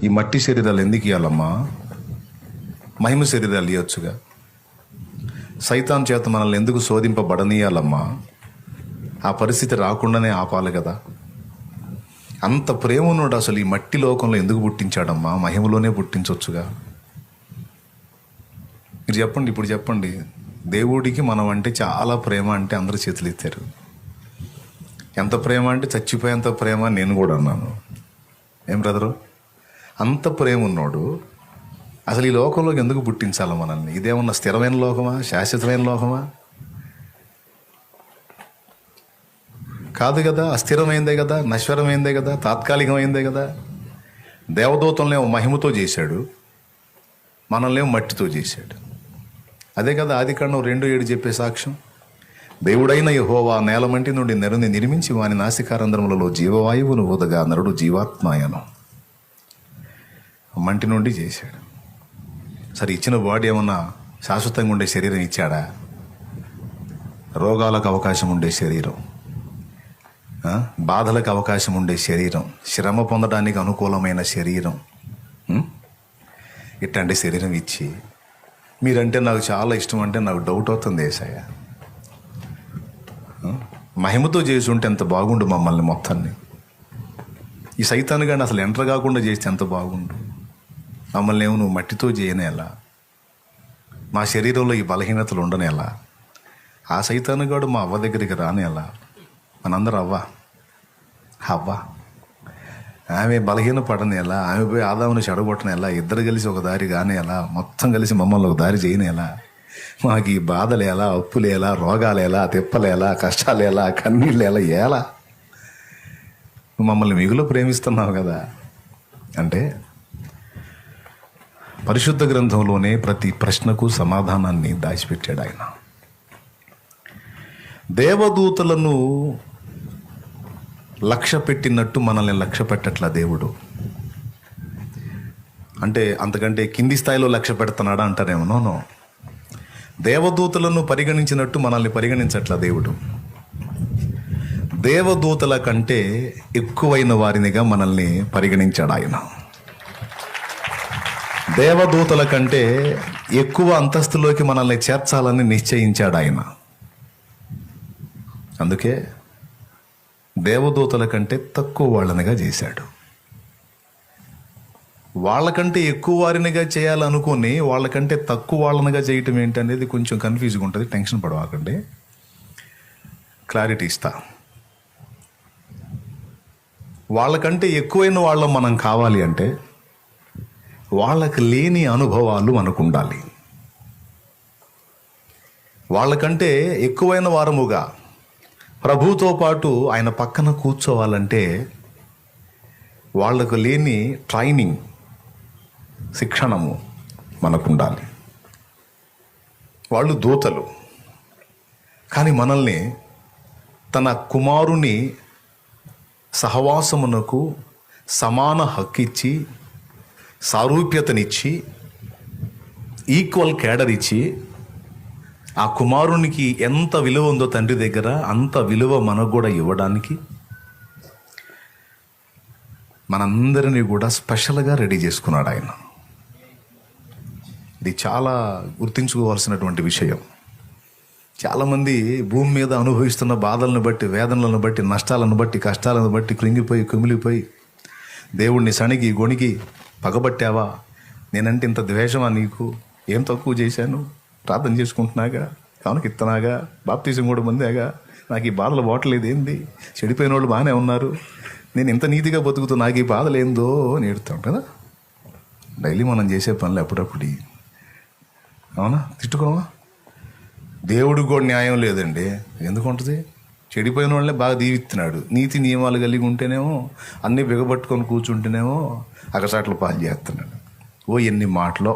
ఈ మట్టి శరీరాలు ఎందుకు ఇవ్వాలమ్మా? మహిమ శరీరాలు ఇవ్వచ్చుగా. సైతాన్ చేత మనల్ని ఎందుకు శోధింపబడనీయాలమ్మా? ఆ పరిస్థితి రాకుండానే ఆపాలి కదా. అంత ప్రేమ ఉన్నాడు అసలు ఈ మట్టి లోకంలో ఎందుకు పుట్టించాడమ్మా? మహిమలోనే పుట్టించవచ్చుగా. మీరు చెప్పండి, ఇప్పుడు చెప్పండి. దేవుడికి మనం అంటే చాలా ప్రేమ అంటే అందరూ చేతులు ఎత్తారు. ఎంత ప్రేమ అంటే చచ్చిపోయేంత ప్రేమ నేను కూడా అన్నాను. ఏం బ్రదరు? అంత ప్రేమ ఉన్నాడు అసలు ఈ లోకంలోకి ఎందుకు పుట్టించాలి మనల్ని? ఇదేమన్నా స్థిరమైన లోకమా? శాశ్వతమైన లోకమా? కాదు కదా. అస్థిరమైందే కదా, నశ్వరమైందే కదా, తాత్కాలికమైందే కదా. దేవదూతలనేమో మహిమతో చేశాడు, మనల్నేమో మట్టితో చేశాడు. అదే కదా ఆదికాండం 2:7 చెప్పే సాక్ష్యం. దేవుడైన యెహోవా నేలమంటి నుండి నరుని నిర్మించి వాని నాసికారంధ్రములలో జీవవాయువును ఊదగా నరుడు జీవాత్మాయను. మంటి నుండి చేశాడు. సరే, ఇచ్చిన బాడీ ఏమన్నా శాశ్వతంగా ఉండే శరీరం ఇచ్చాడా? రోగాలకు అవకాశం ఉండే శరీరం, బాధలకు అవకాశం ఉండే శరీరం, శ్రమ పొందడానికి అనుకూలమైన శరీరం, ఇట్లాంటి శరీరం ఇచ్చి మీరంటే నాకు చాలా ఇష్టం అంటే నాకు డౌట్ అవుతుంది యేసయ్య. మహిమతో చేసి ఉంటే ఎంత బాగుండు మమ్మల్ని మొత్తాన్ని. ఈ సైతాను గాని అసలు ఎంటర్ కాకుండా చేస్తే ఎంత బాగుండు. మమ్మల్ని ఏమో నువ్వు మట్టితో చేయనే ఎలా? మా శరీరంలో ఈ బలహీనతలు ఉండనే ఎలా? ఆ సైతాను గాడు మా అవ్వ దగ్గరికి రాని ఎలా? మనందరూ అవ్వ ఆమె బలహీన పడని ఎలా? ఆమె పోయి ఆదాముని చెడగొట్టని ఎలా? ఇద్దరు కలిసి ఒక దారి కానీ ఎలా? మొత్తం కలిసి మమ్మల్ని ఒక దారి చేయని ఎలా? మాకు ఈ బాధలు ఎలా, అప్పులు ఎలా, రోగాలు ఎలా, తిప్పలు ఎలా, కష్టాలు ఎలా, కన్నీళ్ళు ఎలా? మమ్మల్ని మిగులు ప్రేమిస్తున్నావు కదా. అంటే పరిశుద్ధ గ్రంథంలోనే ప్రతి ప్రశ్నకు సమాధానాన్ని దాచిపెట్టాడు ఆయన. దేవదూతలను లక్ష్య పెట్టినట్టు మనల్ని లక్ష్య పెట్టట్లా దేవుడు. అంటే అంతకంటే కింది స్థాయిలో లక్ష్య పెడుతున్నాడా అంటారేమో. నో, దేవదూతలను పరిగణించినట్టు మనల్ని పరిగణించట్లా దేవుడు. దేవదూతల కంటే ఎక్కువైన వారినిగా మనల్ని పరిగణించాడు ఆయన. దేవదూతల కంటే ఎక్కువ అంతస్తులోకి మనల్ని చేర్చాలని నిశ్చయించాడు ఆయన. అందుకే దేవదూతల కంటే తక్కువ వాళ్ళనిగా చేశాడు. వాళ్ళకంటే ఎక్కువ వారినిగా చేయాలనుకుని వాళ్ళకంటే తక్కువ వాళ్ళనిగా చేయటం ఏంటనేది కొంచెం కన్ఫ్యూజ్గా ఉంటుంది. టెన్షన్ పడవాకండి, క్లారిటీ ఇస్తా. వాళ్ళకంటే ఎక్కువైన వాళ్ళం మనం కావాలి అంటే వాళ్ళకి లేని అనుభవాలు మనకు ఉండాలి. వాళ్ళకంటే ఎక్కువైన వారముగా ప్రభుతో పాటు ఆయన పక్కన కూర్చోవాలంటే వాళ్లకు లేని ట్రైనింగ్, శిక్షణము మనకు ఉండాలి. వాళ్ళు దూతలు, కానీ మనల్ని తన కుమారుని సహవాసమునకు సమాన హక్కిచ్చి, సారూప్యతనిచ్చి, ఈక్వల్ కేడర్ ఇచ్చి, ఆ కుమారునికి ఎంత విలువ ఉందో తండ్రి దగ్గర అంత విలువ మనకు కూడా ఇవ్వడానికి మనందరినీ కూడా స్పెషల్గా రెడీ చేసుకున్నాడు ఆయన. ఇది చాలా గుర్తించుకోవాల్సినటువంటి విషయం. చాలామంది భూమి మీద అనుభవిస్తున్న బాధలను బట్టి, వేదనలను బట్టి, నష్టాలను బట్టి, కష్టాలను బట్టి కృంగిపోయి కుమిలిపోయి దేవుణ్ణి సణిగి గొణిగి పగబట్టావా? నేనంటే ఇంత ద్వేషమా నీకు? ఏం తక్కువ చేశాను? ప్రార్థన చేసుకుంటున్నాగా, కానుక ఇత్తనాగా, బాప్తీసం కూడా పొందాగా, నాకు ఈ బాధలు పోవట్లేదు ఏంది? చెడిపోయిన వాళ్ళు బాగానే ఉన్నారు, నేను ఇంత నీతిగా బతుకుతూ నాకు ఈ బాధలు ఏందో అని ఏడుతాం కదా. డైలీ మనం చేసే పనులు అప్పుడప్పుడు. అవునా? తిట్టుకోమా? దేవుడికి కూడా న్యాయం లేదండి. ఎందుకు ఉంటుంది? చెడిపోయిన వాళ్ళనే బాగా దీవిస్తున్నాడు. నీతి నియమాలు కలిగి ఉంటేనేమో, అన్నీ బిగబట్టుకొని కూర్చుంటేనేమో అగసాట్లు పాలు చేస్తున్నాడు. ఓ ఎన్ని మాటలో.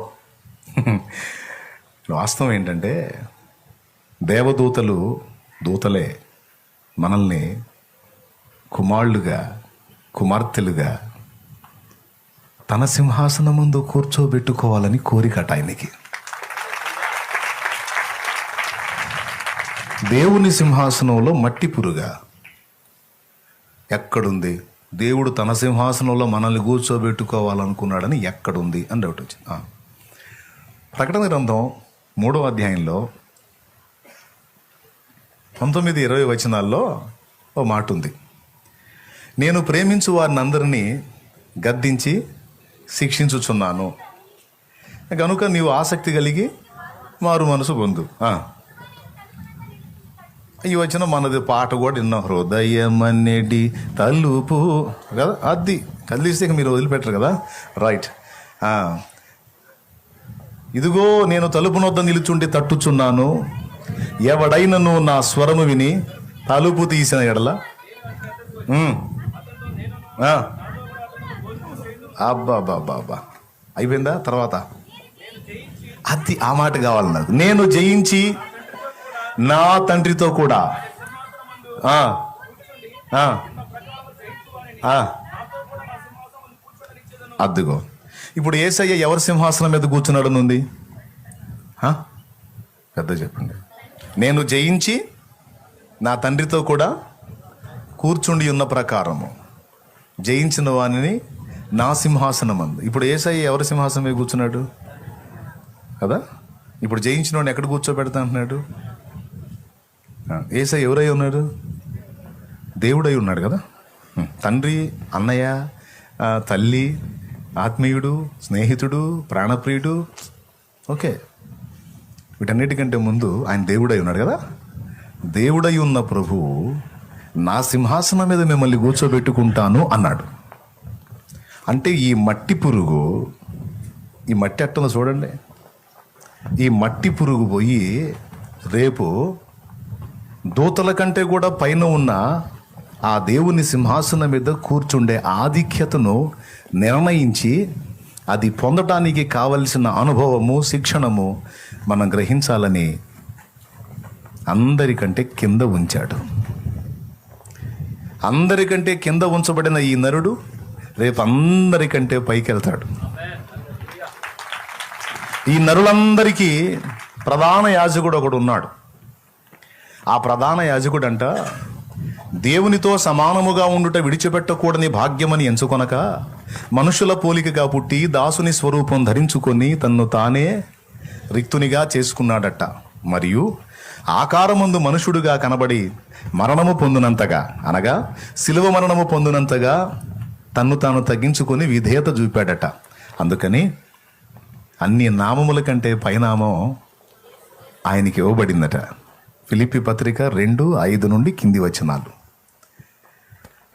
వాస్తవం ఏంటంటే దేవదూతలు దూతలే మనల్ని కుమారులుగా, కుమార్తెలుగా తన సింహాసనం ముందు కూర్చోబెట్టుకోవాలని కోరికట ఆయనకి. దేవుని సింహాసనంలో మట్టి పురుగా ఎక్కడుంది? దేవుడు తన సింహాసనంలో మనల్ని కూర్చోబెట్టుకోవాలనుకున్నాడని ఎక్కడుంది అని డౌట్ వచ్చింది. ప్రకటన గ్రంథం 3వ అధ్యాయంలో 19-20 వచనాల్లో ఓ మాట ఉంది. నేను ప్రేమించు వారిని అందరినీ గద్దించి శిక్షించుచున్నాను కనుక నీవు ఆసక్తి కలిగి మారు మనసు పొందు. ఈ వచ్చిన మనది పాట కూడా విన్నాం, హృదయమనేటి తలుపు కదా, అది కదిలిస్తే మీరు వదిలిపెట్టరు కదా. రైట్. ఇదిగో నేను తలుపు నొద్ద నిలుచుండి తట్టుచున్నాను, ఎవడైనను నా స్వరము విని తలుపు తీసిన ఎడల అబ్బా అయిపోయిందా? తర్వాత అది ఆ మాట కావాలి నాకు. నేను జయించి నా తండ్రితో కూడా అద్దుగో. ఇప్పుడు యేసయ్య ఎవరి సింహాసనం మీద కూర్చున్నాడని ఉంది? పెద్ద చెప్పండి. నేను జయించి నా తండ్రితో కూడా కూర్చుండి ఉన్న ప్రకారము జయించిన వానిని నా సింహాసనం అంది. ఇప్పుడు యేసయ్య ఎవరి సింహాసనం మీద కూర్చున్నాడు కదా? ఇప్పుడు జయించిన వాడిని ఎక్కడ కూర్చోబెడతా అంటున్నాడు? యేసయ్య ఎవరై ఉన్నాడు? దేవుడై ఉన్నాడు కదా. తండ్రి, అన్నయ్య, తల్లి, ఆత్మీయుడు, స్నేహితుడు, ప్రాణప్రియుడు. ఓకే, వీటన్నిటికంటే ముందు ఆయన దేవుడై ఉన్నాడు కదా. దేవుడై ఉన్న ప్రభువు నా సింహాసనం మీద మిమ్మల్ని కూర్చోబెట్టుకుంటాను అన్నాడు. అంటే ఈ మట్టి పురుగు, ఈ మట్టి అట్టను చూడండి, ఈ మట్టి పురుగు పోయి రేపు దూతల కంటే కూడా పైన ఉన్న ఆ దేవుని సింహాసనం మీద కూర్చుండే ఆధిక్యతను నిర్ణయించి అది పొందటానికి కావలసిన అనుభవము, శిక్షణము మనం గ్రహించాలని అందరికంటే కింద ఉంచాడు. అందరికంటే కింద ఉంచబడిన ఈ నరుడు రేపు అందరికంటే పైకి వెళ్తాడు. ఈ నరులందరికీ ప్రధాన యాజకుడు ఒకడు ఉన్నాడు. ఆ ప్రధాన యాజకుడు అంట దేవునితో సమానముగా ఉండుట విడిచిపెట్టకూడని భాగ్యమని ఎంచుకొనక మనుషుల పోలికగా పుట్టి దాసుని స్వరూపం ధరించుకొని తన్ను తానే రిక్తునిగా చేసుకున్నాడట. మరియు ఆకారమందు మనుషుడుగా కనబడి మరణము పొందినంతగా, అనగా శిలువ మరణము పొందినంతగా తన్ను తాను తగ్గించుకొని విధేయత చూపాడట. అందుకని అన్ని నామముల కంటే పైనామం ఆయనకి ఇవ్వబడిందట. ఫిలిప్పీ పత్రిక 2:5 నుండి కింది వచనాలు.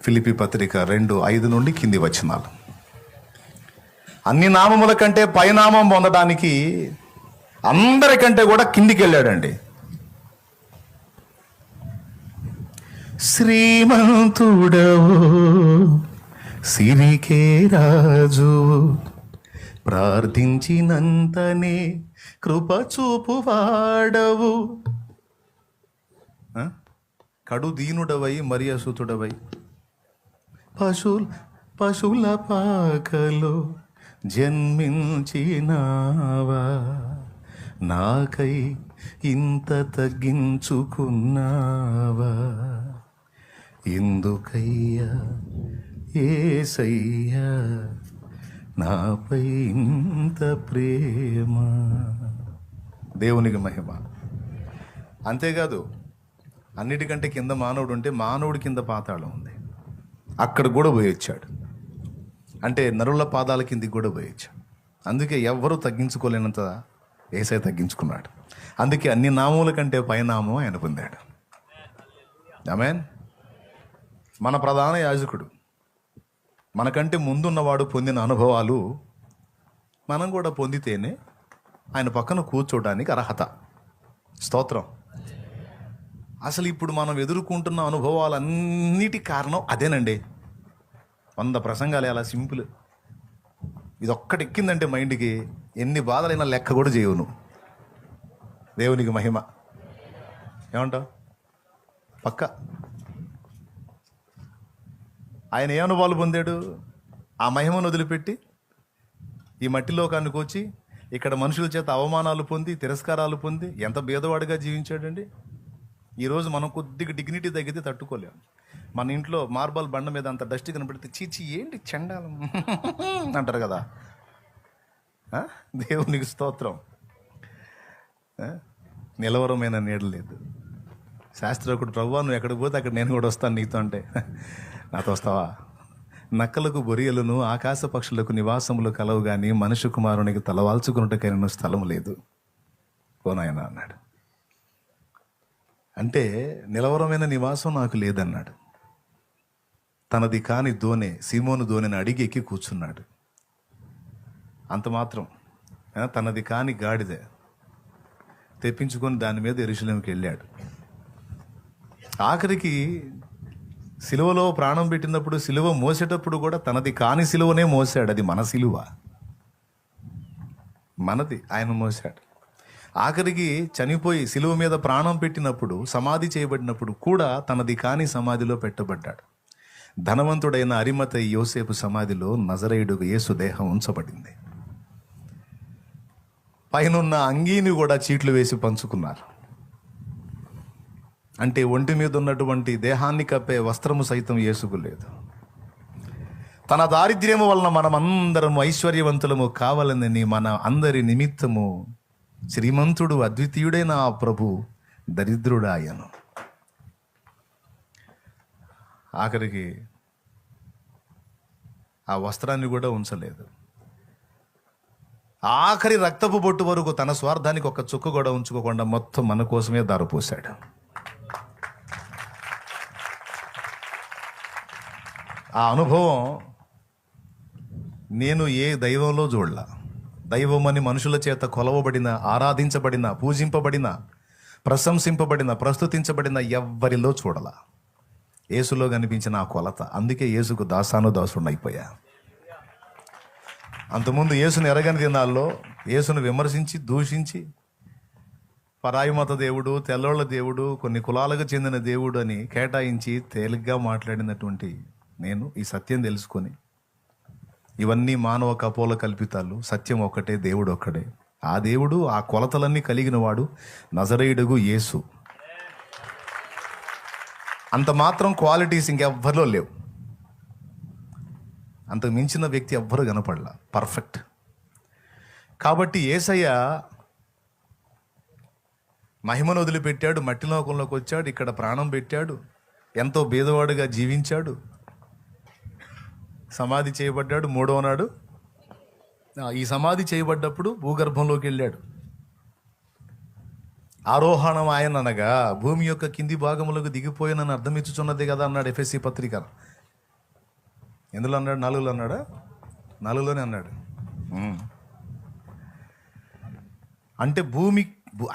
ఫిలిప్పీ పత్రిక 2:5 నుండి కింది వచనాలు. అన్ని నామముల కంటే పైనామం పొందడానికి అందరికంటే కూడా కిందికి వెళ్ళాడండి. శ్రీమంతుడవు సిరికే రాజు, ప్రార్థించినంతనే కృప చూపువాడవు, కడు దీనుడవై మరియసుతుడవై పశుల పాకలో జన్మించినావా, నాకై ఇంత తగ్గించుకున్నావా, ఎందుకయ్యా యేసయ్యా నాపై ఇంత ప్రేమ. దేవునికి మహిమ. అంతేకాదు, అన్నిటికంటే కింద మానవుడు ఉంటే మానవుడి కింద పాతాళం ఉంది, అక్కడ కూడా పోయొచ్చాడు. అంటే నరుల పాదాల కిందికి కూడా పోయొచ్చాడు. అందుకే ఎవ్వరూ తగ్గించుకోలేనంత యేసయ్య తగ్గించుకున్నాడు. అందుకే అన్ని నామముల కంటే పైనామం ఆయన పొందాడు. ఆమేన్. మన ప్రధాన యాజకుడు, మనకంటే ముందున్నవాడు పొందిన అనుభవాలు మనం కూడా పొందితేనే ఆయన పక్కన కూర్చోడానికి అర్హత. స్తోత్రం. అసలు ఇప్పుడు మనం ఎదుర్కొంటున్న అనుభవాలన్నిటి కారణం అదేనండి. 100 ప్రసంగాలు అలా సింపుల్. ఇది ఒక్కటి ఎక్కిందంటే మైండ్కి ఎన్ని బాధలైనా లెక్క కూడా చేయవు నువ్వు. దేవునికి మహిమ. ఏమంటావు? పక్క ఆయన ఏ అనుభవాలు పొందాడు? ఆ మహిమను వదిలిపెట్టి ఈ మట్టి లోకానికి వచ్చి ఇక్కడ మనుషుల చేత అవమానాలు పొంది, తిరస్కారాలు పొంది ఎంత భేదవాడిగా జీవించాడండి. ఈరోజు మనం కొద్దిగా డిగ్నిటీ తగ్గితే తట్టుకోలేము. మన ఇంట్లో మార్బల్ బండ మీద అంత డస్ట్ కనపడితే చీచి ఏంటి చండాలం అంటారు కదా. దేవునికి స్తోత్రం. నిలవరమైన నీడ లేదు. శాస్త్రకుడు, ప్రభువా నువ్వు ఎక్కడికి పోతే అక్కడ నేను కూడా వస్తాను నీతో అంటే, నాతో వస్తావా? నక్కలకు బొరియలను ఆకాశ పక్షులకు నివాసములు కలవు కానీ మనుష్య కుమారునికి తలవాల్చుకున్నట్టుకైనా స్థలం లేదు కోనాయన అన్నాడు. అంటే నిలవరమైన నివాసం నాకు లేదన్నాడు. తనది కాని దోనె, సీమోను దోనెని అడిగి ఎక్కి కూర్చున్నాడు. అంత మాత్రం. తనది కాని గాడిద తెప్పించుకొని దాని మీద యెరూషలేముకి వెళ్ళాడు. ఆఖరికి సిలువలో ప్రాణం పెట్టినప్పుడు, సిలువ మోసేటప్పుడు కూడా తనది కాని సిలువనే మోసాడు. అది మన సిలువ, మనది, ఆయన మోసాడు. ఆఖరికి చనిపోయి సిలువ మీద ప్రాణం పెట్టినప్పుడు, సమాధి చేయబడినప్పుడు కూడా తనది కాని సమాధిలో పెట్టబడ్డాడు. ధనవంతుడైన అరిమతయి యోసేపు సమాధిలో నజరేయుడు యేసు దేహం ఉంచబడింది. పైనున్న అంగీని కూడా చీట్లు వేసి పంచుకున్నారు. అంటే ఒంటి మీద ఉన్నటువంటి దేహాన్ని కప్పే వస్త్రము సైతం యేసుకు లేదు. తన దారిద్ర్యము వలన మనమందరము ఐశ్వర్యవంతులము కావాలని మన అందరి నిమిత్తము శ్రీమంతుడు అద్వితీయుడైన ఆ ప్రభు దరిద్రుడాయను. ఆఖరికి ఆ వస్త్రాన్ని కూడా ఉంచలేదు. ఆఖరి రక్తపు బొట్టు వరకు తన స్వార్థానికి ఒక చుక్క కూడా ఉంచుకోకుండా మొత్తం మన కోసమే దారపోశాడు. ఆ అనుభవం నేను ఏ దైవంలో చూడలా. దైవం అని మనుషుల చేత కొలవబడిన, ఆరాధించబడిన, పూజింపబడిన, ప్రశంసింపబడిన, ప్రస్తుతించబడిన ఎవ్వరిలో చూడలా. యేసులో కనిపించిన ఆ కొలత. అందుకే యేసుకు దాసుడు అయిపోయా. అంతకుముందు యేసుని ఎరగని దినాల్లో యేసును విమర్శించి, దూషించి, పరాయి మత దేవుడు, తెల్లోళ్ళ దేవుడు, కొన్ని కులాలకు చెందిన దేవుడు అని కేటాయించి తేలిగ్గా మాట్లాడినటువంటి నేను ఈ సత్యం తెలుసుకొని, ఇవన్నీ మానవ కపోల కల్పితాలు, సత్యం ఒక్కటే, దేవుడు ఒక్కడే. ఆ దేవుడు, ఆ కొలతలన్నీ కలిగిన వాడు నజరేయుడుగు యేసు. అంత మాత్రం క్వాలిటీస్ ఇంకెవ్వరిలో లేవు. అంతకు మించిన వ్యక్తి ఎవ్వరు కనపడలా. పర్ఫెక్ట్. కాబట్టి యేసయ్య మహిమను వదిలిపెట్టాడు, మట్టి లోకంలోకి వచ్చాడు, ఇక్కడ ప్రాణం పెట్టాడు, ఎంతో బీదవాడుగా జీవించాడు, సమాధి చేయబడ్డాడు. 3వ నాడు ఈ సమాధి చేయబడ్డప్పుడు భూగర్భంలోకి వెళ్ళాడు. ఆరోహణం ఆయన అనగా భూమి యొక్క కింది భాగములకు దిగిపోయినని అర్థం ఇచ్చుచున్నదే కదా అన్నాడు ఎఫెసీ పత్రిక. ఎందులో అన్నాడు? 4లో అన్నాడా? 4లోనే అన్నాడు. అంటే భూమి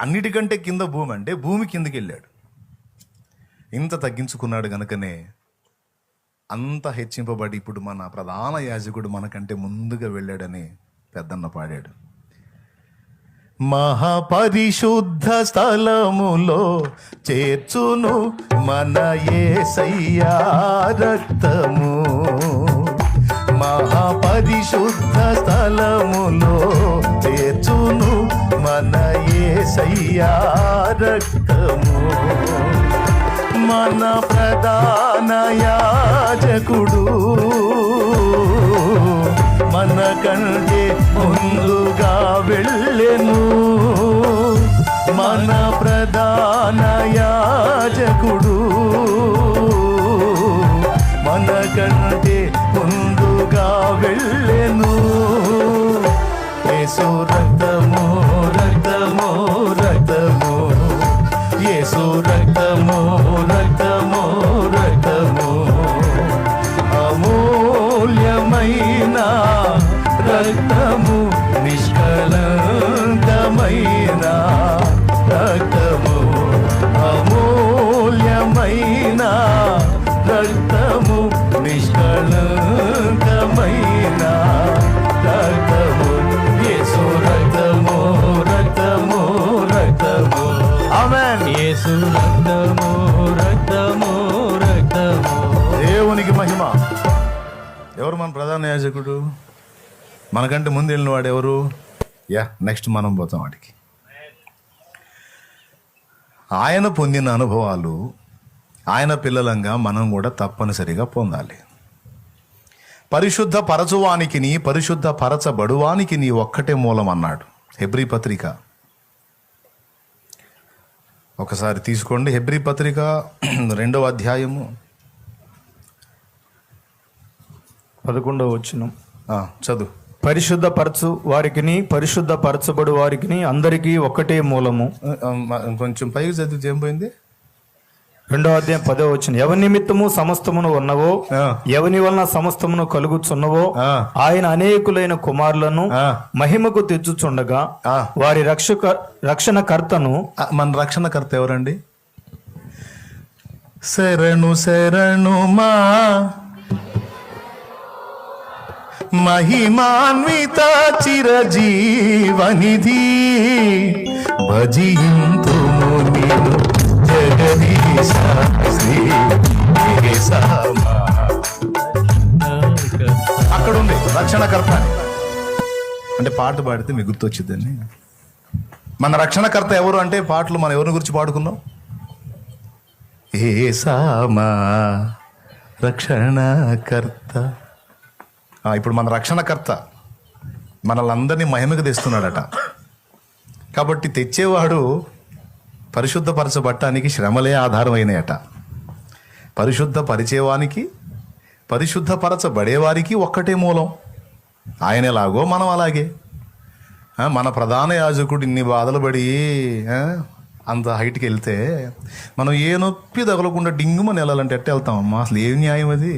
అన్నిటికంటే కింద భూమి, అంటే భూమి కిందకి వెళ్ళాడు. ఇంత తగ్గించుకున్నాడు గనుకనే అంత హెచ్చింపబడి ఇప్పుడు మన ప్రధాన యాజకుడు మనకంటే ముందుగా వెళ్ళాడని పెద్దన్న పాడాడు. మహాపరిశుద్ధ స్థలములో చేర్చును మన యేసయ్యా రక్తము. మహాపరిశుద్ధ స్థలములో చేర్చును మన యేసయ్యా రక్తము. మన ప్రధాన యాజకుడు మన కంటే ముందుగా వెళ్ళెను. మన ప్రధాన యాజకుడు మన కంటే ముందుగా వెళ్ళెను. యేసు రక్తము, రక్తము, రక్తము, యేసు రక్తము, రక్తము, రక్తము, అమూల్యమైన రక్తము, నిష్కలంకమైన రక్తము, అమూల్యమైన రక్తము, నిష్కలంకమైన రక్తము, యేసు రక్తము, రక్తము, రక్తము. ఆమేన్. యేసు రక్తము, రక్తము, రక్తము. దేవునికి మహిమ. ఎవరు మన ప్రధాన యాజకుడు? మనకంటే ముందు వెళ్ళిన వాడు ఎవరు? నెక్స్ట్ మనం పోతాం వాడికి. ఆయన పొందిన అనుభవాలు, ఆయన పిల్లలంగా మనం కూడా తప్పనిసరిగా పొందాలి. పరిశుద్ధ పరచువానికి పరిశుద్ధ పరచబడువానికి నీ ఒక్కటే మూలం అన్నాడు. హెబ్రీ పత్రిక ఒకసారి తీసుకోండి. హెబ్రీ పత్రిక 2వ అధ్యాయము 11వ వచనం చదువు. పరిశుద్ధపరచు వారికిని పరిశుద్ధపరచబడు వారికిని అందరికీ ఒక్కటే మూలము. కొంచెం పైకి చదివి ఏం పోయింది? 2వ అధ్యాయం 10వ వచనం. ఎవరి నిమిత్తము సమస్తమును ఉన్నవో, ఎవని వలన సమస్తమును కలుగుచున్నవో, ఆయన అనేకులైన కుమారులను మహిమకు తెచ్చుచుండగా వారి రక్షణకర్తను. మన రక్షణకర్త ఎవరండి? శరణు శరణు మా మహిమాన్విత చిరజీవనిధి భజింతుము నిన్ను జగదీశ శ్రీ అక్కడ ఉంది రక్షణకర్త అంటే పాట పాడితే మీకు గుర్తొచ్చిందండి. మన రక్షణకర్త ఎవరు అంటే పాటలు మనం ఎవరిని గురించి పాడుకున్నాం? ఏసామా రక్షణకర్త. ఇప్పుడు మన రక్షణకర్త మనల్ని మహిమకు తెస్తున్నాడట. కాబట్టి తెచ్చేవాడు పరిశుద్ధపరచబట్టానికి శ్రమలే ఆధారమైనయట. పరిశుద్ధపరిచేవానికి పరిశుద్ధపరచబడేవారికి ఒక్కటే మూలం. ఆయన ఎలాగో మనం అలాగే. మన ప్రధాన యాజకుడు ఇన్ని బాధలు పడి అంత హైట్కి వెళ్తే మనం ఏ నొప్పి తగలకుండా డింగుమని వెళ్ళాలంటే ఎట్ట వెళ్తామమ్మా? అసలు ఏం న్యాయం అది?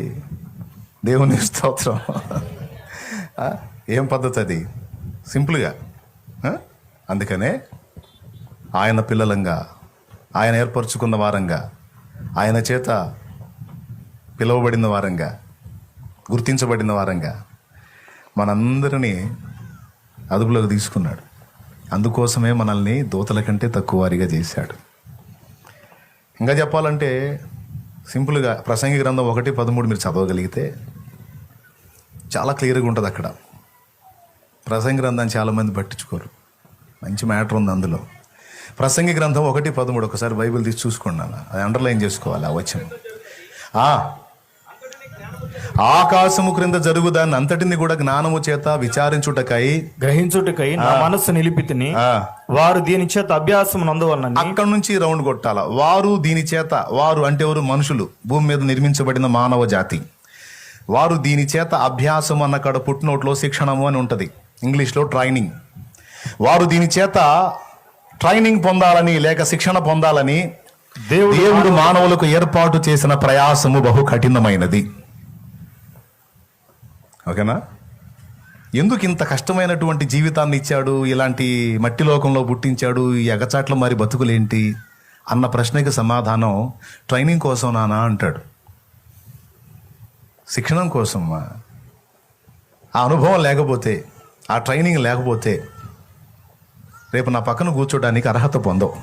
దేవుని స్తోత్రం. ఏం పద్ధతి అది? సింపుల్గా. అందుకనే ఆయన పిల్లలంగా, ఆయన ఏర్పరచుకున్న వారంగా, ఆయన చేత పిలువబడిన వారంగా, గుర్తించబడిన వారంగా మనందరినీ అదుపులోకి తీసుకున్నాడు. అందుకోసమే మనల్ని దూతల కంటే తక్కువ వారిగా చేశాడు. ఇంకా చెప్పాలంటే సింపుల్గా ప్రసంగి గ్రంథం 1:13 మీరు చదవగలిగితే చాలా క్లియర్గా ఉంటుంది. అక్కడ ప్రసంగి గ్రంథాన్ని చాలామంది పట్టించుకోరు. మంచి మ్యాటర్ ఉంది అందులో. ప్రసంగి గ్రంథం 1:13 ఒకసారి బైబిల్ తీసి చూసుకోండి. అది అండర్లైన్ చేసుకోవాలి ఆ వచనం. ఆకాశము క్రింద జరుగు దాన్ని అంతటిని కూడా జ్ఞానము చేత విచారించుటకై గ్రహించుటకై నా మనస్సు నిలిపితిని. వారు దీని చేత అభ్యాసం నందువలన. అక్కడి నుంచి రౌండ్ కొట్టాల. వారు దీని చేత, వారు అంటే ఎవరు? మనుషులు, భూమి మీద నిర్మించబడిన మానవ జాతి. వారు దీని చేత అభ్యాసం అన్న కాడ పుట్టినోట్లో శిక్షణము అని ఉంటుంది, ఇంగ్లీష్లో ట్రైనింగ్. వారు దీని చేత ట్రైనింగ్ పొందాలని లేక శిక్షణ పొందాలని దేవుడు మానవులకు ఏర్పాటు చేసిన ప్రయాసము బహు కఠినమైనది. ఓకేనా? ఎందుకు ఇంత కష్టమైనటువంటి జీవితాన్ని ఇచ్చాడు, ఇలాంటి మట్టి లోకంలో పుట్టించాడు, ఈ ఎగచాట్ల మరి బతుకులేంటి అన్న ప్రశ్నకి సమాధానం ట్రైనింగ్ కోసం నానా అంటాడు. శిక్షణ కోసం. ఆ అనుభవం లేకపోతే, ఆ ట్రైనింగ్ లేకపోతే రేపు నా పక్కన కూర్చోడానికి అర్హత పొందవు,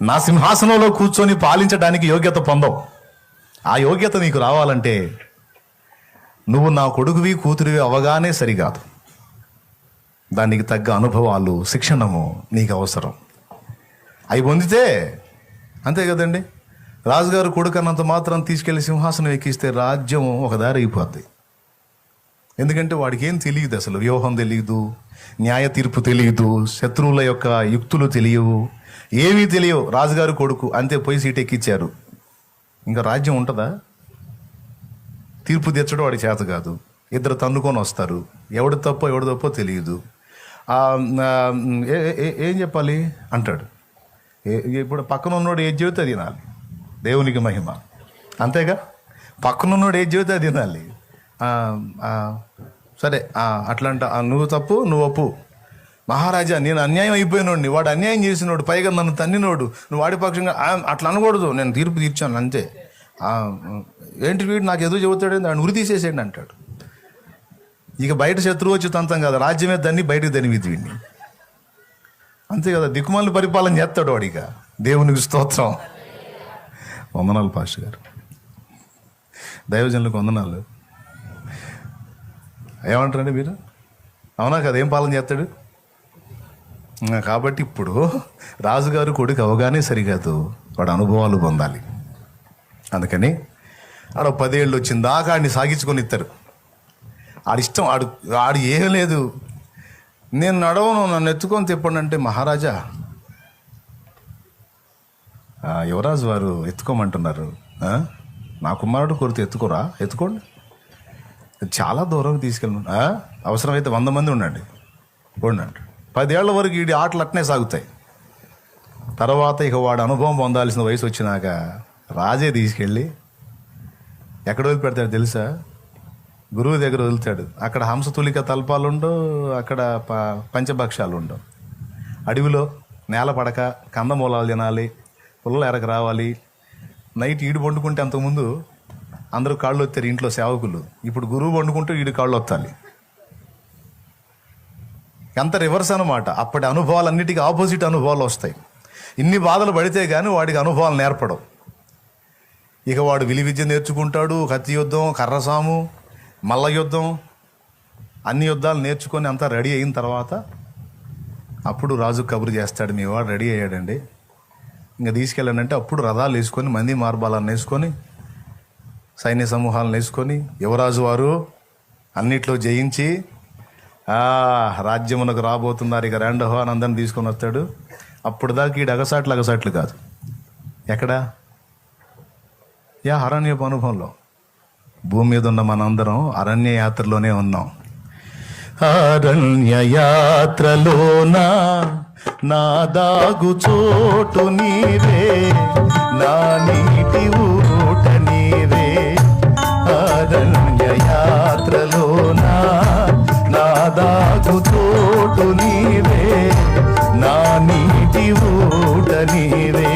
నా సింహాసనంలో కూర్చొని పాలించడానికి యోగ్యత పొందవు. ఆ యోగ్యత నీకు రావాలంటే నువ్వు నా కొడుకువి కూతురివి అవగానే సరికాదు. దానికి తగ్గ అనుభవాలు, శిక్షణము నీకు అవసరం. అవి పొందితే అంతే కదండి. రాజుగారు కొడుకు అన్నంత మాత్రం తీసుకెళ్లి సింహాసనం ఎక్కిస్తే రాజ్యం ఒకదారి అయిపోద్ది. ఎందుకంటే వాడికి ఏం తెలియదు, అసలు వ్యూహం తెలియదు, న్యాయ తీర్పు తెలియదు, శత్రువుల యొక్క యుక్తులు తెలియవు, ఏమీ తెలియవు. రాజుగారు కొడుకు అంతే, పోయి సీట్ ఎక్కిచ్చారు. ఇంకా రాజ్యం ఉంటుందా? తీర్పు తెచ్చడం వాడి చేత కాదు. ఇద్దరు తన్నుకొని వస్తారు, ఎవడి తప్పో తెలియదు. ఏం చెప్పాలి అంటాడు. ఇప్పుడు పక్కన ఉన్నోడు ఏది చెబితే అది తినాలి. దేవునికి మహిమ. అంతేగా? పక్కనున్నోడు ఏది చెబితే అది తినాలి. సరే అట్లంట, నువ్వు తప్పు నువ్వు ఒప్పు. మహారాజా నేను అన్యాయం అయిపోయినోడిని, వాడు అన్యాయం చేసినోడు, పైగా నన్ను తన్నినోడు, నువ్వు వాడి పక్షంగా అట్లా అనకూడదు, నేను తీర్పు తీర్చాను అంతే. ఏంటి వీడు నాకు ఎదురు చెబుతాడు, దాన్ని ఉరి తీసేసేయండి అంటాడు. ఇక బయట శత్రువు వచ్చి తంతం కదా, రాజ్యమే దాన్ని బయటకు దనివిది వీడిని. అంతే కదా, దిక్కుమాలను పరిపాలన చేస్తాడు వాడిక. దేవునికి స్తోత్రం. వందనాలు పాస్టర్ గారు, దైవజనులకు వందనాలు. ఏమంటారండి మీరు? అవునా కదా, ఏం పాలన చేస్తాడు? కాబట్టి ఇప్పుడు రాజుగారు కొడుకు అవగానే సరికాదు, వాడు అనుభవాలు పొందాలి. అందుకని ఆడ 10 ఏళ్ళు వచ్చిన దాకా ఆడిని సాగించుకొని ఇస్తారు. ఆడిష్టం, ఆడు ఏం లేదు, నేను నడవను, నన్ను ఎత్తుకొని తిప్పండి అంటే, మహారాజా యువరాజు వారు ఎత్తుకోమంటున్నారు, నా కుమారుడు కొరితే ఎత్తుకోండి, చాలా దూరం తీసుకెళ్ళను, అవసరమైతే 100 మంది ఉండండి 10 ఏళ్ల వరకు వీడి ఆటలు అట్నే సాగుతాయి. తర్వాత ఇక వాడు అనుభవం పొందాల్సిన వయసు వచ్చినాక రాజే తీసుకెళ్ళి ఎక్కడ వదిలిపెడతాడు తెలుసా? గురువు దగ్గర వదులుతాడు. అక్కడ హంసతులిక తల్పాలుండవు, అక్కడ పంచభక్షాలు ఉండవు. అడవిలో నేల పడక కందమూలాలు తినాలి, పుల్లలు ఎరక రావాలి. నైట్ ఈడు వండుకుంటే అంతకుముందు అందరూ కాళ్ళు వస్తారు ఇంట్లో సేవకులు, ఇప్పుడు గురువు వండుకుంటూ ఈడు కాళ్ళు వత్తాలి. ఎంత రివర్స్ అనమాట. అప్పటి అనుభవాలన్నిటికీ ఆపోజిట్ అనుభవాలు వస్తాయి. ఇన్ని బాధలు పడితే కానీ వాడికి అనుభవాలు నేర్పడవు. ఇక వాడు విలువిద్య నేర్చుకుంటాడు, కత్తి యుద్ధం, కర్రసాము, మల్ల యుద్ధం, అన్ని యుద్ధాలు నేర్చుకొని అంతా రెడీ అయిన తర్వాత అప్పుడు రాజు కబురు చేస్తాడు, మీ వాడు రెడీ అయ్యాడండి, ఇంకా తీసుకెళ్ళానంటే అప్పుడు రథాలు వేసుకొని మంది మార్బాలను వేసుకొని సైన్య సమూహాలను వేసుకొని యువరాజు వారు అన్నిట్లో జయించి రాజ్యమునకు రాబోతున్నారు, ఇక రెండో అని అందరిని తీసుకొని వస్తాడు. అప్పుడు దాకా ఈ అగసాట్లు కాదు. ఎక్కడ? అరణ్యపు అనుభవంలో. భూమి మీద ఉన్న మనందరం అరణ్య యాత్రలోనే ఉన్నాం. అరణ్య యాత్రలోన నా దాగు చోటు నీవే, నా నీటి ఊట నీవే. అరణ్య యాత్రలోన నా దాగు చోటు నీవే, నా నీటి ఊట నీవే.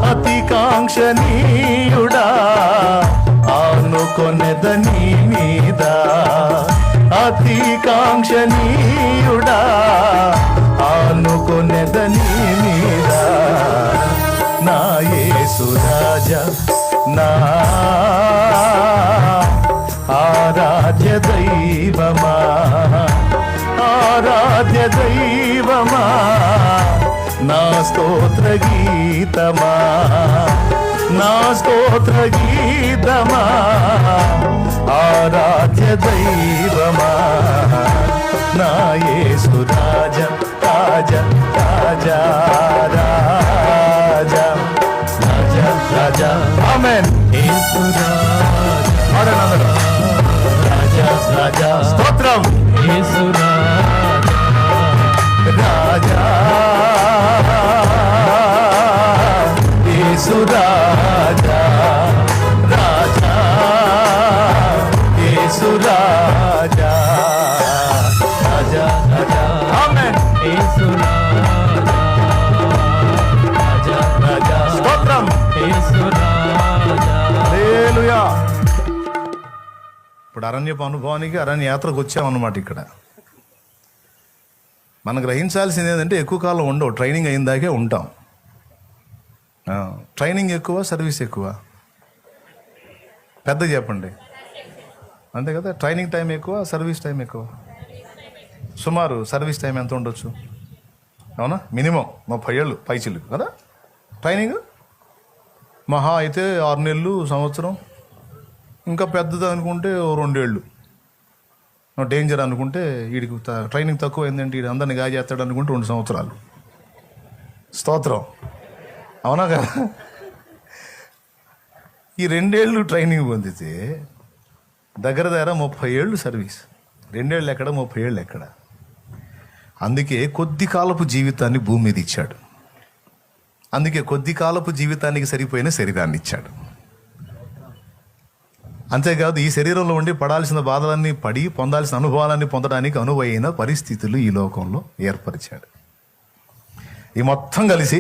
అతి కాంక్షణీయుడా ఆనుకొనెద నీ మీద, అతి కాంక్షణీయుడా ఆనుకొనెద నీ మీద. నా యేసు రాజా, నా ఆరాధ్య దైవమా, ఆరాధ్య దైవమా, నా స్తోత్ర గీతమా, నా స్తోత్ర గీతమా, ఆరాధ్య దైవమా. నా యేసు రాజా, రాజా, రాజా, రాజా, రాజా, రాజా. ఆమేన్. యేసు రాజా, రాజా, రాజా, స్తోత్రం. యేసు రాజా, యేసు రాజా, రాజా, యేసు రాజా, రాజా, రాజా. ఆమేన్. యేసు రాజా, రాజా, స్తోత్రం. యేసు రాజా. హల్లెలూయా. ఇప్పుడు అరణ్యపు అనుభవానికి అరణ్య యాత్రకు వచ్చామన్నమాట. ఇక్కడ మనం గ్రహించాల్సింది ఏంటంటే ఎక్కువ కాలం ఉండవు, ట్రైనింగ్ అయిన దాకే ఉంటాం. ట్రైనింగ్ ఎక్కువ, సర్వీస్ ఎక్కువ? పెద్ద చెప్పండి. అంతే కదా, ట్రైనింగ్ టైం ఎక్కువ, సర్వీస్ టైం ఎక్కువ. సుమారు సర్వీస్ టైం ఎంత ఉండొచ్చు? అవునా, మినిమం 30 ఏళ్ళు పైచిలు కదా. ట్రైనింగ్ మహా అయితే 6 నెలలు, సంవత్సరం. ఇంకా పెద్దది అనుకుంటే 2 ఏళ్ళు. డేంజర్ అనుకుంటే వీడికి ట్రైనింగ్ తక్కువ ఏంటంటే వీడు అందరిని గాయ చేస్తాడు అనుకుంటే 2 సంవత్సరాలు. స్తోత్రం. అవునా కదా. ఈ 2 ఏళ్ళు ట్రైనింగ్ పొందితే దగ్గర 30 ఏళ్ళు సర్వీస్. 2 ఏళ్ళు ఎక్కడ, 30 ఏళ్ళు ఎక్కడ. అందుకే కొద్ది కాలపు జీవితాన్ని భూమి మీద ఇచ్చాడు. అందుకే కొద్ది కాలపు జీవితానికి సరిపోయిన శరీరాన్ని ఇచ్చాడు. అంతేకాదు ఈ శరీరంలో ఉండి పడాల్సిన బాధలన్నీ పడి పొందాల్సిన అనుభవాలన్నీ పొందడానికి అనువైన పరిస్థితులు ఈ లోకంలో ఏర్పరిచాడు. ఈ మొత్తం కలిసి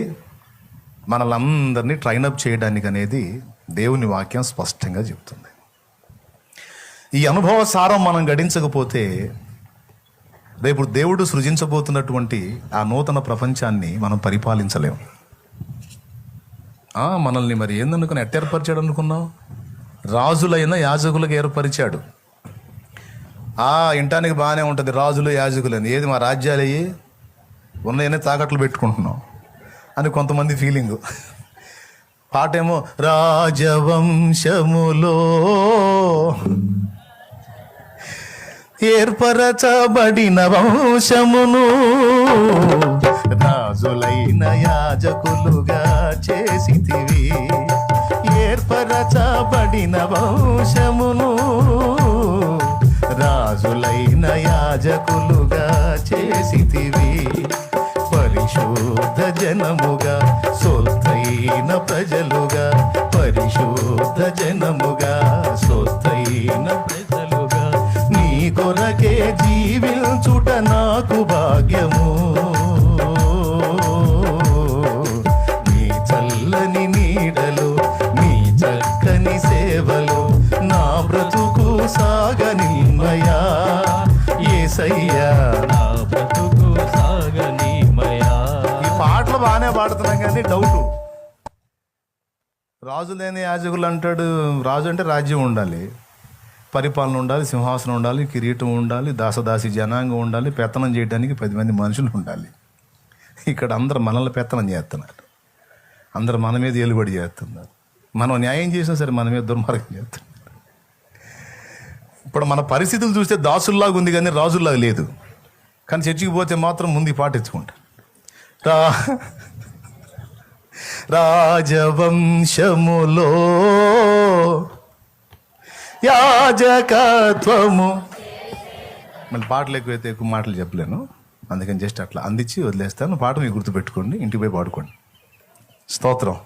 మనల్ని ట్రైనప్ చేయడానికి అనేది దేవుని వాక్యం స్పష్టంగా చెప్తుంది. ఈ అనుభవ సారం మనం గడించకపోతే రేపు దేవుడు సృజించబోతున్నటువంటి ఆ నూతన ప్రపంచాన్ని మనం పరిపాలించలేము. మనల్ని మరి ఏందనుకుని ఎట్టేర్పరిచాడు అనుకున్నాం? రాజులైన యాజకులకు ఏర్పరిచాడు. ఇంటానికి బాగానే ఉంటుంది, రాజులు యాజకులు అని. ఏది మా రాజ్యాలు అయ్యి ఉన్నాయని తాకట్లు పెట్టుకుంటున్నాం అని కొంతమంది ఫీలింగు. పాటేమో రాజవంశములో ఏర్పరచబడిన వంశమును రాజులైన యాజకులుగా చేసితివి. ఏర్పరచబడిన వంశమును రాజులైన యాజకులుగా చేసితివి. పరిశుద్ధ జనముగా సొత్తైన ప్రజలుగా, పరిశుద్ధ జనముగా సొత్తైన ప్రజలుగా, నీ కొరకే జీవించుట నాకు భాగ్యము. నీ చల్లని నీడలు, నీ చక్కని సేవలు నా బ్రతుకు సాగనిమ్మయా. యేసయ్యా నా బ్రతుకు సాగనిమ్మయా. ఈ పాటలు బాగానే పాడుతున్నాం కానీ డౌటు, రాజు లేని యాజకులు అంటాడు. రాజు అంటే రాజ్యం ఉండాలి, పరిపాలన ఉండాలి, సింహాసనం ఉండాలి, కిరీటం ఉండాలి, దాసదాసి జనాంగం ఉండాలి, పెత్తనం చేయడానికి 10 మంది మనుషులు ఉండాలి. ఇక్కడ అందరు మనల్ని పెత్తనం చేస్తున్నారు, అందరు మన మీద ఏలుబడి చేస్తున్నారు. మనం న్యాయం చేసినా సరే మన మీద దుర్మార్గం చేస్తున్నారు. ఇప్పుడు మన పరిస్థితులు చూస్తే దాసుల్లాగా ఉంది కానీ రాజుల్లాగా లేదు. కానీ చర్చికి పోతే మాత్రం ముందు ఈ పాట ఎత్తుకుంటారు. రాజవంశములో యాజకత్వము. మళ్ళీ పాటలు ఎక్కువైతే ఎక్కువ మాటలు చెప్పలేను, అందుకని జస్ట్ అట్లా అందించి వదిలేస్తాను. పాట మీకు గుర్తుపెట్టుకోండి, ఇంటికి పోయి పాడుకోండి. స్తోత్రం.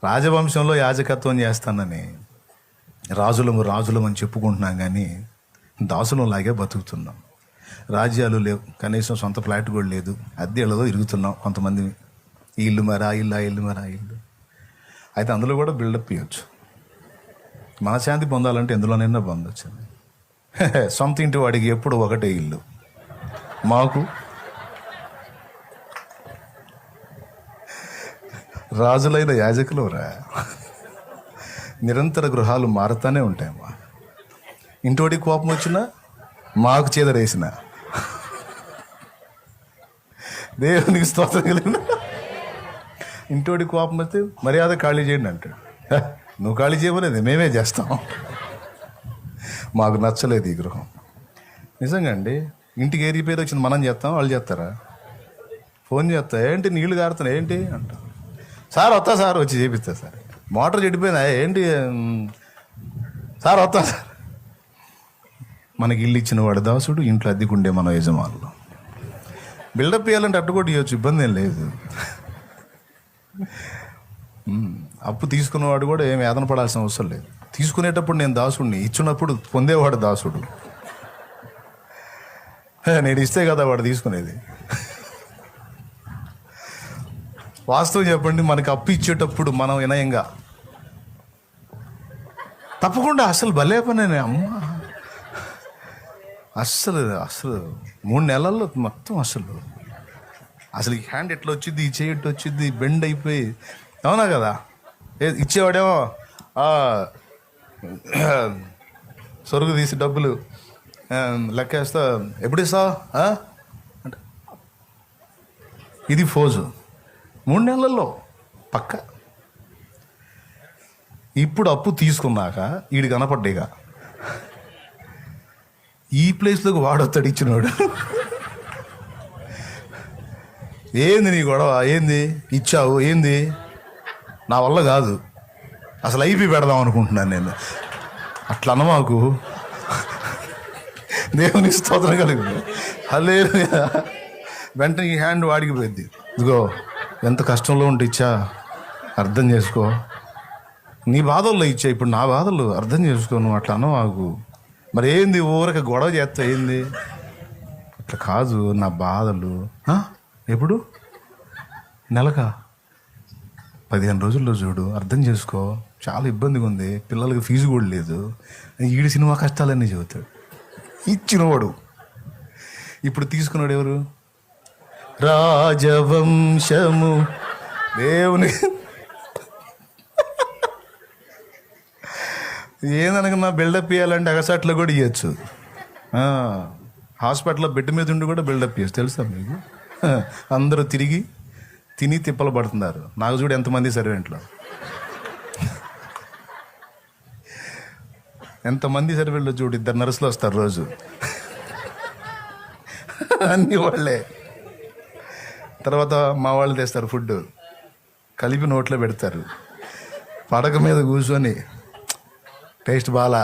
రాజవంశంలో యాజకత్వం చేస్తానని రాజులం అని చెప్పుకుంటున్నాం కానీ దాసులంలాగే బతుకుతున్నాం. రాజ్యాలు లేవు, కనీసం సొంత ఫ్లాట్ కూడా లేదు, అద్దెళ్ళదో ఇరుగుతున్నాం. కొంతమంది ఈ ఇల్లు మరి ఆ ఇల్లు, ఆ ఇల్లు మరి ఆ ఇల్లు. అయితే అందులో కూడా బిల్డప్ ఇవ్వచ్చు. మనశాంతి పొందాలంటే ఎందులోనైనా పొందొచ్చు. సొంత ఇంటి వాడికి ఎప్పుడు ఒకటే ఇల్లు, మాకు రాజులైన యాజకులు నిరంతర గృహాలు మారుతానే ఉంటాయమ్మా. ఇంటోడికి కోపం వచ్చినా మాకు చీదరేసిన దేవునికి స్తోత్రం కలిగిన. ఇంటోడికి కోపం వస్తే మర్యాద ఖాళీ చేయండి అంటాడు. నువ్వు ఖాళీ చేయమనేది మేమే చేస్తాం, మాకు నచ్చలేదు ఈ గృహం. నిజంగా అండి, ఇంటికి ఏ రిపేర్ వచ్చింది మనం చేస్తాం, వాళ్ళు చేస్తారా? ఫోన్ చేస్తా, ఏంటి నీళ్లు కారుతున్నాయి ఏంటి అంట. సార్ వస్తా సార్, వచ్చి చేపిస్తా సార్. మోటార్ చెడిపోయిందా ఏంటి సార్, వస్తా సార్. మనకి ఇల్లు ఇచ్చిన వాడు దాసుడు, ఇంట్లో అద్దెకుండే మన యజమానులు. బిల్డప్ చేయాలంటే అట్టుకోటి ఇవ్వచ్చు, ఇబ్బంది ఏం లేదు. అప్పు తీసుకున్నవాడు కూడా ఏం వేదన పడాల్సిన అవసరం లేదు. తీసుకునేటప్పుడు నేను దాసుడిని, ఇచ్చినప్పుడు పొందేవాడు దాసుడు. నేను ఇస్తే కదా వాడు తీసుకునేది. వాస్తవం చెప్పండి, మనకి అప్పు ఇచ్చేటప్పుడు మనం వినయంగా తప్పకుండా అసలు భలే పనే అమ్మ, అస్సలు 3 నెలల్లో మొత్తం అసలు ఈ హ్యాండ్ ఎట్లా వచ్చింది, ఈ చేయి ఎట్లా వచ్చింది, బెండ్ అయిపోయి. అవునా కదా? ఇచ్చేవాడేమో సొరుగు తీసి డబ్బులు లెక్కేస్తా, ఎప్పుడు ఇస్తావు అంటే ఇది ఫోజు. 3 నెలల్లో పక్క. ఇప్పుడు అప్పు తీసుకున్నాక వీడు కనపడ్డాయిగా ఈ ప్లేస్లోకి వాడొస్తాడు ఇచ్చినవాడు. ఏంది నీ గొడవ, ఏంది ఇచ్చావు, ఏంది నా వల్ల కాదు, అసలు ఐపీ పెడదాం అనుకుంటున్నాను నేను. అట్లా అన్న మాకు దేవుని స్తోత్రం కలిగి హల్లెలూయా. వెంటనే ఈ హ్యాండ్ వాడికి పోయింది. ఇదిగో ఎంత కష్టంలో ఉంటే ఇచ్చా, అర్థం చేసుకో. నీ బాధల్లో ఇచ్చా, ఇప్పుడు నా బాధలు అర్థం చేసుకో. నువ్వు అట్లా అన్న మాకు. మరి ఏంది ఊరక గొడవ చేస్తా, ఏంది అట్లా కాదు. నా బాధలు ఎప్పుడు నెలకా 15 రోజుల్లో చూడు, అర్థం చేసుకో. చాలా ఇబ్బందిగా ఉంది, పిల్లలకి ఫీజు కూడా లేదు, ఈడి సినిమా కష్టాలన్నీ చెబుతాడు. ఇచ్చినవాడు. ఇప్పుడు తీసుకున్నాడు ఎవరు? రాజవంశము. దేవుని ఏందనకన్నా బిల్డప్ ఇవ్వాలంటే అగసాట్లో కూడా ఇవ్వచ్చు. హాస్పిటల్లో బెడ్ మీద ఉండి కూడా బిల్డప్ చేయొచ్చు, తెలుసా మీకు? అందరూ తిరిగి తిని తిప్పలు పడుతున్నారు. నాకు చూడు ఎంతమంది సర్వెంట్లు, ఎంతమంది సర్వెంట్లు చూడు, 2 నర్సులు వస్తారు రోజు, అన్ని వాళ్ళే. తర్వాత మా వాళ్ళు తెస్తారు ఫుడ్, కలిపి నోట్లో పెడతారు. పడక మీద కూర్చొని టేస్ట్ బాలా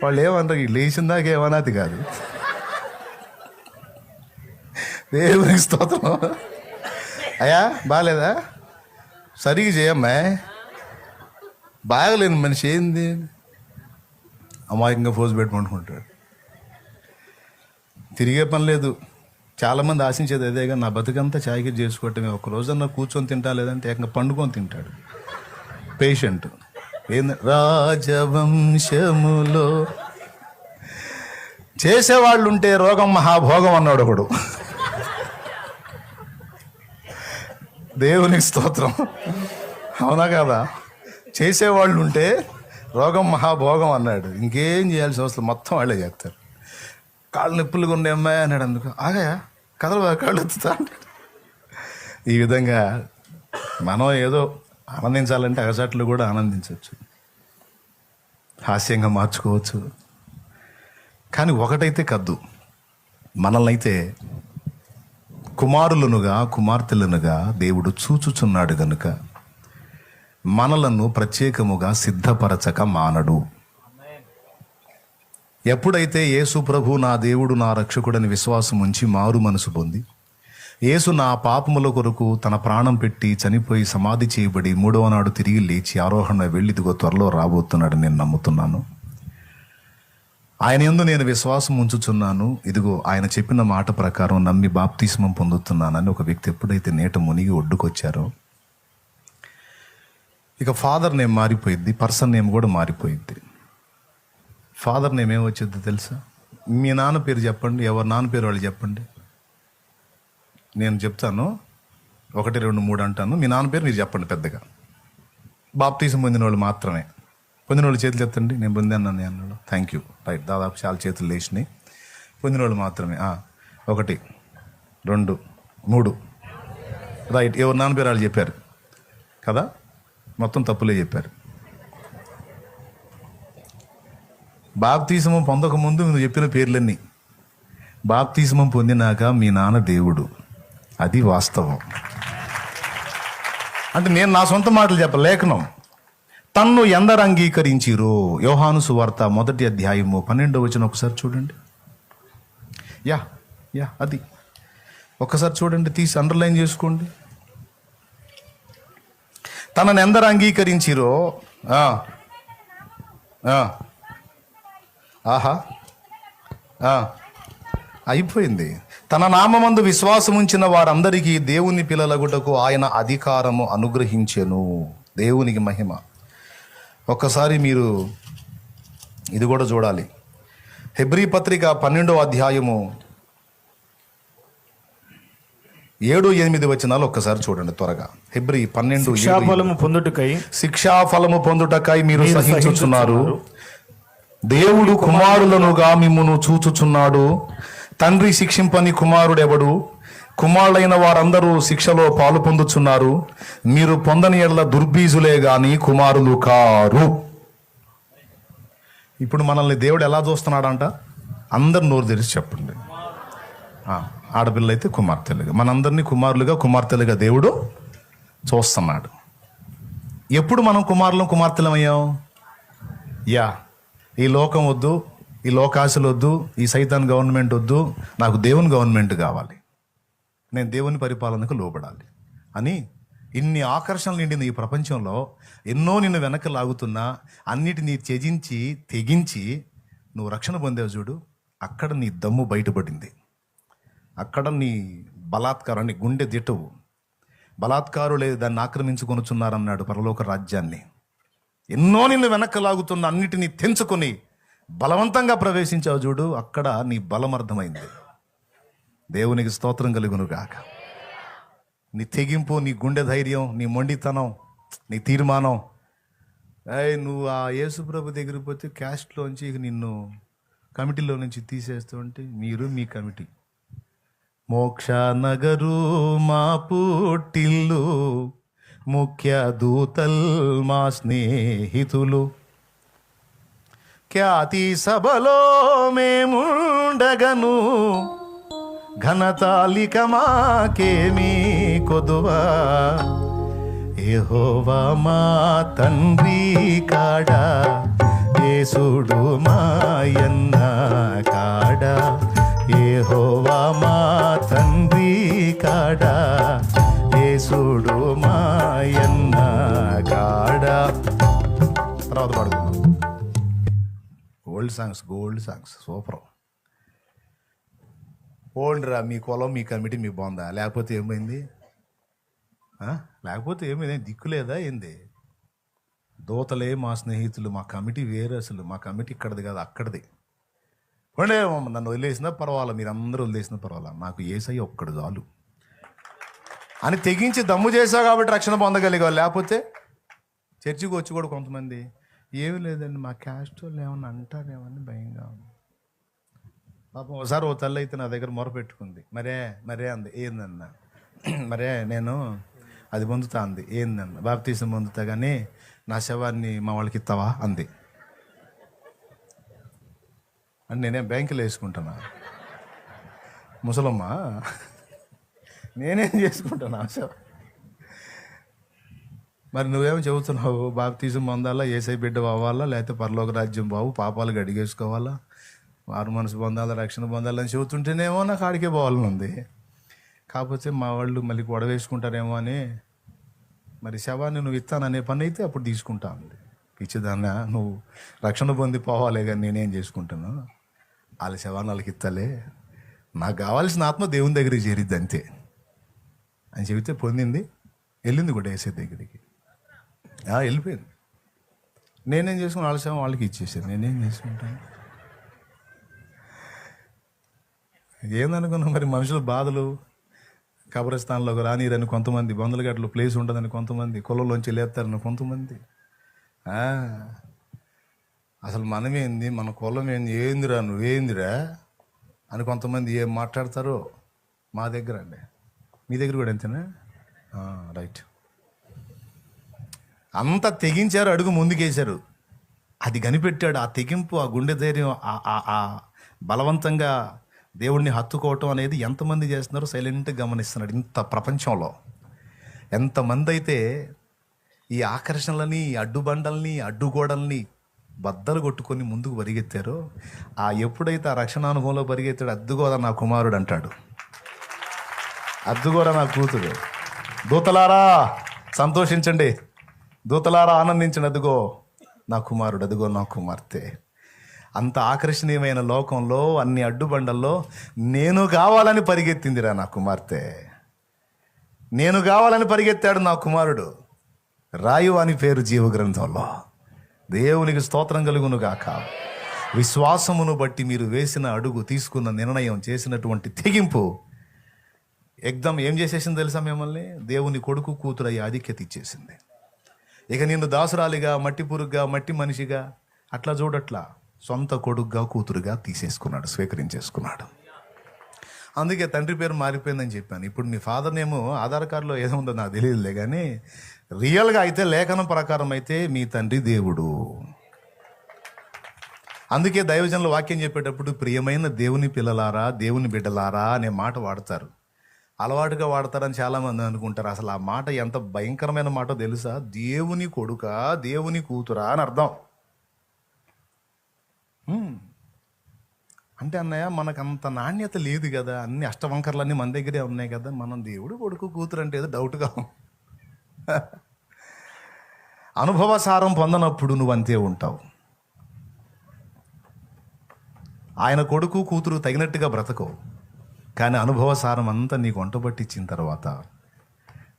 వాళ్ళు ఏమంటారు, లేచిన దాకా ఏమన్నది కాదు. దేవునికి స్తోత్రం. అయ్యా బాగాలేదా, సరిగ్గా చేయమ్మా, బాగలేని మనిషి ఏంది, అమాయకంగా ఫోజు పెట్టుకుంటుకుంటాడు. తిరిగే పని లేదు. చాలామంది ఆశించేది అదేగా, నా బతుకంతా చాయ్కి చేసుకోవటమే, ఒక రోజన్నా కూర్చొని తింటా, లేదంటే ఏకంగా పండుకొని తింటాడు పేషెంట్. రాజవంశములో చేసేవాళ్ళు ఉంటే రోగం మహాభోగం అన్నాడు ఒకడు. దేవునికి స్తోత్రం, అవునా కదా? చేసేవాళ్ళు ఉంటే రోగం మహాభోగం అన్నాడు. ఇంకేం చేయాల్సిన అవసరం, మొత్తం వాళ్ళే చేస్తారు. కాళ్ళు నొప్పులుగా ఉండే అమ్మాయి అన్నాడు, అందుకు ఆగాయా కథలు కాళ్ళు ఎత్తుతా అంటాడు. ఈ విధంగా మనం ఏదో ఆనందించాలంటే అగచాట్లు కూడా ఆనందించవచ్చు, హాస్యంగా మార్చుకోవచ్చు. కానీ ఒకటైతే కద్దు, మనల్ని అయితే కుమారులనుగా కుమార్తెలనుగా దేవుడు చూచుచున్నాడు గనుక మనలను ప్రత్యేకముగా సిద్ధపరచక మానడు. ఎప్పుడైతే యేసు ప్రభు నా దేవుడు నా రక్షకుడని విశ్వాసం ఉంచి మారు మనసు పొంది, యేసు నా పాపముల కొరకు తన ప్రాణం పెట్టి చనిపోయి సమాధి చేయబడి 3వ నాడు తిరిగి లేచి ఆరోహణ వెళ్ళి ఇదిగో త్వరలో రాబోతున్నాడని నేను నమ్ముతున్నాను. ఆయన యందు నేను విశ్వాసం ఉంచుచున్నాను, ఇదిగో ఆయన చెప్పిన మాట ప్రకారం నమ్మి బాప్తిస్మం పొందుతున్నానని ఒక వ్యక్తి ఎప్పుడైతే నేట మునిగి ఒడ్డుకొచ్చారో, ఇక ఫాదర్ నేమ్ మారిపోయింది, పర్సన్ నేమ్ కూడా మారిపోయింది. ఫాదర్ నేమ్ ఏమొచ్చింది తెలుసా? మీ నాన్న పేరు చెప్పండి, ఎవరి నాన్న పేరు వాళ్ళు చెప్పండి, నేను చెప్తాను, 1 2 3 అంటాను, మీ నాన్న పేరు మీరు చెప్పండి పెద్దగా. బాప్తీసం పొందిన వాళ్ళు మాత్రమే, పొందిన వాళ్ళు చేతులు ఎత్తండి. నేను పొందాను అన్నాడు, థ్యాంక్ యూ, రైట్, దాదాపు చాలా చేతులు లేచినాయి. పొందిన వాళ్ళు మాత్రమే. 1 2 3 రైట్. ఎవరి నాన్న పేరు వాళ్ళు చెప్పారు కదా, మొత్తం తప్పులే చెప్పారు. బాప్తిస్మం పొందకముందు నువ్వు చెప్పిన పేర్లన్నీ, బాప్తిస్మం పొందినాక మీ నాన్న దేవుడు, అది వాస్తవం. అంటే నేను నా సొంత మాటలు చెప్ప, లేఖనం. తన్ను ఎందరు అంగీకరించిరో, యోహాను సువార్త 1వ అధ్యాయము 12వ వచనం ఒకసారి చూడండి. యా అది ఒక్కసారి చూడండి, తీసి అండర్లైన్ చేసుకోండి. తనను ఎందరు అంగీకరించిరో, ఆహా అయిపోయింది. తన నామమందు విశ్వాసం ఉంచిన వారందరికీ దేవుని పిల్లలగుటకు ఆయన అధికారము అనుగ్రహించెను. దేవునికి మహిమ. ఒక్కసారి మీరు ఇది కూడా చూడాలి. హెబ్రీ పత్రిక 12వ అధ్యాయము 7-8 వచనాలు ఒక్కసారి చూడండి త్వరగా. హెబ్రీ 12 శిక్షాఫలము పొందుటకై మీరు సహించుచున్నారు. దేవుడు కుమారులనుగా మిమ్మును చూచుచున్నాడు. తండ్రి శిక్షింపని కుమారుడెవడు? కుమారులైన వారందరూ శిక్షలో పాలు పొందుచున్నారు. మీరు పొందని ఎడల దుర్బీజులే గాని కుమారులు కారు. ఇప్పుడు మనల్ని దేవుడు ఎలా చూస్తున్నాడంట? అందరు నోరు తెరిచి చెప్పండి. ఆడపిల్లలైతే కుమార్తెలుగా, మనందరినీ కుమారులుగా కుమార్తెలుగా దేవుడు చూస్తున్నాడు. ఎప్పుడు మనం కుమార్తెలమయ్యాం? ఈ లోకం వద్దు, ఈ లోకాశలు వద్దు, ఈ సైతాన్ గవర్నమెంట్ వద్దు, నాకు దేవుని గవర్నమెంట్ కావాలి, నేను దేవుని పరిపాలనకు లోబడాలి అని ఇన్ని ఆకర్షణలు నిండిన ఈ ప్రపంచంలో ఎన్నో నిన్ను వెనక లాగుతున్నా అన్నిటినీ తెగించి నువ్వు రక్షణ పొందేవు చూడు, అక్కడ నీ దమ్ము బయటపడింది. అక్కడ నీ బలాత్కారాన్ని గుండె దిట్టవు. బలాత్కారులే దాన్ని ఆక్రమించుకొనుచున్నారన్నాడు పరలోక రాజ్యాన్ని. ఎన్నో నిన్ను వెనక్కి లాగుతున్న అన్నిటినీ తెంచుకొని బలవంతంగా ప్రవేశించావు చూడు, అక్కడ నీ బలం అర్థమైంది. దేవునికి స్తోత్రం కలుగును గాక. నీ తెగింపు, నీ గుండె ధైర్యం, నీ మొండితనం, నీ తీర్మానం. నువ్వు ఆ యేసుప్రభు దగ్గరికి పోతే క్యాస్ట్లోంచి నిన్ను కమిటీలో నుంచి తీసేస్తూ ఉంటే, మీరు మీ కమిటీ మోక్ష నగరు మా పుట్టిల్లు, ముఖ్య దూతల్ మా స్నేహితులు, ఖ్యాతి సభలో మేముండగను, ఘనతాలిక మాకేమీ కొదువా. యెహోవా మా తండ్రి కాడా, యేసుడు మాయన్న కాడా, యెహోవా మా తండ్రి కాడా, యేసుడు మాయన్న కాడా. తర్వాత పాడుకుందాం. Gold songs super. ఓల్డ్ రా, మీ కులం మీ కమిటీ మీ బాగుందా? లేకపోతే ఏమైంది? లేకపోతే ఏమైంది? దిక్కు లేదా ఏంది? దూతలే మా స్నేహితులు, మా కమిటీ వేరే, అసలు మా కమిటీ ఇక్కడది కాదు అక్కడిది. అంటే నన్ను వదిలేసినా పర్వాలా, మీరు అందరూ వదిలేసినా పర్వాలా, నాకు యేసయ్య ఒక్కడు చాలు అని తెగించి దమ్ము చేశావు కాబట్టి రక్షణ పొందగలిగావు. లేకపోతే చర్చికి వచ్చి కూడా కొంతమంది ఏమీ లేదండి మా క్యాస్ట్ వాళ్ళు ఏమన్నా అంటారేమని భయంగా ఉంది. పాపం ఒకసారి ఓ తల్లి అయితే నా దగ్గర మొర పెట్టుకుంది. మరే అంది. ఏందన్నా? మరే నేను అది పొందుతా అంది. ఏందన్న? బాప్తీసం పొందుతా కానీ నా శవాన్ని మా వాళ్ళకి ఇస్తావా అంది. అని నేనేం బ్యాంకులో వేసుకుంటున్నా ముసలమ్మ, నేనేం చేసుకుంటాను ఆ శవం? మరి నువ్వేమో చెబుతున్నావు, బాప్తీసం పొందాలా, యేసయ్య బిడ్డ అవ్వాలా, లేకపోతే పరలోక రాజ్యం బావు, పాపాలు గడిగేసుకోవాలా, మారు మనసు పొందాలా, రక్షణ పొందాలని చెబుతుంటేనేమో నాకు ఆడికే పోవాలని ఉంది. కాకపోతే మా వాళ్ళు మళ్ళీ గొడవ వేసుకుంటారేమో అని, మరి శవాన్ని నువ్వు ఇస్తాననే పని అయితే అప్పుడు తీసుకుంటా ఉంది. పిచ్చిదాన్న, నువ్వు రక్షణ పొంది పోవాలే కానీ నేనేం చేసుకుంటాను, వాళ్ళ శవాన్ని వాళ్ళకి ఇస్తాలే, నాకు కావాల్సిన ఆత్మ దేవుని దగ్గరికి చేరిద్ది అంతే అని చెబితే పొందింది. వెళ్ళింది కూడా యేసయ్య దగ్గరికి, వెళ్ళిపోయింది. నేనేం చేసుకుని వాళ్ళ శవం వాళ్ళకి ఇచ్చేసాను. నేనేం చేసుకుంటాను? ఏందనుకున్నా మరి మనుషుల బాధలు. కబ్రస్థాన్లోకి రానిరని కొంతమంది, బంధులగడ్డలో ప్లేస్ ఉండదని కొంతమంది, కులంలోంచి లేస్తారని కొంతమంది. అసలు మనమేంది, మన కులం ఏంది, ఏందిరా నువ్వేందిరా అని కొంతమంది ఏం మాట్లాడతారో మా దగ్గర అండి. మీ దగ్గర కూడా అంతేనా? రైట్. అంతా తెగించారు, అడుగు ముందుకేశారు. అది కనిపెట్టాడు. ఆ తెగింపు, ఆ గుండె ధైర్యం, ఆ బలవంతంగా దేవుడిని హత్తుకోవటం అనేది ఎంతమంది చేస్తున్నారో సైలెంట్గా గమనిస్తున్నాడు. ఇంత ప్రపంచంలో ఎంతమంది అయితే ఈ ఆకర్షణలని, అడ్డుబండల్ని, అడ్డుగోడల్ని బద్దలు కొట్టుకొని ముందుకు పరిగెత్తారో, ఎప్పుడైతే ఆ రక్షణ అనుభవంలో పరిగెత్తాడు, అద్దుగోరా నా కుమారుడు అంటాడు, అద్దుగోరా నా కూతురు. దూతలారా సంతోషించండి, దూతలారా ఆనందించండి, అదుగో నా కుమారుడు, అదుగో నా కుమార్తె. అంత ఆకర్షణీయమైన లోకంలో, అన్ని అడ్డుబండల్లో నేను కావాలని పరిగెత్తిందిరా నా కుమార్తె, నేను కావాలని పరిగెత్తాడు నా కుమారుడు. రాయు అని పేరు జీవగ్రంథంలో. దేవునికి స్తోత్రం కలుగును గాక. విశ్వాసమును బట్టి మీరు వేసిన అడుగు, తీసుకున్న నిర్ణయం, చేసినటువంటి తెగింపు ఎగ్దం ఏం చేసేసింది తెలుసా? మిమ్మల్ని దేవుని కొడుకు కూతురయ్యే ఆధిక్యత ఇచ్చేసింది. ఇక నిన్ను దాసురాలిగా, మట్టి పురుగుగా, మట్టి మనిషిగా అట్లా చూడట్లా, సొంత కొడుకుగా, కూతురుగా తీసేసుకున్నాడు, స్వీకరించేసుకున్నాడు. అందుకే తండ్రి పేరు మారిపోయిందని చెప్పాను. ఇప్పుడు మీ ఫాదర్ నేమో ఆధార్ కార్డులో ఏదో ఉందో నాకు తెలియదులే, కానీ రియల్గా అయితే, లేఖనం ప్రకారం అయితే మీ తండ్రి దేవుడు. అందుకే దైవజనుల వాక్యం చెప్పేటప్పుడు ప్రియమైన దేవుని పిల్లలారా, దేవుని బిడ్డలారా అనే మాట వాడతారు. అలవాటుగా వాడతారని చాలామంది అనుకుంటారు. అసలు ఆ మాట ఎంత భయంకరమైన మాట తెలుసా? దేవుని కొడుక, దేవుని కూతురా అని అర్థం. అంటే అన్నయ్య మనకు అంత నాణ్యత లేదు కదా, అన్ని అష్టవంకర్లన్నీ మన దగ్గరే ఉన్నాయి కదా, మనం దేవుడు కొడుకు కూతురు అంటే ఏదో డౌట్గా. అనుభవసారం పొందనప్పుడు నువ్వు అంతే ఉంటావు. ఆయన కొడుకు కూతురు తగినట్టుగా బ్రతకవు, కానీ అనుభవసారం అంతా నీకు వంట పట్టించిన తర్వాత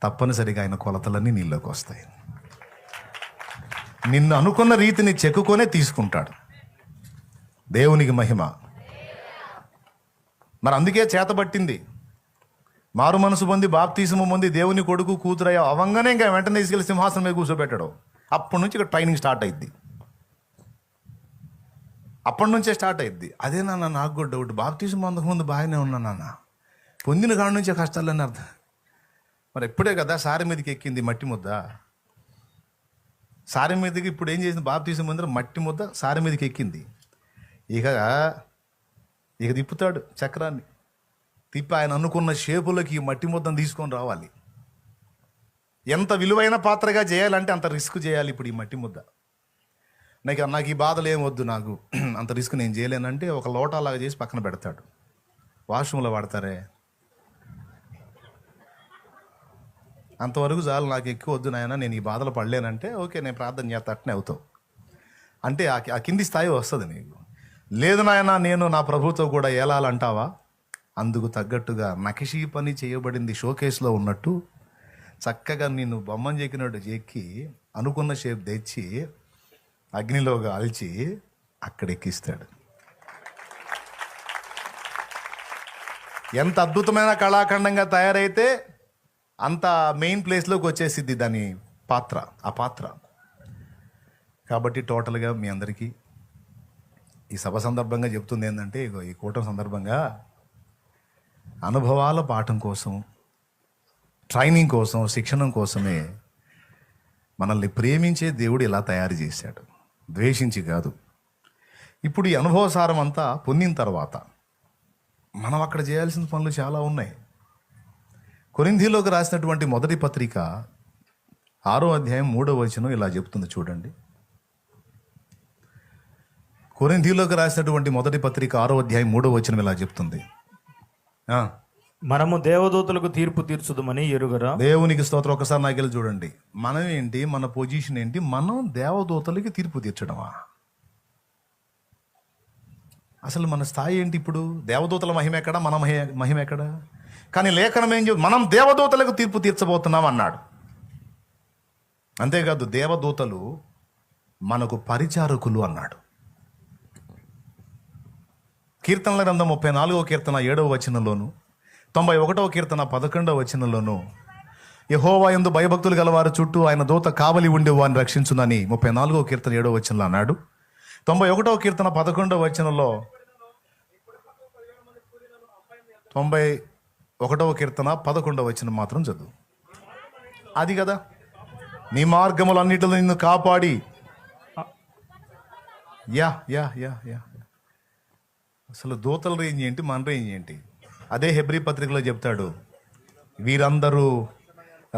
తప్పనిసరిగా ఆయన కొలతలన్నీ నీళ్ళకి వస్తాయి. నిన్ను అనుకున్న రీతిని చెక్కుకొనే తీసుకుంటాడు. దేవునికి మహిమ. మరి అందుకే చేతబట్టింది. మారు మనసు పొంది, బాప్తీసము పొంది, దేవుని కొడుకు కూతురయ్య అవంగానే ఇంకా వెంటనే తీసుకెళ్ళి సింహాసనం మీద కూర్చోబెట్టాడు. అప్పటి నుంచి ఇక ట్రైనింగ్ స్టార్ట్ అయింది. అప్పటి నుంచే స్టార్ట్ అయింది. అదే నాన్న నాకు కూడా డౌట్, బాప్తీసం పొందకముందు బాగానే ఉన్నా నాన్న, పొందిన కాడ నుంచే కష్టాలని అర్థం. మరి ఎప్పుడే కదా సారి మీదకి ఎక్కింది మట్టి ముద్ద. సారి మీదకి ఇప్పుడు ఏం చేసింది? బాప్తీసం ముందర మట్టి ముద్ద సారి మీదకి ఎక్కింది. ఇక తిప్పుతాడు చక్రాన్ని. తిప్పి ఆయన అనుకున్న షేపులోకి ఈ మట్టి ముద్దను తీసుకొని రావాలి. ఎంత విలువైన పాత్రగా చేయాలంటే అంత రిస్క్ చేయాలి. ఇప్పుడు ఈ మట్టి ముద్ద నాకు ఈ బాధలు ఏం వద్దు, నాకు అంత రిస్క్ నేను చేయలేనంటే ఒక లోటాలాగా చేసి పక్కన పెడతాడు. వాష్రూమ్లో వాడతారే, అంతవరకు చాలు, నాకు ఎక్కువ వద్దు నాయన, నేను ఈ బాధలు పడలేనంటే ఓకే నేను ప్రార్థన చేస్తా, అట్నే అవుతావు. అంటే ఆ కింది స్థాయి వస్తుంది నీకు. లేదు నాయన నేను నా ప్రభుతో కూడా ఏలాలంటావా? అందుకు తగ్గట్టుగా నకిషీ పని చేయబడింది షోకేస్లో ఉన్నట్టు చక్కగా నిన్ను బొమ్మను చెక్కినట్టు చెక్కి అనుకున్న షేప్ తెచ్చి అగ్నిలో కాల్చి అక్కడ ఎక్కిస్తాడు. ఎంత అద్భుతమైన కళాఖండంగా తయారైతే అంత మెయిన్ ప్లేస్లోకి వచ్చేసిద్ది దాని పాత్ర, ఆ పాత్ర. కాబట్టి టోటల్గా మీ అందరికీ ఈ సభ సందర్భంగా చెప్తుంది ఏంటంటే, ఈ కూటమి సందర్భంగా అనుభవాల పాఠం కోసం, ట్రైనింగ్ కోసం, శిక్షణ కోసమే మనల్ని ప్రేమించే దేవుడు ఇలా తయారు చేశాడు, ద్వేషించి కాదు. ఇప్పుడు ఈ అనుభవసారం అంతా పొందిన తర్వాత మనం అక్కడ చేయాల్సిన పనులు చాలా ఉన్నాయి. కొరింథీలోకి రాసినటువంటి మొదటి పత్రిక 6వ అధ్యాయం 3వ వచనం ఇలా చెప్తుంది చూడండి. కొరింథీలోకి రాసినటువంటి మొదటి పత్రిక 6వ అధ్యాయం 3వ వచనం ఇలా చెప్తుంది. మనము దేవదూతలకు తీర్పు తీర్చుదమని ఎరుగరా? దేవునికి స్తోత్రం. ఒకసారి నాకు వెళ్ళి చూడండి. మనం ఏంటి, మన పొజిషన్ ఏంటి? మనం దేవదూతలకి తీర్పు తీర్చడమా? అసలు మన స్థాయి ఏంటి? ఇప్పుడు దేవదూతల మహిమ ఎక్కడ, మన మహిమ ఎక్కడ? కానీ లేఖనం ఏం చెప్తుంది? మనం దేవదూతలకు తీర్పు తీర్చబోతున్నాం అన్నాడు. అంతేకాదు, దేవదూతలు మనకు పరిచారకులు అన్నాడు. కీర్తనల గ్రంథం 34వ కీర్తన 7వ వచనంలోను, 91వ కీర్తన 11వ వచనంలోను, యెహోవా యందు భయభక్తులు గలవారి చుట్టూ ఆయన దూత కావలి ఉండి వారిని రక్షించునని 34వ కీర్తన 7వ వచనంలో అన్నాడు. 91వ కీర్తన 11వ వచనంలో, 91వ కీర్తన 11వ వచనం మాత్రం చదువు. అది కదా, నీ మార్గములన్నిటిలో నిన్ను కాపాడి. యా యా యా యా అసలు దూతల రేంజ్ ఏంటి, మన రేంజ్ ఏంటి? అదే హెబ్రీ పత్రికలో చెప్తాడు, వీరందరూ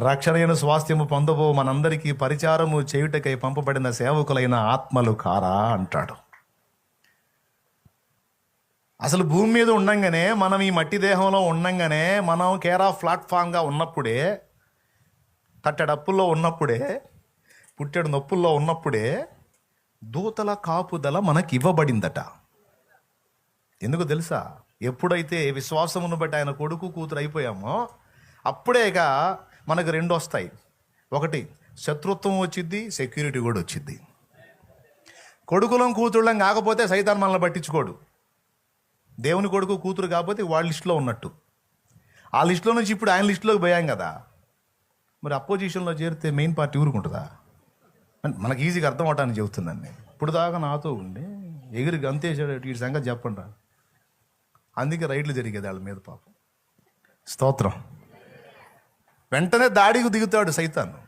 రక్షణైన స్వాస్థ్యము పొందబో మనందరికీ పరిచారము చేయుటకై పంపబడిన సేవకులైన ఆత్మలు కారా అంటాడు. అసలు భూమి మీద ఉండంగానే, మనం ఈ మట్టి దేహంలో ఉండంగానే, మనం కేర్ ఆఫ్ ప్లాట్ఫామ్గా ఉన్నప్పుడే, కట్టెడప్పుల్లో ఉన్నప్పుడే, పుట్టెడు నొప్పుల్లో ఉన్నప్పుడే దూతల కాపుదల మనకి ఇవ్వబడిందట. ఎందుకు తెలుసా? ఎప్పుడైతే విశ్వాసమును బట్టి ఆయన కొడుకు కూతురు అయిపోయామో అప్పుడే ఇక మనకు 2 వస్తాయి. ఒకటి శత్రుత్వం వచ్చిద్ది, సెక్యూరిటీ కూడా వచ్చిద్ది. కొడుకులం కూతుళ్ళం కాకపోతే సైతాన్ మనల్ని పట్టించుకోడు. దేవుని కొడుకు కూతురు కాకపోతే వాళ్ళ లిస్టులో ఉన్నట్టు. ఆ లిస్టులో నుంచి ఇప్పుడు ఆయన లిస్టులోకి పోయాం కదా. మరి అపోజిషన్లో చేరితే మెయిన్ పార్టీ ఊరుకుంటుందా? మనకి ఈజీగా అర్థం అవటానికి చెబుతుందండి. ఇప్పుడు దాకా నాతో ఉండి ఎగిరి గంతేసాడు, వీటి సంగతి చెప్పండి రా. అందుకే రైట్లు జరిగేది వాళ్ళ మీద. పాపం, స్తోత్రం. వెంటనే దాడికి దిగుతాడు సైతాను.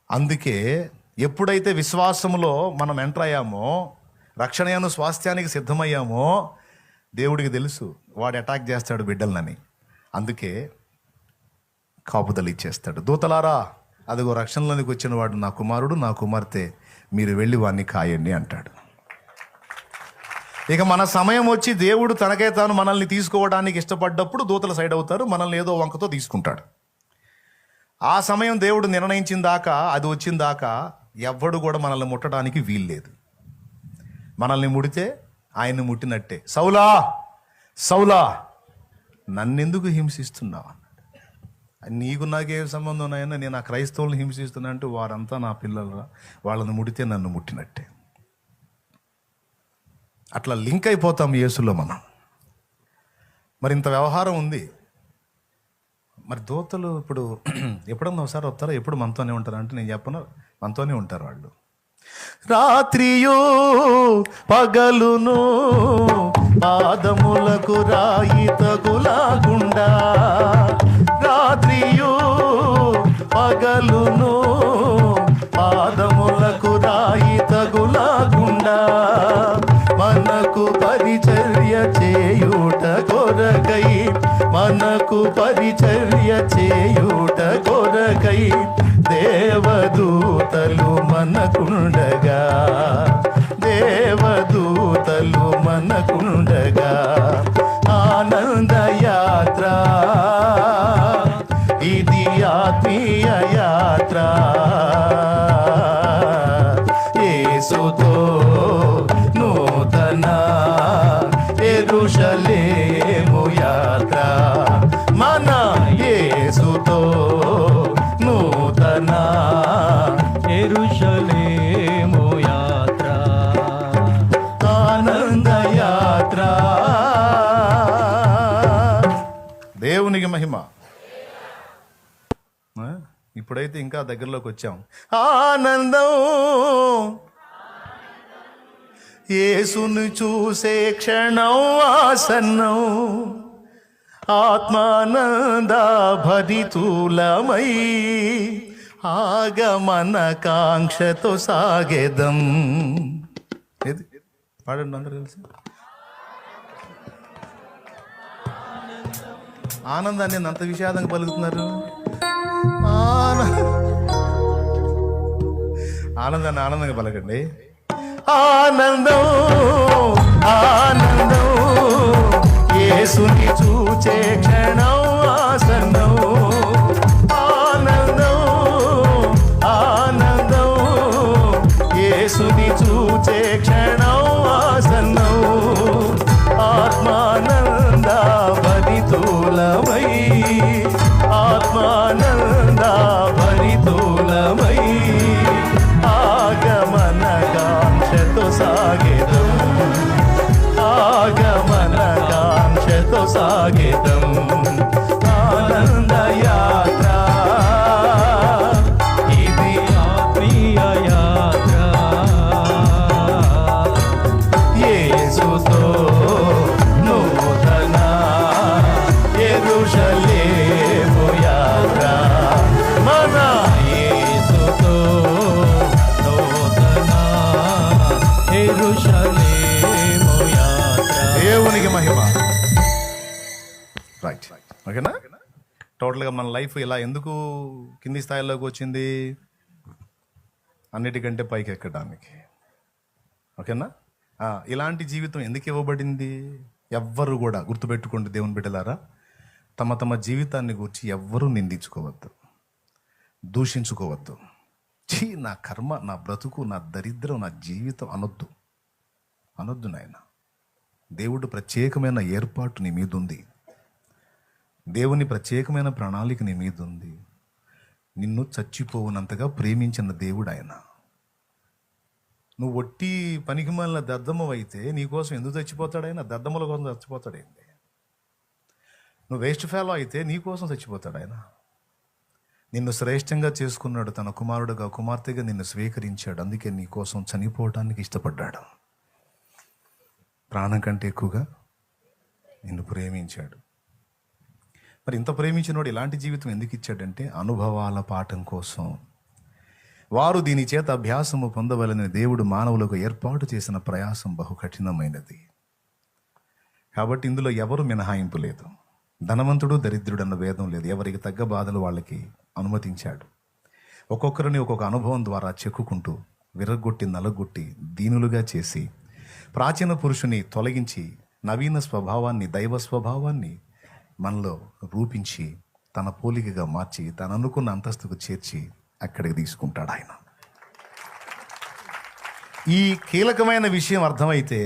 అందుకే ఎప్పుడైతే విశ్వాసంలో మనం ఎంటర్ అయ్యామో, రక్షణను స్వాస్థ్యానికి సిద్ధమయ్యామో, దేవుడికి తెలుసు వాడు అటాక్ చేస్తాడు బిడ్డలనని. అందుకే కాపుదలు ఇచ్చేస్తాడు. దూతలారా, అదిగో రక్షణలోనికి వచ్చిన వాడు నా కుమారుడు, నా కుమార్తె, మీరు వెళ్ళి వాడిని కాయండి అంటాడు. ఇక మన సమయం వచ్చి దేవుడు తనకే తాను మనల్ని తీసుకోవడానికి ఇష్టపడ్డప్పుడు దూతల సైడ్ అవుతారు, మనల్ని ఏదో వంకతో తీసుకుంటాడు. ఆ సమయం దేవుడు నిర్ణయించిన దాకా, అది వచ్చిన దాకా ఎవ్వడు కూడా మనల్ని ముట్టడానికి వీల్లేదు. మనల్ని ముడితే ఆయన్ని ముట్టినట్టే. సౌలా సౌలా నన్నెందుకు హింసిస్తున్నావు? నీకు నాకేం సంబంధం ఉన్నాయన్నా, నేను ఆ క్రైస్తవులను హింసిస్తున్నా అంటే వారంతా నా పిల్లలు, వాళ్ళని ముడితే నన్ను ముట్టినట్టే. అట్లా లింక్ అయిపోతాం యేసులో మనం. మరి ఇంత వ్యవహారం ఉంది. మరి దూతలు ఇప్పుడు ఎప్పుడన్నా ఒకసారి వస్తారో, ఎప్పుడు మనతోనే ఉంటారు అంటే నేను చెప్పను, మనతోనే ఉంటారు వాళ్ళు. రాత్రియో పగలును పాదములకు రాయి తగులాగుండా రాత్రియు పగలును పాదములకు రాయి తగులాగుండా మనకు పరిచర్య చేయుట కొరకై మనకు పరిచర్య చేయుట కొరకై దేవదూతలు మనకుండగా దేవదూతలు మనకుండగా ఆనందయాత్ర ఇది ఆత్మీయ యాత్ర యేసుతో నూతన యెరూషలేము యాత్ర మన యేసుతో నూతన యెరూషలేము యాత్ర ఆనంద యాత్ర. దేవునికి మహిమ. ఇప్పుడైతే ఇంకా దగ్గరలోకి వచ్చాం. ఆనందం యేసును చూసే క్షణం ఆసన్నం ఆత్మానంద భరితులమై ఆగమన కాంక్షతో సాగెదం. ఏది పాడండి అందరూ కలిసి. ఆనందాన్ని అంత విషాదంగా పలుకుతున్నారు. ఆనందాన్ని ఆనందంగా పలకండి. ఆనందం ఆనందం యేసుని చూచే క్షణం ఆసన్నం ఆనందం ఆనందం యేసుని చూచే క్షణం ఆసన్నం ఆత్మానంద భరితులమై ఆత్మానంద భరితులమై ఆగమన కాంక్షతో సాగెదం ఆగమన కాంక్షతో సాగెదం ఆనంద యాత్ర ఇది ఆత్మీయ యాత్ర యేసుతో నూతన యెరూషలేము యాత్ర మన యేసుతో నూతన యెరూషలేము యాత్ర. దేవునికి మహిమ. రైట్, ఓకేనా? టోటల్గా మన లైఫ్ ఇలా ఎందుకు కింది స్థాయిలోకి వచ్చింది? అన్నిటికంటే పైకి ఎక్కడానికి. ఓకేనా? ఇలాంటి జీవితం ఎందుకు ఇవ్వబడింది? ఎవ్వరు కూడా గుర్తుపెట్టుకోండి దేవుని బిడ్డలారా, తమ తమ జీవితాన్ని గురించి ఎవ్వరూ నిందించుకోవద్దు, దూషించుకోవద్దు. నా కర్మ, నా బ్రతుకు, నా దరిద్రం, నా జీవితం అనొద్దు. అనొద్దు నాయన. దేవుడు ప్రత్యేకమైన ఏర్పాటు నీ మీద ఉంది. దేవుని ప్రత్యేకమైన ప్రణాళిక నీ మీద ఉంది. నిన్ను చచ్చిపోవునంతగా ప్రేమించిన దేవుడు ఆయన. నువ్వు ఒట్టి పనికిమాలిన దద్దమ్మ అయితే నీకోసం ఎందుకు చచ్చిపోతాడు ఆయన? దద్దమ్మల కోసం చచ్చిపోతాడేంది? నువ్వు వేస్ట్ ఫెలో అయితే నీకోసం చచ్చిపోతాడు ఆయన. నిన్ను శ్రేష్టంగా చేసుకున్నాడు, తన కుమారుడుగా కుమార్తెగా నిన్ను స్వీకరించాడు. అందుకే నీ కోసం చనిపోవటానికి ఇష్టపడ్డాడు. ప్రాణం కంటే ఎక్కువగా నిన్ను ప్రేమించాడు. మరి ఇంత ప్రేమించినోడు ఇలాంటి జీవితం ఎందుకు ఇచ్చాడంటే అనుభవాల పాఠం కోసం. వారు దీని చేత అభ్యాసము పొందవలని దేవుడు మానవులకు ఏర్పాటు చేసిన ప్రయాసం బహు కఠినమైనది. కాబట్టి ఇందులో ఎవరు మినహాయింపు లేదు. ధనవంతుడు దరిద్రుడు అన్న భేదం లేదు. ఎవరికి తగ్గ బాధలు వాళ్ళకి అనుమతించాడు. ఒక్కొక్కరిని ఒక్కొక్క అనుభవం ద్వారా చెక్కుకుంటూ విరగొట్టి నలగొట్టి దీనులుగా చేసి ప్రాచీన పురుషుని తొలగించి నవీన స్వభావాన్ని, దైవ స్వభావాన్ని మనలో రూపించి తన పోలికగా మార్చి తను అనుకున్న అంతస్తుకు చేర్చి అక్కడికి తీసుకుంటాడు ఆయన. ఈ కీలకమైన విషయం అర్థమైతే,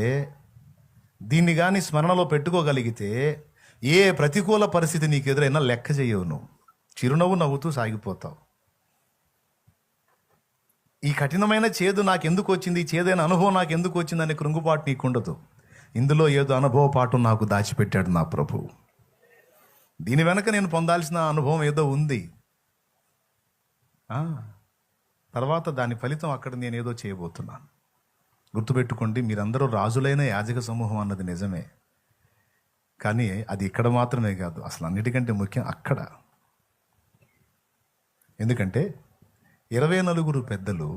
దీన్ని కానీ స్మరణలో పెట్టుకోగలిగితే ఏ ప్రతికూల పరిస్థితి నీకు ఎదురైనా లెక్క చేయవు. నువ్వు చిరునవ్వు నవ్వుతూ సాగిపోతావు. ఈ కఠినమైన చేదు నాకెందుకు వచ్చింది, ఈ చేదైన అనుభవం నాకు ఎందుకు వచ్చింది అనే కృంగుపాటు నీకుండదు. ఇందులో ఏదో అనుభవ పాఠం నాకు దాచిపెట్టాడు నా ప్రభు. దీని వెనక నేను పొందాల్సిన అనుభవం ఏదో ఉంది. తర్వాత దాని ఫలితం అక్కడ నేనేదో చేయబోతున్నాను. గుర్తుపెట్టుకోండి, మీరందరూ రాజులైన యాజక సమూహం అన్నది నిజమే. కానీ అది ఇక్కడ మాత్రమే కాదు, అసలు అన్నిటికంటే ముఖ్యం అక్కడ. ఎందుకంటే 24 పెద్దలు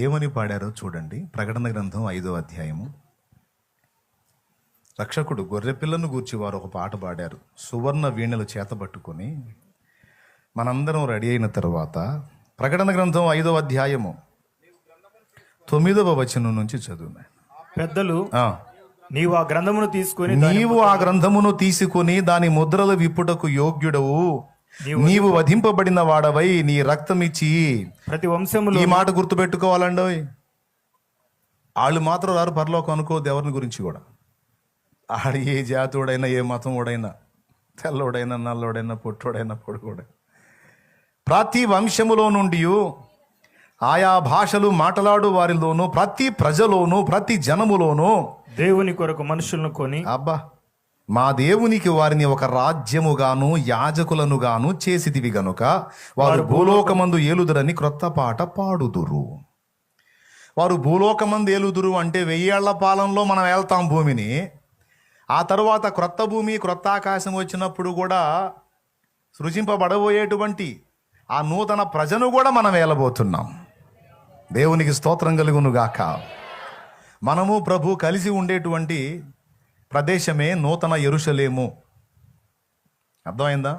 ఏమని పాడారో చూడండి. ప్రకటన గ్రంథం 5వ అధ్యాయము. రక్షకుడు గొర్రెపిల్లను గూర్చి వారు ఒక పాట పాడారు. సువర్ణ వీణలు చేతబట్టుకొని మనందరం రెడీ అయిన తర్వాత ప్రకటన గ్రంథం 5వ అధ్యాయము 9వ వచనం నుంచి చదువు. పెద్దలు నీవు ఆ గ్రంథమును తీసుకొని నీవు ఆ గ్రంథమును తీసుకొని దాని ముద్రలు విప్పుటకు యోగ్యుడవు, నీవు వధింపబడిన వాడవై నీ రక్తమిచ్చి. ప్రతి వంశములో ఈ మాట గుర్తుపెట్టుకోవాలండి. వాళ్ళు మాత్రం రారు పరలోకం అనుకోవద్దు ఎవరిని గురించి కూడా. ఆడు ఏ జాతుడైనా, ఏ మతం ఓడైనా, తెల్లోడైనా, నల్లోడైనా, పొట్టోడైనా, పొడుగోడైనా, ప్రతి వంశములో నుండి, ఆయా భాషలు మాట్లాడు వారిలోను, ప్రతి ప్రజలోను, ప్రతి జనములోను దేవుని కొరకు మనుషులను కొని అబ్బా మా దేవునికి వారిని ఒక రాజ్యముగాను యాజకులను గాను చేసిదివి గనుక వారు భూలోకమందు ఏలుదురని క్రొత్త పాట పాడుదురు. వారు భూలోకమందు ఏలుదురు అంటే 1000 ఏళ్ల పాలనలో మనం వెళ్తాం భూమిని. ఆ తరువాత క్రొత్త భూమి, క్రొత్త ఆకాశం వచ్చినప్పుడు కూడా సృజింపబడబోయేటువంటి ఆ నూతన ప్రజను కూడా మనం ఏలబోతున్నాం. దేవునికి స్తోత్రం కలుగును గాక. మనము ప్రభు కలిసి ఉండేటువంటి ప్రదేశమే నూతన యెరూషలేము. అర్థమైందా?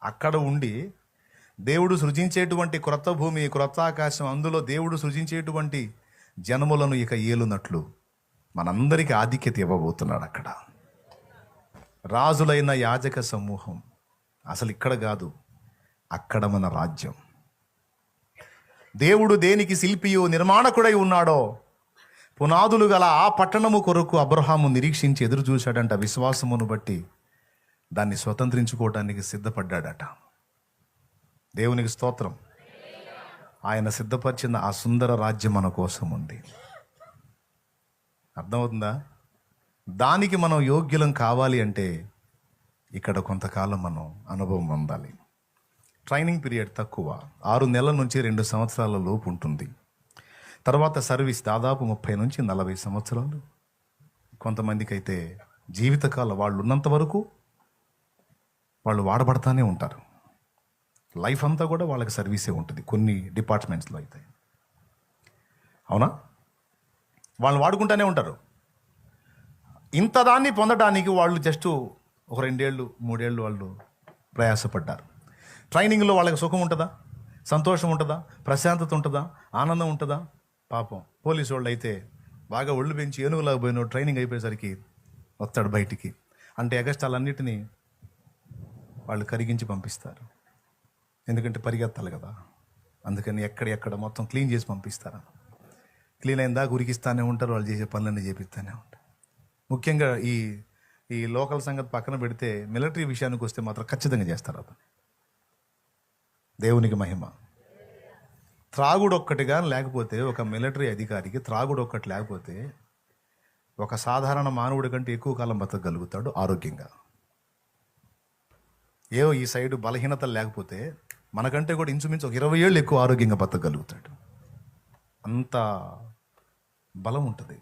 అక్కడ ఉండి దేవుడు సృజించేటువంటి క్రొత్త భూమి, క్రొత్త ఆకాశం, అందులో దేవుడు సృజించేటువంటి జనములను ఇక ఏలునట్లు మనందరికీ ఆధిక్యత ఇవ్వబోతున్నాడు. అక్కడ రాజులైన యాజక సమూహం. అసలు ఇక్కడ కాదు, అక్కడ మన రాజ్యం. దేవుడు దేనికి శిల్పియు నిర్మాణకుడై ఉన్నాడో పునాదులు గల ఆ పట్టణము కొరకు అబ్రహాము నిరీక్షించి ఎదురు చూశాడంట. విశ్వాసమును బట్టి దాన్ని స్వతంత్రించుకోవడానికి సిద్ధపడ్డాడట. దేవునికి స్తోత్రం. ఆయన సిద్ధపరిచిన ఆ సుందర రాజ్యం మన కోసం ఉంది. అర్థమవుతుందా? దానికి మనం యోగ్యులం కావాలి అంటే ఇక్కడ కొంతకాలం మనం అనుభవం పొందాలి. ట్రైనింగ్ పీరియడ్ తక్కువ, 6 నెలల నుంచి 2 సంవత్సరాల లోపు ఉంటుంది. తర్వాత సర్వీస్ దాదాపు 30 నుంచి 40 సంవత్సరాలు. కొంతమందికి అయితే జీవితకాలం వాళ్ళు ఉన్నంత వరకు వాళ్ళు వాడబడతానే ఉంటారు. లైఫ్ అంతా కూడా వాళ్ళకి సర్వీసే ఉంటుంది కొన్ని డిపార్ట్మెంట్స్లో అయితే. అవునా? వాళ్ళు వాడుకుంటూనే ఉంటారు. ఇంత దాన్ని పొందడానికి వాళ్ళు జస్ట్ ఒక 2 ఏళ్ళు 3 ఏళ్ళు వాళ్ళు ప్రయాసపడ్డారు. ట్రైనింగ్లో వాళ్ళకి సుఖం ఉంటుందా? సంతోషం ఉంటుందా? ప్రశాంతత ఉంటుందా? ఆనందం ఉంటుందా? పాపం పోలీసు వాళ్ళు అయితే బాగా ఒళ్ళు పెంచి ఏనుగులాగా పోయిన ట్రైనింగ్ అయిపోయేసరికి వస్తాడు బయటికి అంటే ఎగస్టాలన్నిటినీ వాళ్ళు కరిగించి పంపిస్తారు. ఎందుకంటే పరిగెత్తాలి కదా, అందుకని ఎక్కడ మొత్తం క్లీన్ చేసి పంపిస్తారు. క్లీన్ అయిన దాకా ఉరికిస్తానే ఉంటారు, వాళ్ళు చేసే పనులన్నీ చేపిస్తూనే ఉంటారు. ముఖ్యంగా ఈ లోకల్ సంగతి పక్కన పెడితే మిలిటరీ విషయానికి వస్తే మాత్రం ఖచ్చితంగా చేస్తారు. అది దేవునికి మహిమ. త్రాగుడు ఒక్కటిగా లేకపోతే, ఒక మిలిటరీ అధికారికి త్రాగుడు ఒక్కటి లేకపోతే ఒక సాధారణ మానవుడి కంటే ఎక్కువ కాలం బతకగలుగుతాడు ఆరోగ్యంగా. ఈ సైడు బలహీనతలు లేకపోతే మనకంటే కూడా ఇంచుమించు ఒక 20 ఏళ్ళు ఎక్కువ ఆరోగ్యంగా బతకగలుగుతాడు. అంత బలం ఉంటుంది.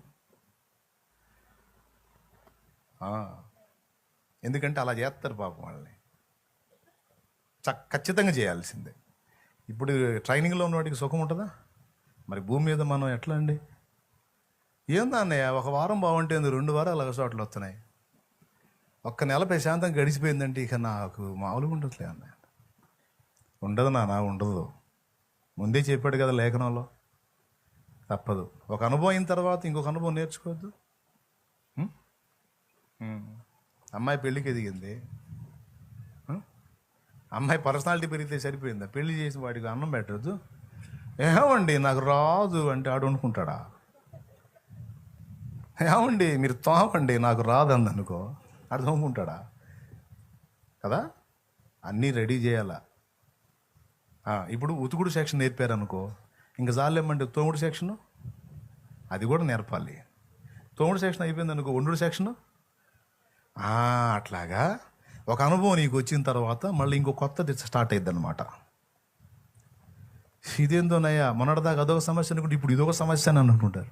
ఎందుకంటే అలా చేస్తారు పాపం వాళ్ళని. ఖచ్చితంగా చేయాల్సిందే. ఇప్పుడు ట్రైనింగ్లో ఉన్న వాటికి సుఖం ఉంటుందా? మరి భూమి మీద మనం ఎట్లా అండి? ఏందా అన్నయ్య, ఒక వారం బాగుంటే 2 వారాలు అలసోట్లు వస్తున్నాయి, 1 నెల ప్రశాంతంగా గడిచిపోయిందంటే ఇక నాకు మామూలుగా ఉండట్లే అన్నయ్య. ఉండదు నాన్న, ఉండదు. ముందే చెప్పాడు కదా లేఖనంలో, తప్పదు. ఒక అనుభవం అయిన తర్వాత ఇంకొక అనుభవం నేర్చుకోవద్దు. అమ్మాయి పెళ్ళికి ఎదిగింది, అమ్మాయి పర్సనాలిటీ పెరిగితే సరిపోయిందా? పెళ్లి చేసి వాడికి అన్నం పెట్టద్దు. ఏమండి నాకు రాదు అంటే ఆడు అనుకుంటాడా? ఏమండి మీరు తోమండి నాకు రాదు అందనుకో, ఆడు తోముకుంటాడా? కదా, అన్నీ రెడీ చేయాలా. ఇప్పుడు ఉతుకుడు సెక్షన్ నేర్పారనుకో, ఇంకా చాలేమండి తోముడు సెక్షను, అది కూడా నేర్పాలి. తోముడు సెక్షన్ అయిపోయింది అనుకో, వండుడు సెక్షను. అట్లాగా ఒక అనుభవం నీకు వచ్చిన తర్వాత మళ్ళీ ఇంకో కొత్తది స్టార్ట్ అయ్యిద్ది అనమాట. ఇదేందోనయ్యా మొన్నటిదాకా అదొక సమస్య అనుకుంటే ఇప్పుడు ఇదొక సమస్య అని అనుకుంటారు.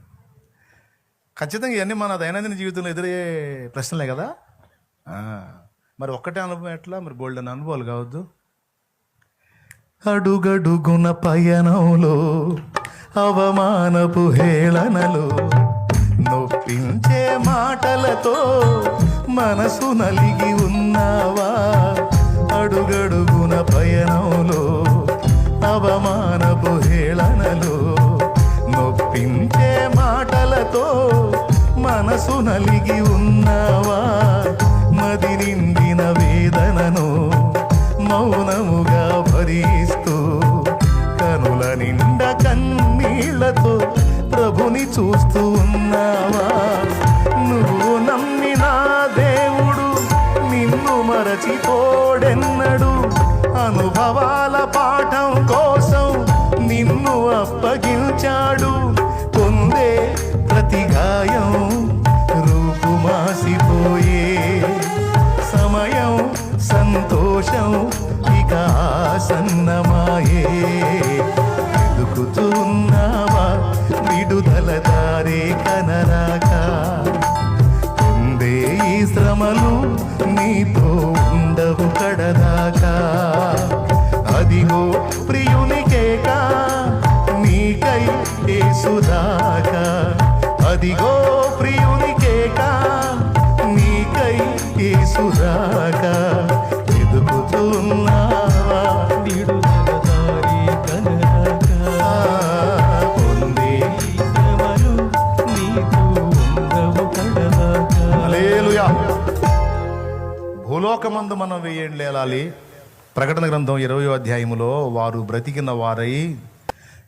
ఖచ్చితంగా ఇవన్నీ మన దైనందిన జీవితంలో ఎదురయ్యే ప్రశ్నలే కదా. మరి ఒక్కటే అనుభవం ఎట్లా? మరి గోల్డెన్ అనుభవాలు కావద్దు. అడుగడుగున పయనంలో అవమానపు హేళనలో నొప్పించే మాటలతో మనసు నలిగి ఉన్నావా? అడుగడుగున పయనంలో అవమానపు హేళనలో నొప్పించే మాటలతో మనసు నలిగి ఉన్నావా? మది నిండిన వేదనను మౌనముగా భరిస్తూ కనుల నిండా కన్నీళ్లతో ప్రభుని చూస్తూ ఉన్నావా? నువ్వు నమ్మిన దేవుడు నిన్ను మరచిపోడెన్నడు. అనుభవాల పాఠం కోసం నిన్ను అప్పగించాడు. పొందే ప్రతి గాయం రూపుమాసిపోయే సమయం సంతోషం ఇక ఆసన్నమాయే. ఎదుగుతున్నావా విడుదల దారే కనరాక? పొందే ఈ శ్రమలు నీతో ఉండవు కడదాకా. అదిగో ప్రియునికేక నీకై యేసుదాకా. అదిగో ప్రియునికేక నీకై యేసుదాకా. ఎదుగుతున్నావా విడుదల దారి కనరాక? పొందే ఈ శ్రమలు నీకు ఉండవు కడదాకా. హల్లెలూయా. భూలోకమందు మనం 1000 ఏండ్లు ఏలాలి. ప్రకటన గ్రంథం 20వ అధ్యాయములో వారు బ్రతికిన వారై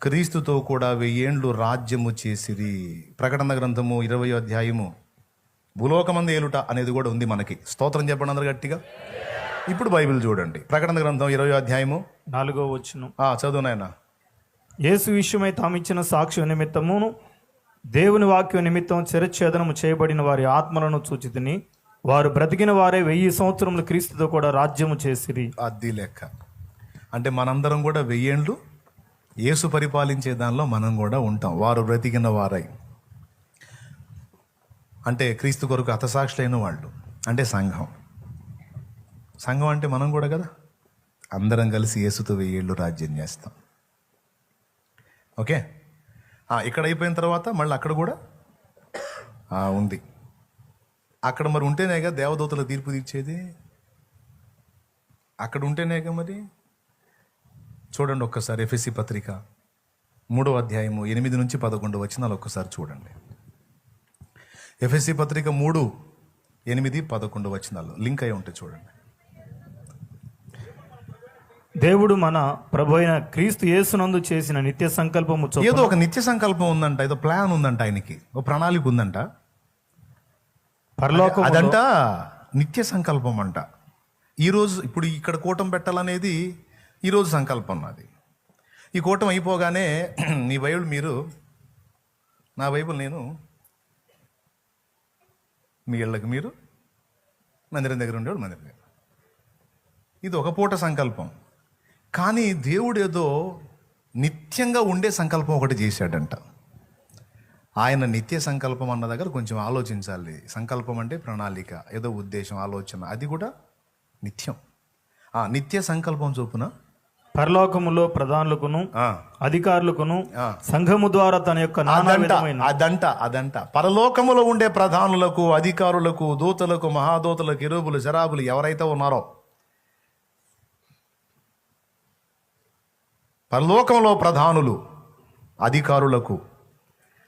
క్రీస్తుతో కూడా 1000 ఏండ్లు రాజ్యము చేసిరి. ప్రకటన గ్రంథము 20వ అధ్యాయము భూలోకమందు ఏలుట అనేది కూడా ఉంది మనకి. స్తోత్రం చెప్పండి అందరు గట్టిగా. ఇప్పుడు బైబిల్ చూడండి. ప్రకటన గ్రంథం 20వ అధ్యాయము 4వ వచనం. చదువు నాయన. యేసు విషయమై తామిచ్చిన సాక్ష్యం నిమిత్తమును దేవుని వాక్యం నిమిత్తం శిరచ్ఛేదనము చేయబడిన వారి ఆత్మలను చూచితిని. వారు బ్రతికిన వారే 1000 సంవత్సరములు క్రీస్తుతో కూడా రాజ్యము చేసిరి. అది లెక్క. అంటే మనందరం కూడా 1000 ఏండ్లు యేసు పరిపాలించే దానిలో మనం కూడా ఉంటాం. వారు బ్రతికిన వారై అంటే క్రీస్తు కొరకు హతసాక్షులైన వాళ్ళు, అంటే సంఘం. సంఘం అంటే మనం కూడా కదా. అందరం కలిసి యేసుతో 1000 ఏళ్ళు రాజ్యం చేస్తాం. ఓకే. ఇక్కడ అయిపోయిన తర్వాత మళ్ళీ అక్కడ కూడా ఉంది. అక్కడ మరి ఉంటేనేగా దేవదూతల తీర్పు తీర్చేది. అక్కడ ఉంటేనేగా మరి. చూడండి ఒక్కసారి ఎఫెసీ పత్రిక 3వ అధ్యాయము 8 నుంచి 11 వచనాలు ఒక్కసారి చూడండి. ఎఫెసీ పత్రిక 3, 8, 11 వచనాలు లింక్ అయి ఉంటే చూడండి. దేవుడు మన ప్రభు అయిన క్రీస్తు యేసునందు చేసిన నిత్య సంకల్పము చొప్పున ఏదో ఒక నిత్య సంకల్పం ఉందంట, ఏదో ప్లాన్ ఉందంట, ఆయనకి ఒక ప్రణాళిక ఉందంట. పరలోకములో అదంట నిత్య సంకల్పం అంట. ఈరోజు ఇప్పుడు ఇక్కడ కూటం పెట్టాలనేది ఈరోజు సంకల్పం నాది. ఈ కూటం అయిపోగానే నీ బైబిల్ మీరు, నా బైబిల్ నేను, మీ ఇళ్ళకి మీరు, మందిరం దగ్గర ఉండేవాడు మందిరం దగ్గర. ఇది ఒక పూట సంకల్పం. కానీ దేవుడు ఏదో నిత్యంగా ఉండే సంకల్పం ఒకటి చేశాడంట. ఆయన నిత్య సంకల్పం అన్న దగ్గర కొంచెం ఆలోచించాలి. సంకల్పం అంటే ప్రణాళిక, ఏదో ఉద్దేశం, ఆలోచన, అది కూడా నిత్యం. నిత్య సంకల్పం చొప్పున పరలోకములో ప్రధానులకును అధికారులకును సంఘము ద్వారా తన యొక్క నానా విధమైన అదంట పరలోకములో ఉండే ప్రధానులకు, అధికారులకు, దూతలకు, మహాదూతలకు, కెరూబులు, శరాబులు ఎవరైతే ఉన్నారో, పరలోకంలో ప్రధానులు, అధికారులకు,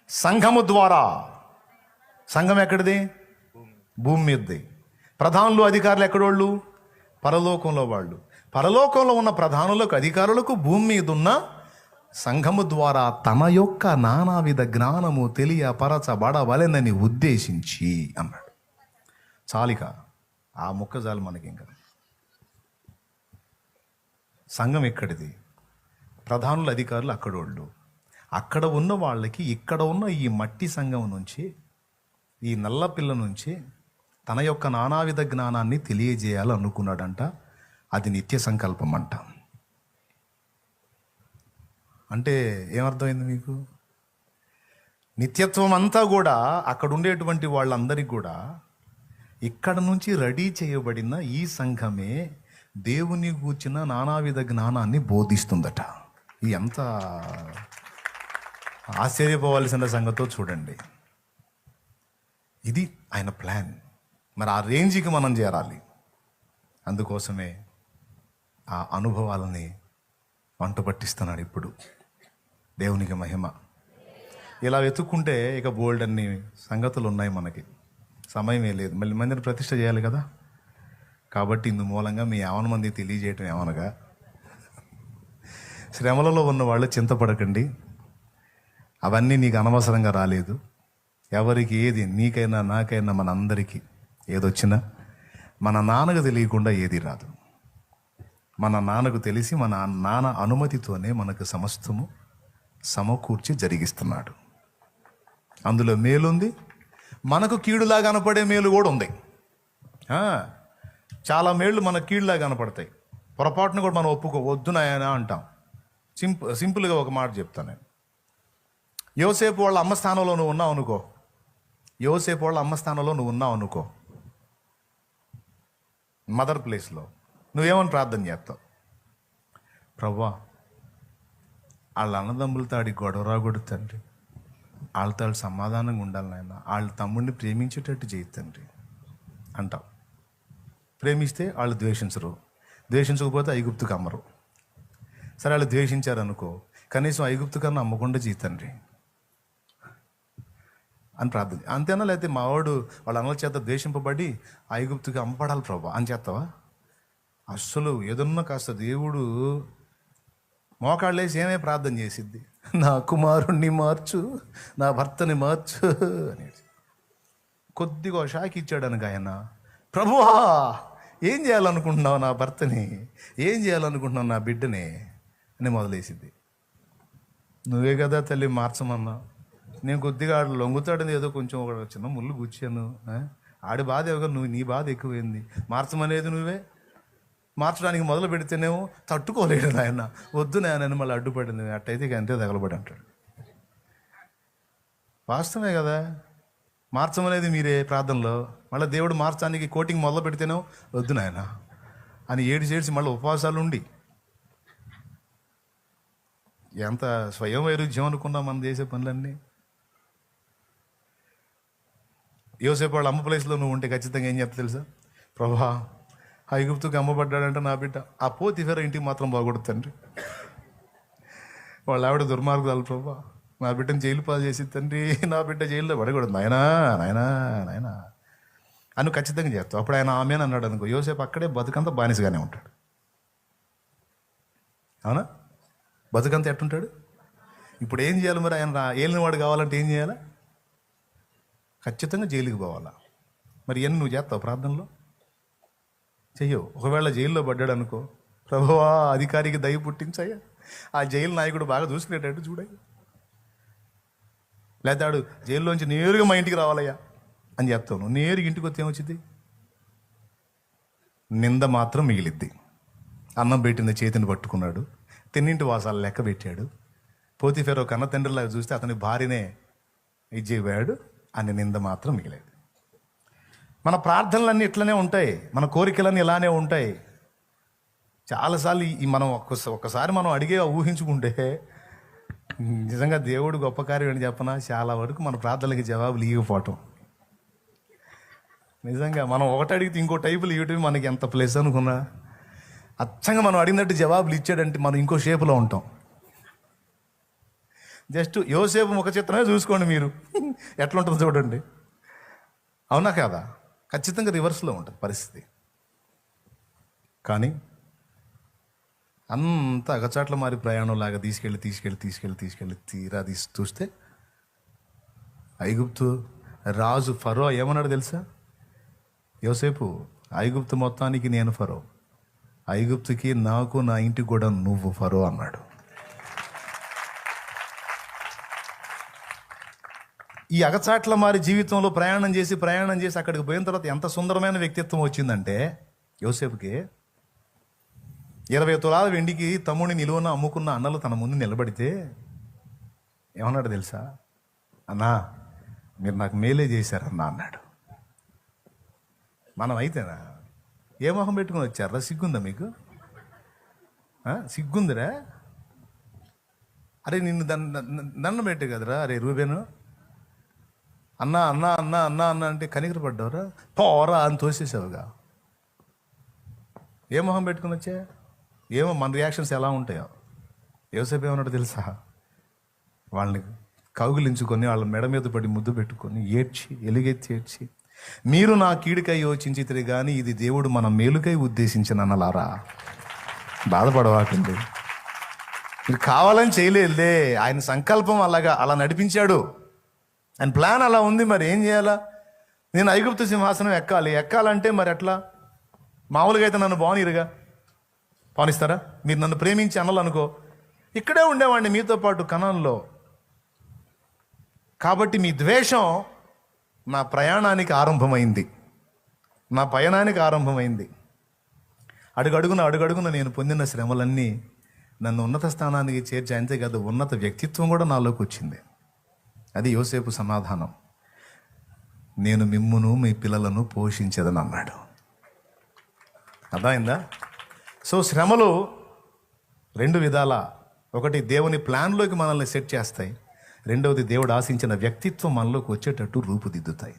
సంఘము ద్వారా. సంఘం ఎక్కడిది? భూమి మీదది. ప్రధానులు, అధికారులు ఎక్కడోళ్ళు? పరలోకంలో వాళ్ళు. పరలోకంలో ఉన్న ప్రధానులకు, అధికారులకు భూమి మీద ఉన్న సంఘము ద్వారా తన యొక్క నానావిధ జ్ఞానము తెలియపరచబడవలెనని ఉద్దేశించి అన్నాడు. చాలిక ఆ ముక్క చాలు మనకి. ఇంకా సంఘం ఎక్కడిది? ప్రధానులు, అధికారులు అక్కడోళ్ళు. అక్కడ ఉన్న వాళ్ళకి ఇక్కడ ఉన్న ఈ మట్టి సంఘం నుంచి, ఈ నల్లపిల్ల నుంచి తన యొక్క నానావిధ జ్ఞానాన్ని తెలియజేయాలనుకున్నాడంట. అది నిత్య సంకల్పం అంట. అంటే ఏమర్థమైంది మీకు? నిత్యత్వం అంతా కూడా అక్కడ ఉండేటువంటి వాళ్ళందరికీ కూడా ఇక్కడ నుంచి రెడీ చేయబడిన ఈ సంఘమే దేవుని గూర్చిన నానావిధ జ్ఞానాన్ని బోధిస్తుందట. ఇది ఎంత ఆశ్చర్యపోవాల్సిన సంగతో చూడండి. ఇది ఆయన ప్లాన్. మరి ఆ రేంజ్కి మనం చేరాలి. అందుకోసమే ఆ అనుభవాలని వంట పట్టిస్తున్నాడు ఇప్పుడు. దేవునికి మహిమ. ఇలా వెతుక్కుంటే ఇక బోల్డ్ అన్ని సంగతులు ఉన్నాయి. మనకి సమయమే లేదు. మళ్ళీ మందిని ప్రతిష్ఠ చేయాలి కదా. కాబట్టి ఇందు మూలంగా మీ యావన మంది తెలియజేయటం ఏమనగా, శ్రమలలో ఉన్న వాళ్ళు చింతపడకండి. అవన్నీ నీకు అనవసరంగా రాలేదు. ఎవరికి ఏది, నీకైనా నాకైనా మన అందరికీ ఏదొచ్చినా మన నాన్నకు తెలియకుండా ఏది రాదు. మన నాన్నకు తెలిసి మన నాన్న అనుమతితోనే మనకు సమస్తము సమకూర్చి జరిగిస్తున్నాడు. అందులో మేలుంది, మనకు కీడులా కనపడే మేలు కూడా ఉంది. చాలా మేళ్ళు మన కీడులా కనపడతాయి. పొరపాటును కూడా మనం ఒప్పుకోవద్దు నాయనా అంటాం. సింపుల్గా ఒక మాట చెప్తాను నేను. యోసేపు వాళ్ళ అమ్మ స్థానంలో నువ్వు ఉన్నావు అనుకో. యోసేపు వాళ్ళ అమ్మ స్థానంలో నువ్వు ఉన్నావు అనుకో, మదర్ ప్లేస్లో నువ్వేమని ప్రార్థన చేస్తావు? ప్రభువా, వాళ్ళ అన్నదమ్ములతో ఆడి గొడవ రాకూడదు తండ్రి. వాళ్ళతో వాళ్ళు సమాధానంగా ఉండాలి నాయన. వాళ్ళ తమ్ముడిని ప్రేమించేటట్టు చేయి తండ్రి అంటావు. ప్రేమిస్తే వాళ్ళు ద్వేషించరు, ద్వేషించకపోతే ఐగుప్తుకు అమ్మరు. సరే వాళ్ళు ద్వేషించారనుకో, కనీసం ఐగుప్తు కన్నా అమ్మకుండా చేయి తండ్రి అని ప్రార్థన. అంతేనా? లేకపోతే మావాడు వాళ్ళ అన్నల చేత ద్వేషింపబడి ఐగుప్తుకి అమ్మపడాలి ప్రభా అని చేస్తావా? అస్సలు ఏదన్నా కాస్త దేవుడు మోకాళ్ళేసి ఏమే ప్రార్థన చేసిద్ది, నా కుమారుణ్ణి మార్చు, నా భర్తని మార్చు అనేది. కొద్దిగా షాక్ ఇచ్చాడు అనగా ఆయన, ప్రభువా ఏం చేయాలనుకుంటున్నావు నా భర్తని, ఏం చేయాలనుకుంటున్నావు నా బిడ్డని అని మొదలేసింది. నువ్వే కదా తల్లి మార్చమన్నా. నేను కొద్దిగా ఆడు లొంగుతాడని ఏదో కొంచెం ఒక చిన్న ముళ్ళు గుచ్చాను. ఆడి బాధ ఏమో, నువ్వు నీ బాధ ఎక్కువైంది. మార్చమనేది నువ్వే. మార్చడానికి మొదలు పెడితేనేమో తట్టుకోలేడు నాయన, వద్దు నాయన మళ్ళీ అడ్డుపడింది. అట్టయితే ఇక అంతే తగలబడి అంటాడు. వాస్తవమే కదా. మార్చమనేది మీరే ప్రార్థనలో. మళ్ళీ దేవుడు మార్చడానికి కోటింగ్ మొదలు పెడితేనేమో వద్దు నాయన అని ఏడిచేసి మళ్ళీ ఉపవాసాలు ఉండి, ఎంత స్వయం వైరుధ్యం అనుకున్నాం మన దేశ పనులన్నీ. యోసేపు వాళ్ళ అమ్మ ప్లేస్లో నువ్వు ఉంటే ఖచ్చితంగా ఏం చెప్తా తెలుసా? ప్రభా, ఐగుప్తుకి అమ్మబడ్డాడంటే నా బిడ్డ, ఆ పోతిఫెర ఇంటికి మాత్రం బాగొడదు తండ్రి. వాళ్ళ ఆవిడ దుర్మార్గురాలు ప్రభా, నా బిడ్డను జైలు పాలు చేసి తండ్రి, నా బిడ్డ జైల్లో పడకూడదు నాయనా నాయనా నాయనా అని ఖచ్చితంగా చేస్తావు. అప్పుడు ఆయన ఆమెను అన్నాడు అనుకో, యోసేపు అక్కడే బతుకంతా బానిసగానే ఉంటాడు. అవునా? బతుకంతా ఎట్టుంటాడు? ఇప్పుడు ఏం చేయాలి మరి? ఆయన ఏలినవాడు కావాలంటే ఏం చేయాలా? ఖచ్చితంగా జైలుకి పోవాలా. మరి ఎన్ని నువ్వు చేస్తావు ప్రార్థనలో? చెయ్యవు. ఒకవేళ జైల్లో పడ్డాడు అనుకో, ప్రభువా అధికారికి దయ పుట్టించయ్యా, ఆ జైలు నాయకుడు బాగా చూసుకునేటట్టు చూడయ్యా, లేకపోతే ఆడు జైల్లోంచి నేరుగా మా ఇంటికి రావాలయ్యా అని చెప్తావు. నువ్వు నేరుగా ఇంటికి వస్తే ఏమొచ్చింది? నింద మాత్రం మిగిలిద్ది. అన్నం పెట్టింది చేతిని పట్టుకున్నాడు, తిన్నింటి వాసాలు లెక్క పెట్టాడు. పోతిఫెరో కన్న తండ్రిలాగా చూస్తే అతని భార్యనే ఇచ్చేవాడు అని నింద మాత్రం మిగిలేదు. మన ప్రార్థనలన్నీ ఇట్లనే ఉంటాయి, మన కోరికలన్నీ ఇలానే ఉంటాయి. చాలాసార్లు ఈ మనం ఒక్కసారి మనం అడిగే ఊహించుకుంటే నిజంగా దేవుడు గొప్ప కార్యం అని చెప్పనా, చాలా వరకు మన ప్రార్థనలకి జవాబులు ఇవ్వకపోవటం. నిజంగా మనం ఒకటి అడిగితే ఇంకో టైపులు ఇవ్వటం మనకి ఎంత ప్లస్ అనుకున్నా, అచ్చంగా మనం అడిగినట్టు జవాబులు ఇచ్చాడంటే మనం ఇంకో షేపులో ఉంటాం. జస్ట్ యోసేపు ముఖ చిత్రమే చూసుకోండి మీరు, ఎట్లుంటుందో చూడండి. అవునా కాదా? ఖచ్చితంగా రివర్స్లో ఉంటుంది పరిస్థితి. కానీ అంత అగచాట్ల మారి ప్రయాణంలాగా తీసుకెళ్ళి తీరా చూస్తే ఐగుప్తు రాజు ఫరో ఏమన్నాడు తెలుసా? యోసేపు, ఐగుప్తు మొత్తానికి నేను ఫరో, ఐగుప్తుకి నాకు నా ఇంటికి కూడా నువ్వు ఫరో అన్నాడు. ఈ అగచాట్ల మారి జీవితంలో ప్రయాణం చేసి అక్కడికి పోయిన తర్వాత ఎంత సుందరమైన వ్యక్తిత్వం వచ్చిందంటే యోసేపుకి, 20 తులాల వెండికి తమ్ముడిని నిలువన అమ్ముకున్న అన్నలు తన ముందు నిలబడితే ఏమన్నాడు తెలుసా? అన్నా మీరు నాకు మేలే చేశారన్నా అన్నాడు. మనం అయితేనా ఏ మొహం పెట్టుకుని వచ్చారా? సిగ్గుందా మీకు? సిగ్గుందిరా? అరే నిన్ను దండం పెట్టే కదరా. అరే రూబేను, అన్నా అన్నా అన్నా అన్నా అన్నా అంటే కనికర పడ్డావురా, పోరా అని తోసేసావుగా. ఏ మొహం పెట్టుకుని వచ్చా? ఏమో మన రియాక్షన్స్ ఎలా ఉంటాయో. యోసేపు ఏమన్నాడు తెలుసా? వాళ్ళని కౌగిలించుకొని వాళ్ళ మెడ మీద పడి ముద్దు పెట్టుకొని ఏడ్చి ఎలుగెత్తి ఏడ్చి, మీరు నా కీడుకై యోచించితే కానీ ఇది దేవుడు మన మేలుకై ఉద్దేశించిన అన్నలారా, బాధపడవాకండి. మీరు కావాలని చేయలేదులే, ఆయన సంకల్పం అలా నడిపించాడు. ఆయన ప్లాన్ అలా ఉంది. మరి ఏం చేయాలా? నేను ఐగుప్తు సింహాసనం ఎక్కాలంటే మరి ఎట్లా? మామూలుగా అయితే నన్ను పానిస్తారా? మీరు నన్ను ప్రేమించి అనాలనుకో, ఇక్కడే ఉండేవాడిని మీతో పాటు కనాన్లో. కాబట్టి మీ ద్వేషం నా ప్రయాణానికి ఆరంభమైంది, నా పయనానికి ఆరంభమైంది. అడుగడుగున నేను పొందిన శ్రమలన్నీ నన్ను ఉన్నత స్థానానికి చేర్చి, అంతేకాదు ఉన్నత వ్యక్తిత్వం కూడా నాలోకి వచ్చింది. అది యోసేపు సమాధానం. నేను మిమ్మును మీ పిల్లలను పోషించదని అన్నాడు. అర్థమైందా? సో శ్రమలు రెండు విధాల. ఒకటి దేవుని ప్లాన్లోకి మనల్ని సెట్ చేస్తాయి, రెండవది దేవుడు ఆశించిన వ్యక్తిత్వం మనలోకి వచ్చేటట్టు రూపుదిద్దుతాయి.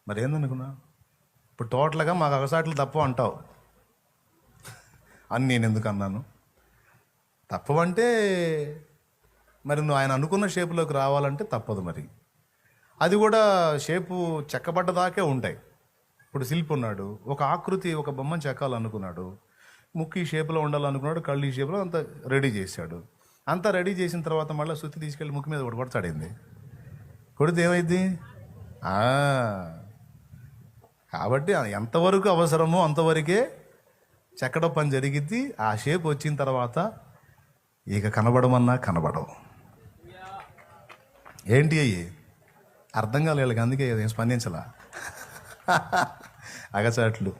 మరి ఏందనుకున్నా? ఇప్పుడు టోటల్గా మాకు అగసాట్లు తప్పు అంటావు అని నేను ఎందుకు అన్నాను? తప్పవంటే మరి నువ్వు ఆయన అనుకున్న షేపులోకి రావాలంటే తప్పదు. మరి అది కూడా షేపు చెక్కబడ్డదాకే ఉంటాయి. ఇప్పుడు శిల్పి ఉన్నాడు, ఒక ఆకృతి ఒక బొమ్మను చెక్కాలనుకున్నాడు, ముక్కు ఈ షేపులో ఉండాలనుకున్నాడు, కళ్ళు ఈ షేపులో అంతా రెడీ చేశాడు. అంతా రెడీ చేసిన తర్వాత మళ్ళీ సుత్తి తీసుకెళ్ళి ముక్కు మీద కొడతాడింది. కొడితే ఏమైంది? కాబట్టి ఎంతవరకు అవసరమో అంతవరకే చెక్కడం పని జరిగిద్ది. ఆ షేప్ వచ్చిన తర్వాత ఇక కనబడమన్నా కనబడవు. ఏంటి అయ్యి అర్థం కాలేదు వీళ్ళకి, అందుకే ఏం స్పందించలా. అగచాట్లు.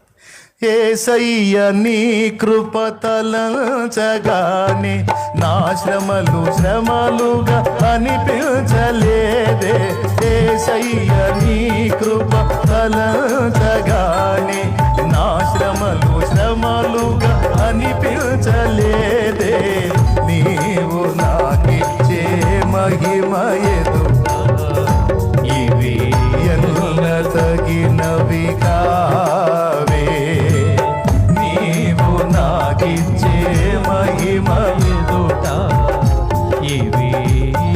యేసయ్య నీ కృప తలంచగానే నా శ్రమలుగా అనిపించలేదే. యేసయ్య నీ కృప తలంచగానే నా శ్రమలుగా అనిపించలేదే. నీవు నాకిచ్చే మహిమ ఎదుట ఇవి ఎల్ల తగినవి కావే. నీవు నాకిచ్చే మహిమ ఎదుట ఇవి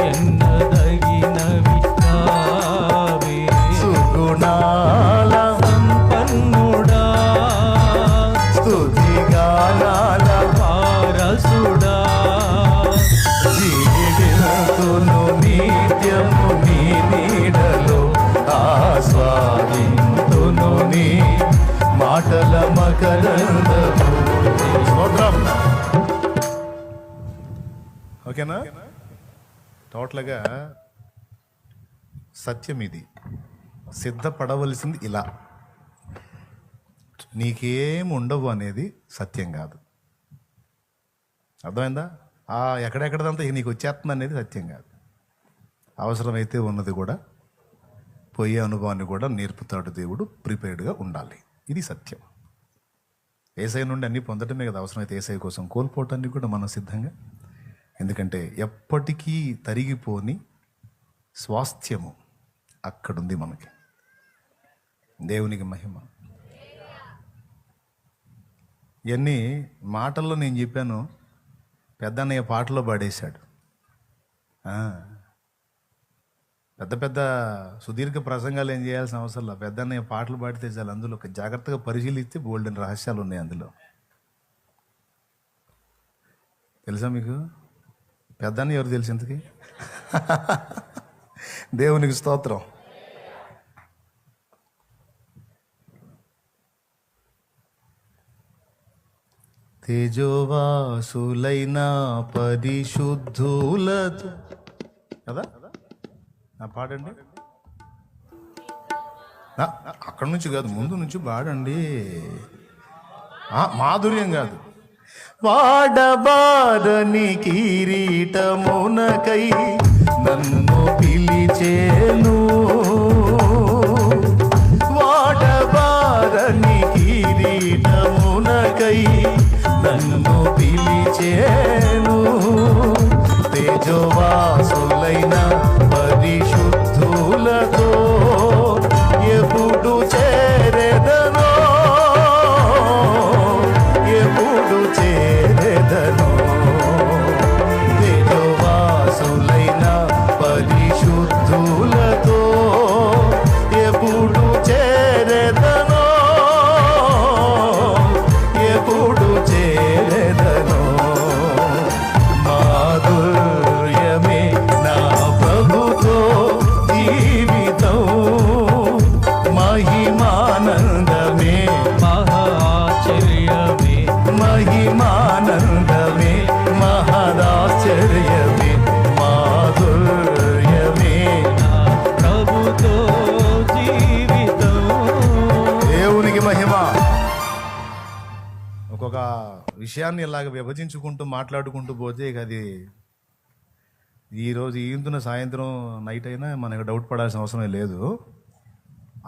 ఎన్నదగినవి కావే. సుగుణాల సంపన్నుడా, స్తుతిగానాల వారసుడా, జీవితును నిత్యము నీ నీడలో ఆస్వాదింతును నీ మాటల మకరందము. స్తోత్రం. ఓకేనా? టోటల్గా సత్యం ఇది. సిద్ధపడవలసింది ఇలా. నీకేం ఉండవు అనేది సత్యం కాదు. అర్థమైందా? ఎక్కడెక్కడదంతా నీకు వచ్చేస్తుంది అనేది సత్యం కాదు. అవసరమైతే ఉన్నది కూడా పోయే అనుభవాన్ని కూడా నేర్పుతాడు దేవుడు. ప్రిపేర్డ్గా ఉండాలి. ఇది సత్యం. ఏసై నుండి అన్నీ పొందటమే కదా అవసరమైతే ఏసై కోసం కోల్పోవటానికి కూడా మనం సిద్ధంగా. ఎందుకంటే ఎప్పటికీ తరిగిపోని స్వాస్థ్యము అక్కడుంది మనకి. దేవునికి మహిమ. ఇవన్నీ మాటల్లో నేను చెప్పాను, పెద్దన్నయ్య పాటలో పాడేశాడు. పెద్ద పెద్ద సుదీర్ఘ ప్రసంగాలు ఏం చేయాల్సిన అవసరం లేదు. పెద్దన్నయ్య పాటలు పాడితే చాలు. అందులో జాగ్రత్తగా పరిశీలిస్తే బోల్డెన్ రహస్యాలు ఉన్నాయి అందులో. తెలుసా మీకు పెద్దన్నయ్య ఎవరు తెలుసు ఇంతకీ? దేవునికి స్తోత్రం. తేజోవాసులైన పరిశుద్ధులతో కదా పాడండి. అక్కడి నుంచి కాదు, ముందు నుంచి పాడండి. మాధుర్యం కాదు. వాడబారని కిరీటమునకై నన్ను పిలిచేను, వాడబారని కిరీటమునకై నన్ను పిలిచేను. తేజోవాసులైన పరిశుద్ధులతో ఎప్పుడు చేరెదనో, ఎప్పుడు చేరెదనో. తేజోవాసులైన పరిశుద్ధులతో ఎప్పుడు చేరెదనో, ఎప్పుడు చేరెదనో. మాధుర్యమే నా ప్రభుతో జీవితం, మహిమానందమే మహాశ్చర్యమే మహిమానందమే మహదాశ్చర్యమే. మాధుర్యమే నా ప్రభుతో జీవితం. దేవునికి మహిమ. ఒక్కొక్క విషయాన్ని ఇలాగ విభజించుకుంటూ మాట్లాడుకుంటూ పోతే ఇక అది ఈరోజు ఈంతున సాయంత్రం నైట్ అయినా మనకు డౌట్ పడాల్సిన అవసరమే లేదు.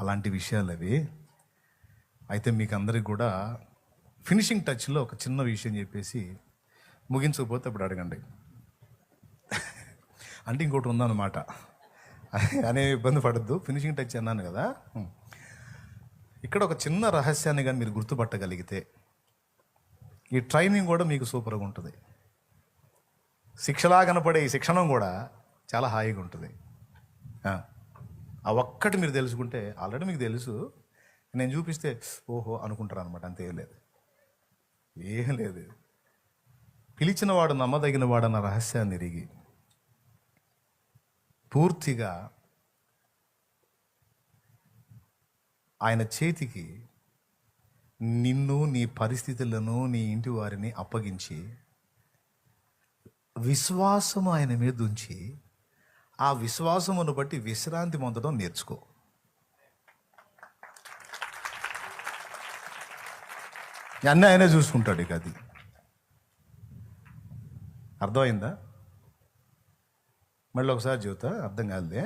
అలాంటి విషయాలు అవి. అయితే మీకు అందరికి కూడా ఫినిషింగ్ టచ్లో ఒక చిన్న విషయం చెప్పేసి ముగించకపోతే అప్పుడు అడగండి. అంటే ఇంకోటి ఉందన్నమాట అనే ఇబ్బంది పడద్దు. ఫినిషింగ్ టచ్ అన్నాను కదా. ఇక్కడ ఒక చిన్న రహస్యాన్ని కానీ మీరు గుర్తుపట్టగలిగితే ఈ ట్రైనింగ్ కూడా మీకు సూపర్గా ఉంటుంది. శిక్షలా కనపడే ఈ శిక్షణం కూడా చాలా హాయిగా ఉంటుంది. ఆ ఒక్కటి మీరు తెలుసుకుంటే ఆల్రెడీ మీకు తెలుసు, నేను చూపిస్తే ఓహో అనుకుంటారు అనమాట. అంతే, ఏం లేదు. పిలిచినవాడు నమ్మదగిన వాడన్న రహస్యాన్ని ఎరిగి పూర్తిగా ఆయన చేతికి నిన్ను, నీ పరిస్థితులను, నీ ఇంటి వారిని అప్పగించి విశ్వాసము ఆయన మీద ఉంచి ఆ విశ్వాసమును బట్టి విశ్రాంతి పొందడం నేర్చుకో. అన్నీ ఆయనే చూసుకుంటాడు. ఇక అది అర్థమైందా? మళ్ళీ ఒకసారి చెబుతా, అర్థం కాదులే,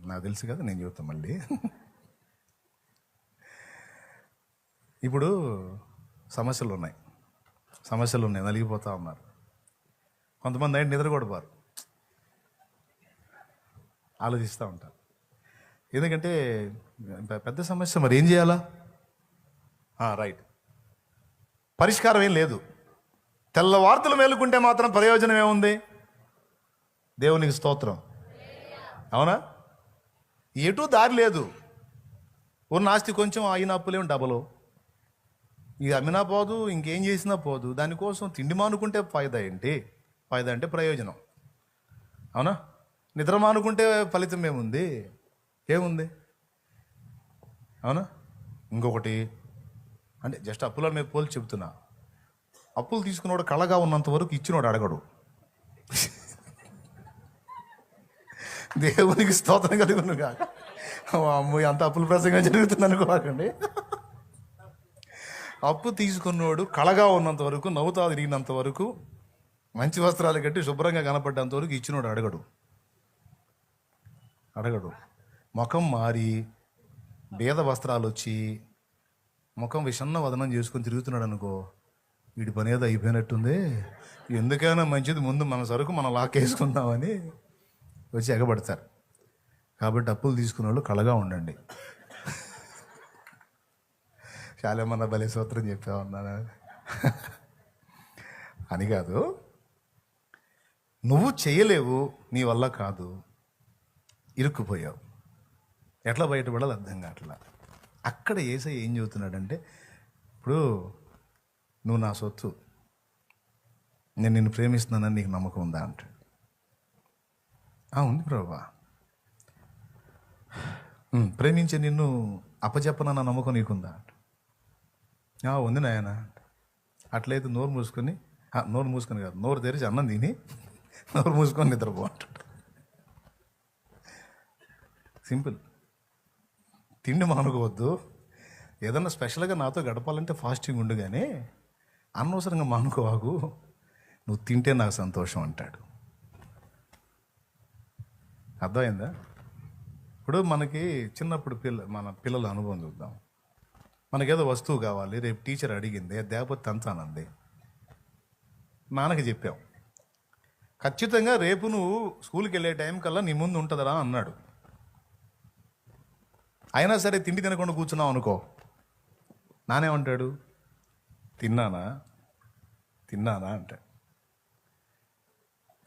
నాకు తెలుసు కదా, నేను చెబుతా మళ్ళీ. ఇప్పుడు సమస్యలు ఉన్నాయి, నలిగిపోతూ ఉన్నారు. కొంతమంది నైట్ నిద్ర కూడా పోరు, ఆలోచిస్తూ ఉంటారు. ఎందుకంటే పెద్ద సమస్య, మరి ఏం చేయాలా? రైట్, పరిష్కారం ఏం లేదు. తెల్లవార్తలు మేలుకుంటే మాత్రం ప్రయోజనం ఏముంది? దేవునికి స్తోత్రం, అవునా? ఎటూ దారి లేదు. ఉన్న ఆస్తి కొంచెం, అయిన అప్పులేమో డబలు. ఇది అమ్మినా పోదు, ఇంకేం చేసినా పోదు. దానికోసం తిండి మానుకుంటే ఫాయిదా ఏంటి? ఫాయిదా అంటే ప్రయోజనం, అవునా? నిద్ర మానుకుంటే ఫలితం ఏముంది? అవునా? ఇంకొకటి అంటే జస్ట్ అప్పుల మీద పోల్చి చెప్తున్నా. అప్పులు తీసుకున్నవాడు కళగా ఉన్నంత వరకు ఇచ్చినవాడు అడగడు. దేవునికి స్తోత్రం కలుగును కాక. అమ్మ, అంత అప్పుల ప్రసంగం జరుగుతుంది అనుకోకండి. అప్పు తీసుకున్నవాడు కళగా ఉన్నంత వరకు, నవ్వుతా తిరిగినంత వరకు, మంచి వస్త్రాలు కట్టి శుభ్రంగా కనపడ్డంత వరకు ఇచ్చినవాడు అడగడు. ముఖం మారి భేద వస్త్రాలు వచ్చి ముఖం విషన్న వదనం చేసుకొని తిరుగుతున్నాడు అనుకో, వీడి పని ఏదో అయిపోయినట్టుంది, ఎందుకైనా మంచిది ముందు మన సరుకు మనం లాక్కేసుకుందామని వచ్చి ఎగబడతారు. కాబట్టి అప్పులు తీసుకున్న వాళ్ళు కళగా ఉండండి. చాలా ఏమన్నా భలే సూత్రం చెప్పామన్నా అని కాదు. నువ్వు చేయలేవు, నీ వల్ల కాదు, ఇరుక్కుపోయావు, ఎట్లా బయటపడాలి అర్థం కావట్లా. అక్కడ యేసయ్య ఏం చెబుతున్నాడంటే, ఇప్పుడు నువ్వు నా సొత్తు, నేను నిన్ను ప్రేమిస్తున్నానని నీకు నమ్మకం ఉందా అంటాడు. ఉంది ప్రభువా, ప్రేమించే నిన్ను అప్పచెప్పనన్న నమ్మకం నీకుందా అంట. ఉంది నాయన. అట్లయితే నోరు మూసుకొని కాదు, నోరు తెరిచి అన్నం తిని నోరు మూసుకొని నిద్రపో అంటాడు. సింపుల్. తిండి మానుకోవద్దు. ఏదన్నా స్పెషల్గా నాతో గడపాలంటే ఫాస్టింగ్ ఉండు, కానీ అనవసరంగా మానుకోవాగు, నువ్వు తింటే నాకు సంతోషం అంటాడు. అర్థమైందా? ఇప్పుడు మనకి చిన్నప్పుడు మన పిల్లల అనుభవం చూద్దాం. మనకేదో వస్తువు కావాలి, రేపు టీచర్ అడిగింది, దేవపతి తంతానంది, నాన్నకి చెప్పాం, ఖచ్చితంగా రేపు నువ్వు స్కూల్కి వెళ్ళే టైం కల్లా నీ ముందు ఉంటుందరా అన్నాడు. అయినా సరే తిండి తినకుండా కూర్చున్నావు అనుకో, నానేమంటాడు? తిన్నానా అంటాడు.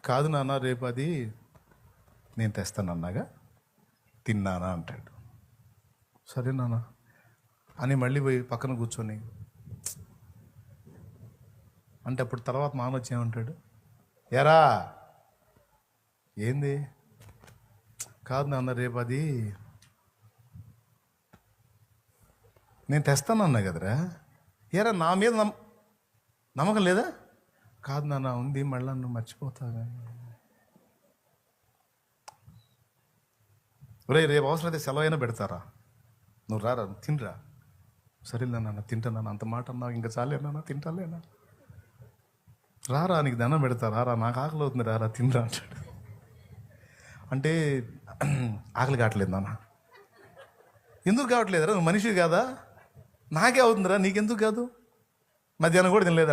కాదు నాన్న, రేపు అది నేను తెస్తానన్నాగా, తిన్నానా అంటాడు. సరే నాన్న అని మళ్ళీ పోయి పక్కన కూర్చొని అంటే అప్పుడు తర్వాత నాన్న వచ్చి ఏమంటాడు? ఎరా ఏంది? కాదు నాన్న, రేపు అది నేను తెస్తానన్నా కదరా, ఏరా నా మీద నమ్మకం లేదా? కాదు నాన్న, ఉంది, మళ్ళీ నువ్వు మర్చిపోతావా? రేపు అవసరమైతే సెలవు అయినా పెడతారా, నువ్వు రారా, తినరా. సరేలే నాన్న, తింటానా, అంత మాట అన్నావు, ఇంకా చాలేనా, తింటాలేనా, రారా నీకు దండం పెడతా, రారా, నాకు ఆకలి అవుతుంది, రారా తినరా అంటాడు. అంటే ఆకలి కావట్లేదు నాన్న. ఎందుకు కావట్లేదురా, నువ్వు మనిషి కాదా? నాకే అవుతుందిరా, నీకెందుకు కాదు? మధ్యాహ్నం కూడా తినలేదు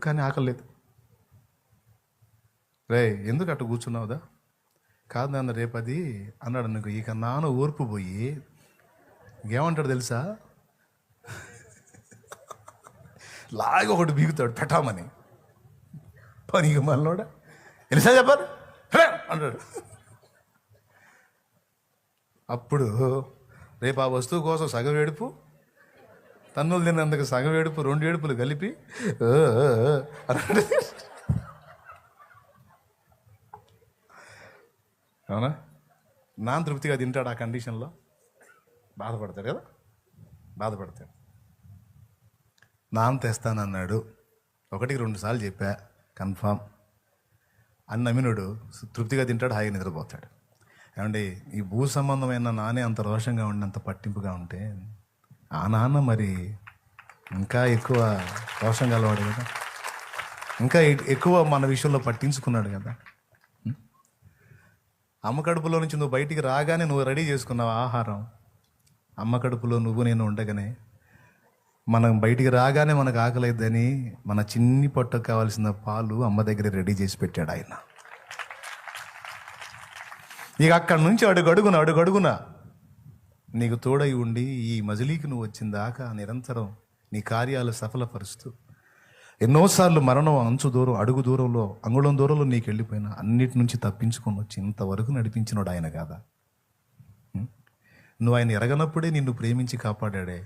కానీ ఆకలి లేదు. రే ఎందుకు అట్ట కూర్చున్నావుదా? కాదు నాన్న, రేపు అది అన్నాడు నీకు. ఇక నాన్న ఓర్పు పోయి ఏమంటాడు తెలుసా? లాగా ఒకటి బీగుతాడు పెట్టామని. పనికి మనలోడా ఎన్నిసార్లు చెప్పాలి అంటాడు. అప్పుడు రేపు ఆ వస్తువు కోసం సగం ఏడుపు, తన్నులు తిన్నందుకు సగం ఏడుపు, 2 ఏడుపులు కలిపి అన్నాడు. అవునా? నాన్న తృప్తిగా తింటాడు ఆ కండిషన్లో? బాధపడతాడు కదా, బాధపడతాడు. నాన్న తెస్తానన్నాడు, 1-2 సార్లు చెప్పా, కన్ఫామ్ అని నమ్మినోడు తృప్తిగా తింటాడు, హాయిగా నిద్రపోతాడు. ఏమండి, ఈ భూ సంబంధమైన నానే అంత రోషంగా ఉండి అంత పట్టింపుగా ఉంటే ఆ నాన్న మరి ఇంకా ఎక్కువ రోషం గలవాడు కదా, ఇంకా ఎక్కువ మన విషయంలో పట్టించుకున్నాడు కదా. అమ్మ కడుపులో నుంచి నువ్వు బయటికి రాగానే నువ్వు రెడీ చేసుకున్నావు ఆహారం. అమ్మ కడుపులో నువ్వు నేను ఉండగానే మనం బయటికి రాగానే మనకు ఆకలేదని మన చిన్ని పొట్టకు కావాల్సిన పాలు అమ్మ దగ్గర రెడీ చేసి పెట్టాడు ఆయన. ఇక అక్కడి నుంచి అడుగడుగున నీకు తోడై ఉండి ఈ మజిలీకి నువ్వు వచ్చిన దాకా నిరంతరం నీ కార్యాలు సఫలపరుస్తూ ఎన్నోసార్లు మరణం అంచు దూరం, అడుగు దూరంలో, అంగుళం దూరంలో నీకు వెళ్ళిపోయినా అన్నిటి నుంచి తప్పించుకొని వచ్చి ఇంతవరకు నడిపించినోడు ఆయన కాదా? నువ్వు ఆయన ఎరగనప్పుడే నిన్ను ప్రేమించి కాపాడాడే,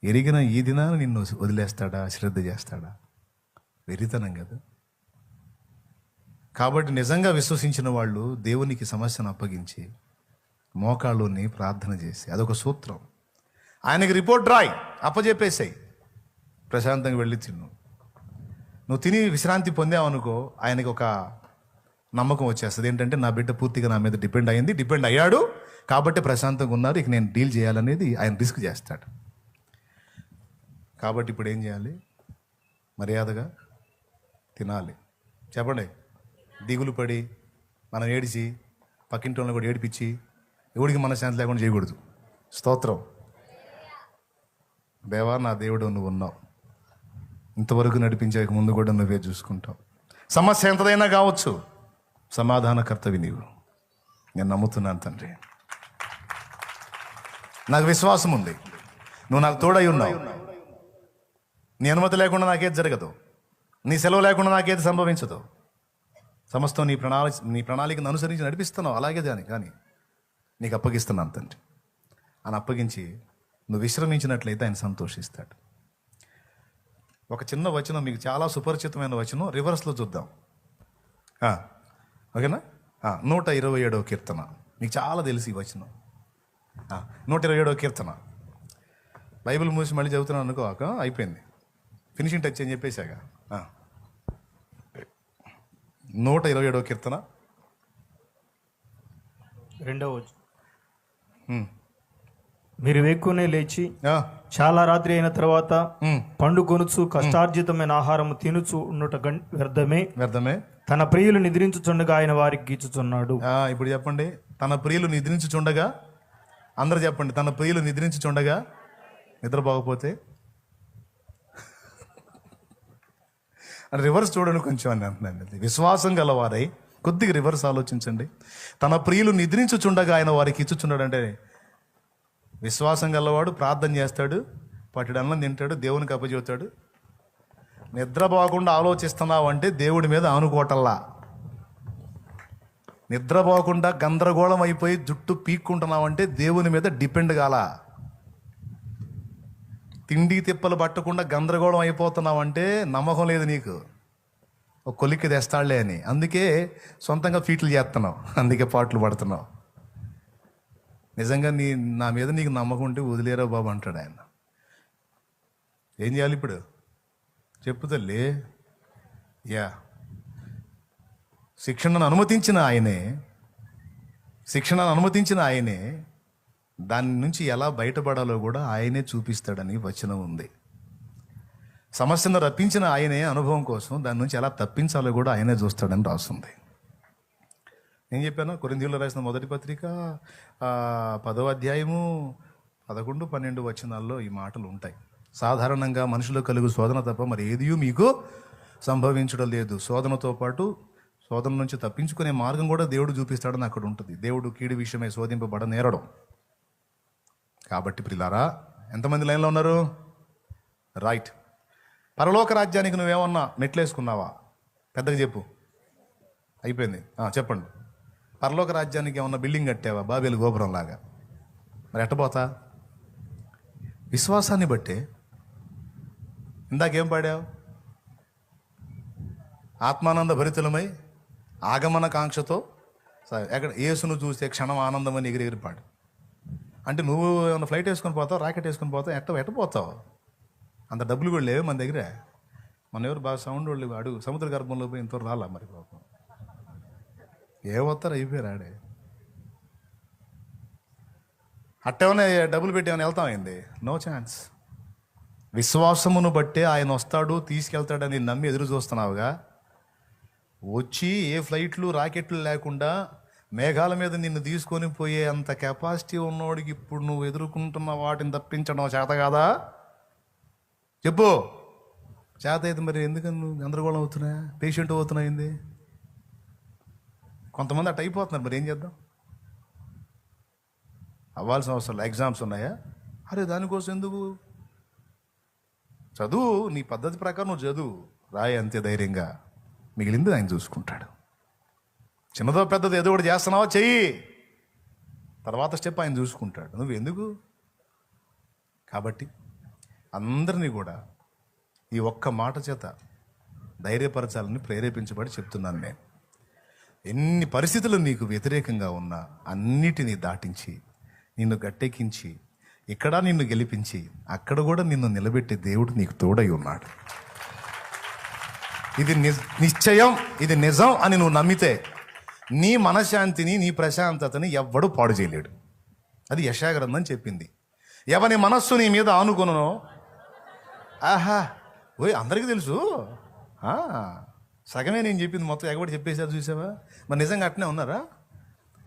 ఎరిగిన ఈ దినాన నిన్ను వదిలేస్తాడా, శ్రద్ధ చేస్తాడా? వెరితనం కదా. కాబట్టి నిజంగా విశ్వసించిన వాళ్ళు దేవునికి సమస్యను అప్పగించి మోకాళ్ళుని ప్రార్థన చేసి, అదొక సూత్రం, ఆయనకి రిపోర్ట్ రాయి, అప్పచెప్పేసాయి, ప్రశాంతంగా వెళ్ళి తిను. నువ్వు తిని విశ్రాంతి పొందావనుకో, ఆయనకి ఒక నమ్మకం వచ్చేస్తుంది. ఏంటంటే నా బిడ్డ పూర్తిగా నా మీద డిపెండ్ అయ్యాడు కాబట్టి ప్రశాంతంగా ఉన్నారు, ఇక నేను డీల్ చేయాలనేది ఆయన రిస్క్ చేస్తాడు. కాబట్టి ఇప్పుడు ఏం చేయాలి? మర్యాదగా తినాలి. చెప్పండి. దిగులు పడి మనం ఏడిచి పక్కింటి వాళ్ళని కూడా ఏడిపించి ఎవడికి మనశ్శాంతి లేకుండా చేయకూడదు. స్తోత్రం. దేవా, నా దేవుడు నువ్వు ఉన్నావు, ఇంతవరకు నడిపించాక ముందు కూడా నువ్వే చూసుకుంటావు. సమస్య ఎంతదైనా కావచ్చు, సమాధానకర్తవి నీవు. నేను నమ్ముతున్నాను తండ్రి, నాకు విశ్వాసం ఉంది, నువ్వు నాకు తోడై ఉన్నావు. నీ అనుమతి లేకుండా నాకేది జరగదు, నీ సెలవు లేకుండా నాకేది సంభవించదు. సమస్తం నీ ప్రణాళికను అనుసరించి నడిపిస్తున్నావు, అలాగే కానీ నీకు అప్పగిస్తున్నాను తండ్రి అని అప్పగించి నువ్వు విశ్రమించినట్లయితే ఆయన సంతోషిస్తాడు. ఒక చిన్న వచనం, మీకు చాలా సుపరిచితమైన వచనం, రివర్స్లో చూద్దాం. ఓకేనా? 127వ కీర్తన, మీకు చాలా తెలుసు ఈ వచనం. 127వ కీర్తన బైబిల్ మూసి మళ్ళీ చదువుతున్నాను అనుకోక అయిపోయింది, ఫినిషింగ్ టచ్ అని చెప్పేశాక. 127వ కీర్తన 2వ వచనం. మీరు వేక్కునే లేచి చాలా రాత్రి అయిన తర్వాత పండుకొనుచు కష్టార్జితమైన ఆహారం తినుచు ఉండుట వ్యర్థమే. తన ప్రియులు నిద్రించుచుండగా ఆయన వారికి గీచుచున్నాడు. ఇప్పుడు చెప్పండి, తన ప్రియులు నిద్రించుచుండగా. అందరూ చెప్పండి, తన ప్రియులు నిద్రించుచుండగా. నిద్రపోకపోతే రివర్స్ చూడండి కొంచెం అని అంటున్నాను. విశ్వాసం గలవారై కొద్దిగా రివర్స్ ఆలోచించండి. తన ప్రియులు నిద్రించుచుండగా ఆయన వారికి ఇచ్చుచున్నాడు అంటే, విశ్వాసం గలవాడు ప్రార్థన చేస్తాడు, పట్టెడు అన్నం తింటాడు, దేవునికి అప్పచెబుతాడు. నిద్రపోకుండా ఆలోచిస్తున్నావు అంటే దేవుడి మీద ఆనుకోవటల్లా. నిద్రపోకుండా గందరగోళం అయిపోయి జుట్టు పీక్కుంటున్నావు అంటే దేవుని మీద డిపెండ్ కాల. తిండి తిప్పలు పట్టకుండా గందరగోళం అయిపోతున్నావు అంటే నమ్మకం లేదు నీకు, ఒక కొలిక్కి తెస్తాడులే అని. అందుకే సొంతంగా ఫీట్లు చేస్తున్నావు, అందుకే పాటలు పడుతున్నావు. నిజంగా నా మీద నీకు నమ్మకం ఉంటే వదిలేరా బాబు అంటాడు ఆయన. ఏం చేయాలి ఇప్పుడు చెప్పు తల్లి. శిక్షణను అనుమతించిన ఆయనే దాని నుంచి ఎలా బయటపడాలో కూడా ఆయనే చూపిస్తాడని వచనం ఉంది. సమస్యను రప్పించిన ఆయనే అనుభవం కోసం దాని నుంచి ఎలా తప్పించాలో కూడా ఆయనే చూస్తాడని రాస్తుంది. నేను చెప్పాను, కొరింథీయులకు రాసిన మొదటి పత్రిక 10వ అధ్యాయము 11, 12 వచనాల్లో ఈ మాటలు ఉంటాయి. సాధారణంగా మనుషులు కలుగు శోధన తప్ప మరి ఏదియూ మీకు సంభవించడం లేదు. శోధనతో పాటు శోధన నుంచి తప్పించుకునే మార్గం కూడా దేవుడు చూపిస్తాడని అక్కడ ఉంటుంది. దేవుడు కీడు విషయమై శోధింపబడనేరడం. కాబట్టి ప్రియులారా, ఎంతమంది లైన్లో ఉన్నారు? రైట్. పరలోక రాజ్యానికి నువ్వేమన్నా మెట్లేసుకున్నావా? పెద్దగా చెప్పు. అయిపోయింది. చెప్పండి. పరలోక రాజ్యానికి ఏమన్నా బిల్డింగ్ కట్టావా? బాబేలు గోపురం లాగా. మరి ఎట్టబోతా? విశ్వాసాన్ని బట్టే. ఇందాకేం పాడావు? ఆత్మానంద భరితులమై ఆగమన కాంక్షతో ఎక్కడ యేసును చూస్తే క్షణం ఆనందమని ఎగిరెగిరి పాడు. అంటే నువ్వు ఏమన్నా ఫ్లైట్ వేసుకొని పోతావు, రాకెట్ వేసుకొని పోతావు, ఎట్టపోతావు? అంత డబ్బులు కూడా లేవు మన దగ్గర. మన ఎవరు బాగా సౌండ్ వాళ్ళు అడుగు సముద్ర గర్భంలో పోయి ఇంతవరకు రాలా మరి పాపం. వస్తారు అయిపోయారు ఆడే. అట్టేమన్నా డబ్బులు పెట్టి ఏమైనా వెళ్తామైంది? No chance. విశ్వాసమును బట్టే ఆయన వస్తాడు, తీసుకెళ్తాడని నమ్మి ఎదురు చూస్తున్నావుగా. వచ్చి ఏ ఫ్లైట్లు రాకెట్లు లేకుండా మేఘాల మీద నిన్ను తీసుకొని పోయే అంత కెపాసిటీ ఉన్నోడికి ఇప్పుడు నువ్వు ఎదుర్కొంటున్న వాటిని తప్పించడం చేత కాదా? చెప్పు. చేత అయితే మరి ఎందుకని నువ్వు గందరగోళం అవుతున్నా, పేషెంట్ అవుతున్నాయింది? కొంతమంది అట్ట అయిపోతున్నారు. మరి ఏం చేద్దాం? అవ్వాల్సిన అవసరం. ఎగ్జామ్స్ ఉన్నాయా? అరే దానికోసం ఎందుకు? చదువు, నీ పద్ధతి ప్రకారం నువ్వు చదువు, రాయి అంతే ధైర్యంగా. మిగిలింది ఆయన చూసుకుంటాడు. చిన్నదో పెద్దదో ఏదో ఒకటి చేస్తున్నావా చెయ్యి, తర్వాత స్టెప్ ఆయన చూసుకుంటాడు. నువ్వు ఎందుకు? కాబట్టి అందరినీ కూడా ఈ ఒక్క మాట చేత ధైర్యపరచాలని ప్రేరేపించబడి చెప్తున్నాను నేను. ఎన్ని పరిస్థితులు నీకు వ్యతిరేకంగా ఉన్నా అన్నిటినీ దాటించి నిన్ను గట్టెక్కించి ఇక్కడ నిన్ను గెలిపించి అక్కడ కూడా నిన్ను నిలబెట్టే దేవుడు నీకు తోడై ఉన్నాడు. ఇది నిశ్చయం, ఇది నిజం అని నువ్వు నమ్మితే నీ మనశ్శాంతిని, నీ ప్రశాంతతని ఎవ్వడూ పాడు చేయలేడు. అది యెషయా గ్రంథం చెప్పింది. ఎవని మనస్సు నీ మీద ఆనుకొనునో, అందరికీ తెలుసు. సగమే నేను చెప్పింది, మొత్తం ఎగబడి చెప్పేసారు. చూసావా? మరి నిజంగా అట్నే ఉన్నారా?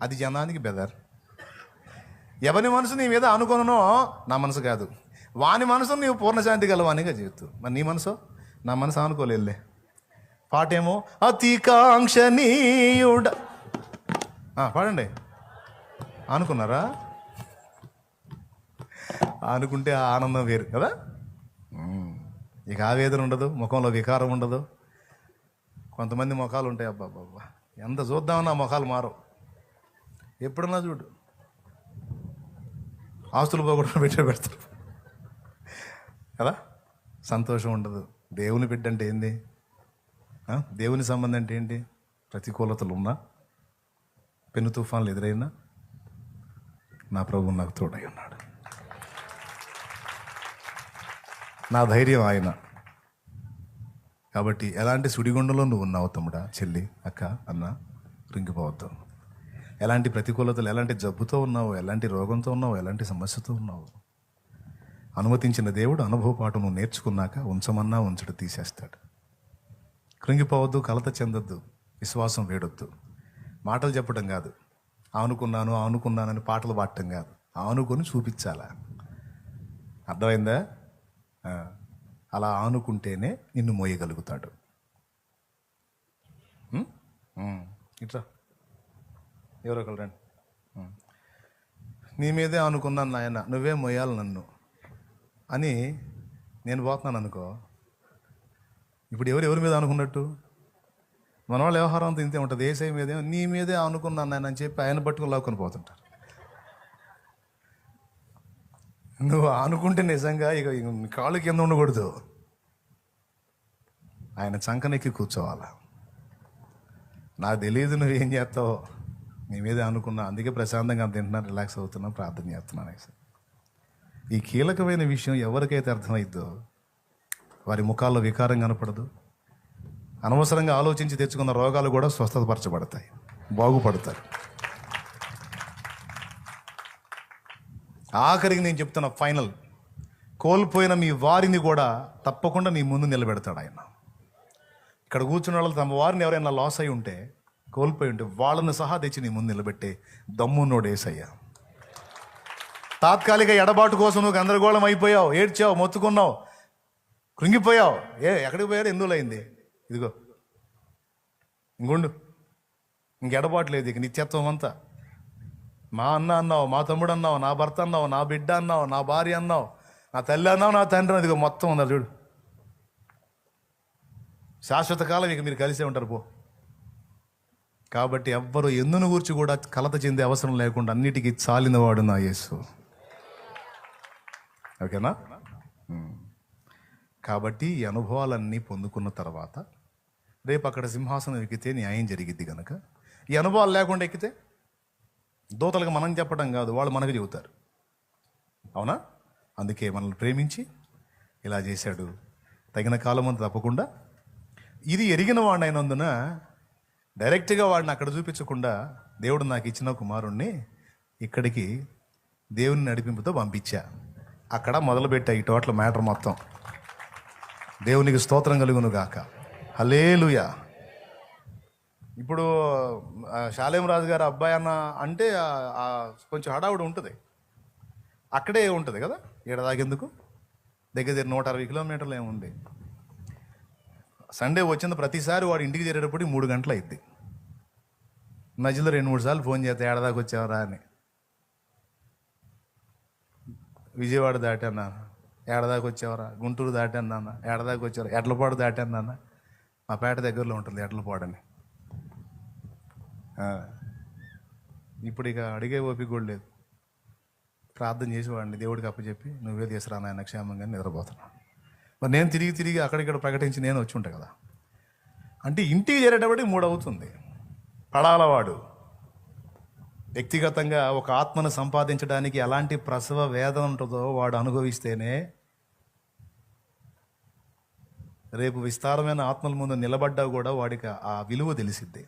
అది జనానికి బెదర్. ఎవరి మనసు నీ మీద అనుకొనునో, నా మనసు కాదు, వాని మనసు నీవు పూర్ణశాంతి గలవానిగా చెబుతూ. మరి నీ మనసు? నా మనసు ఆనుకోలేదులే. పాటేమో అతి కాంక్షణీయుడ. పాడండి. అనుకున్నారా? అనుకుంటే ఆ ఆనందం వేరు కదా. ఇక ఆవేదన ఉండదు, ముఖంలో వికారం ఉండదు. కొంతమంది ముఖాలు ఉంటాయి, అబ్బాబ్బా ఎంత చూద్దామన్నా ముఖాలు మారవు. ఎప్పుడన్నా చూడు, ఆస్తులు పోగొట్టుకుని పెడతారు కదా. సంతోషం ఉండదు. దేవుని బిడ్డ అంటే ఏంది? దేవుని సంబంధం అంటే ఏంటి? ప్రతికూలతలు ఉన్నా, పెను తుఫాన్లు ఎదురైనా నా ప్రభువు నాకు తోడై ఉన్నాడు. నా ధైర్యం ఆయన. కాబట్టి ఎలాంటి సుడిగుండంలో నువ్వు ఉన్నావు తమ్ముడా, చెల్లి, అక్క, అన్న, రింగిపోవద్దు. ఎలాంటి ప్రతికూలతలు, ఎలాంటి జబ్బుతో ఉన్నావు, ఎలాంటి రోగంతో ఉన్నావు, ఎలాంటి సమస్యతో ఉన్నావు, అనుమతించిన దేవుడు అనుభవపాటు నువ్వు నేర్చుకున్నాక ఉంచమన్నా ఉంచడు, తీసేస్తాడు. కృంగిపోవద్దు, కలత చెందొద్దు. విశ్వాసం వేడొద్దు. మాటలు చెప్పడం కాదు, అనుకున్నానని పాటలు పాడటం కాదు, ఆనుకొని చూపించాలా. అర్థమైందా? అలా ఆనుకుంటేనే నిన్ను మోయగలుగుతాడు. ఇట్లా ఎవరో ఒకరు రండి. నీ మీదే అనుకున్నాను నాయన, నువ్వే మోయాలి నన్ను అని నేను పోతున్నాను అనుకో. ఇప్పుడు ఎవరి మీద అనుకున్నట్టు? మన వాళ్ళ వ్యవహారం అంతా ఇంతే ఉంటుంది. ఏసై మీదే నీ మీదే అనుకున్నాను నాయన అని చెప్పి ఆయన పట్టుకుని లాక్కొని పోతుంటారు. నువ్వు అనుకుంటే నిజంగా ఇక కాళ్ళు కింద ఉండకూడదు, ఆయన చంకనెక్కి కూర్చోవాలా. నాకు తెలియదు నువ్వేం చేస్తావో, నీ మీదే అనుకున్నా, అందుకే ప్రశాంతంగా తింటున్నాను, రిలాక్స్ అవుతున్నా, ప్రార్థన చేస్తున్నాను. ఈ కీలకమైన విషయం ఎవరికైతే అర్థమైద్దో వారి ముఖాల్లో వికారం కనపడదు. అనవసరంగా ఆలోచించి తెచ్చుకున్న రోగాలు కూడా స్వస్థతపరచబడతాయి, బాగుపడతారు. ఆఖరికి నేను చెప్తున్న ఫైనల్, కోల్పోయిన మీ వారిని కూడా తప్పకుండా నీ ముందు నిలబెడతాడు ఆయన. ఇక్కడ కూర్చున్న వాళ్ళు తమ వారిని ఎవరైనా లాస్ అయి ఉంటే, కోల్పోయి ఉంటే, వాళ్ళని సహా తెచ్చి నీ ముందు నిలబెట్టే దమ్మున్నోడు యేసయ్య. తాత్కాలిక ఎడబాటు కోసం నువ్వు గందరగోళం అయిపోయావు, ఏడ్చావు, మొత్తుకున్నావు, కృంగిపోయావు. ఎక్కడికి పోయారు? ఎందులో అయింది? ఇదిగో ఇంకొండు, ఇంకెడబాటు లేదు, ఇక నిత్యత్వం అంతా. మా అన్న అన్నావు, మా తమ్ముడు అన్నావు, నా భర్త అన్నావు, నా బిడ్డ అన్నావు, నా భార్య అన్నావు, నా తల్లి అన్నావు, నా తండ్రి, ఇదిగో మొత్తం ఉన్నారు చూడు. శాశ్వత కాలం ఇక మీరు కలిసే ఉంటారు పో. కాబట్టి ఎవ్వరు ఎందును గురించి కూడా కలత చెందే అవసరం లేకుండా అన్నిటికీ చాలినవాడు నా యేసు. ఓకేనా? కాబట్టి ఈ అనుభవాలన్నీ పొందుకున్న తర్వాత రేపు అక్కడ సింహాసనం ఎక్కితే న్యాయం జరిగిద్ది కనుక, ఈ అనుభవాలు లేకుండా ఎక్కితే దూతలకు మనం చెప్పడం కాదు, వాళ్ళు మనకు చెబుతారు. అవునా? అందుకే మనల్ని ప్రేమించి ఇలా చేశాడు. తగిన కాలం అంతా తప్పకుండా ఇది ఎరిగిన వాడిని అయినందున డైరెక్ట్గా వాడిని అక్కడ చూపించకుండా దేవుడు నాకు ఇచ్చిన కుమారుణ్ణి ఇక్కడికి దేవుని నడిపింపుతో పంపించా. అక్కడ మొదలుపెట్టా ఈ టోటల్ మ్యాటర్ మొత్తం. దేవునికి స్తోత్రం కలుగును గాక. హల్లెలూయా. ఇప్పుడు షాలేం రాజు గారు అబ్బాయి అన్న అంటే కొంచెం హడావుడి ఉంటుంది, అక్కడే ఉంటుంది కదా. ఏడదాకెందుకు, దగ్గర 160 కిలోమీటర్లు ఏముంది. సండే వచ్చిన ప్రతిసారి వాడు ఇంటికి చేరేటప్పుడు 3 గంటలు అయింది. మధ్యలో 2-3 సార్లు ఫోన్ చేస్తే ఏడదాకా వచ్చావరా అని. విజయవాడ దాటాను, ఏడదాకా వచ్చావరా. గుంటూరు దాటాను నాన్న, ఏడదాకా వచ్చావరా. ఎడ్లపాడు దాటాను నాన్న, మా పేట దగ్గరలో ఉంటుంది ఎడ్లపాడు అని. ఇప్పుడు ఇక అడిగే ఓపిక కూడా లేదు. ప్రార్థన చేసేవాడిని, దేవుడికి అప్పచెప్పి నువ్వే తీసురా నాయన క్షేమంగా నిద్రపోతున్నాను. మరి నేను తిరిగి అక్కడిక్కడ ప్రకటించి నేను వచ్చి ఉంటా కదా. అంటే ఇంటికి చేరేటప్పటికి 3 అవుతుంది. పడాలవాడు వ్యక్తిగతంగా ఒక ఆత్మను సంపాదించడానికి ఎలాంటి ప్రసవ వేదన ఉంటుందో వాడు అనుభవిస్తేనే రేపు విస్తారమైన ఆత్మల ముందు నిలబడ్డా కూడా వాడికి ఆ విలువ తెలిసిద్ది.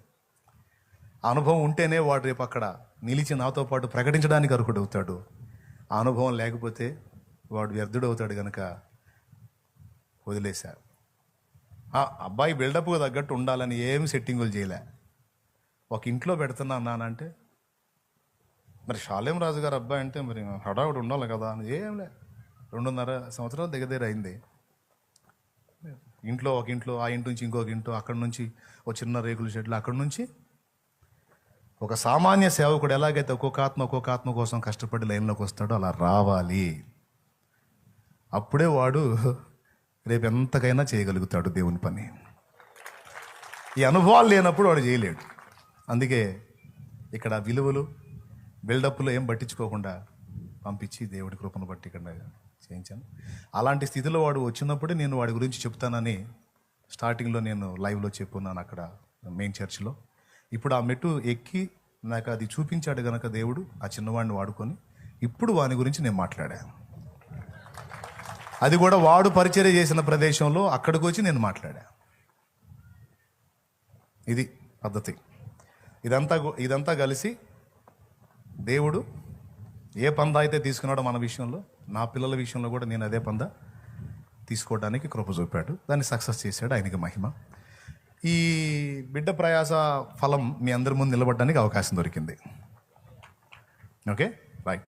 ఆ అనుభవం ఉంటేనే వాడు రేపు అక్కడ నిలిచి నాతో పాటు ప్రకటించడానికి అర్హుడవుతాడు. ఆ అనుభవం లేకపోతే వాడు వ్యర్థుడవుతాడు. కనుక వదిలేశారు. అబ్బాయి బిల్డప్గా తగ్గట్టు ఉండాలని ఏమి సెట్టింగులు చేయలే. ఒక ఇంట్లో పెడుతున్నా నానంటే మరి షాలేం రాజు గారు అబ్బాయి అంటే మరి హడావుడు ఉండాలి కదా అని ఏం లే. 2.5 సంవత్సరాలు దగ్గర అయింది. ఇంట్లో ఒక ఇంట్లో, ఆ ఇంటి నుంచి ఇంకొక ఇంట్లో, అక్కడి నుంచి ఒక చిన్న రేకుల షెడ్లు, అక్కడి నుంచి ఒక సామాన్య సేవకుడు ఎలాగైతే ఒక్కొక్క ఆత్మ కోసం కష్టపడి లైన్లోకి వస్తాడో అలా రావాలి. అప్పుడే వాడు రేపు ఎంతకైనా చేయగలుగుతాడు దేవుని పని. ఈ అనుభవాలు లేనప్పుడు వాడు చేయలేడు. అందుకే ఇక్కడ విలువలు బిల్డప్లు ఏం పట్టించుకోకుండా పంపించి దేవుడి కృపను బట్టి ఇక్కడ చేయించాను. అలాంటి స్థితిలో వాడు వచ్చినప్పుడే నేను వాడి గురించి చెప్తానని స్టార్టింగ్లో నేను లైవ్లో చెప్పున్నాను అక్కడ మెయిన్ చర్చ్లో. ఇప్పుడు ఆ మెట్టు ఎక్కి నాకు అది చూపించాడు కనుక దేవుడు ఆ చిన్నవాడిని వాడుకొని ఇప్పుడు వాని గురించి నేను మాట్లాడాను. అది కూడా వాడు పరిచర్య చేసిన ప్రదేశంలో అక్కడికి వచ్చి నేను మాట్లాడా. ఇది పద్ధతి. ఇదంతా కలిసి దేవుడు ఏ పంద అయితే తీసుకున్నాడో మన విషయంలో, నా పిల్లల విషయంలో కూడా నేను అదే పంద తీసుకోవడానికి కృప చూపాడు. దాన్ని సక్సెస్ చేశాడు. ఆయనకి మహిమ. ఈ బిడ్డ ప్రయాస ఫలం మీ అందరి ముందు నిలబడడానికి అవకాశం దొరికింది. Okay, right.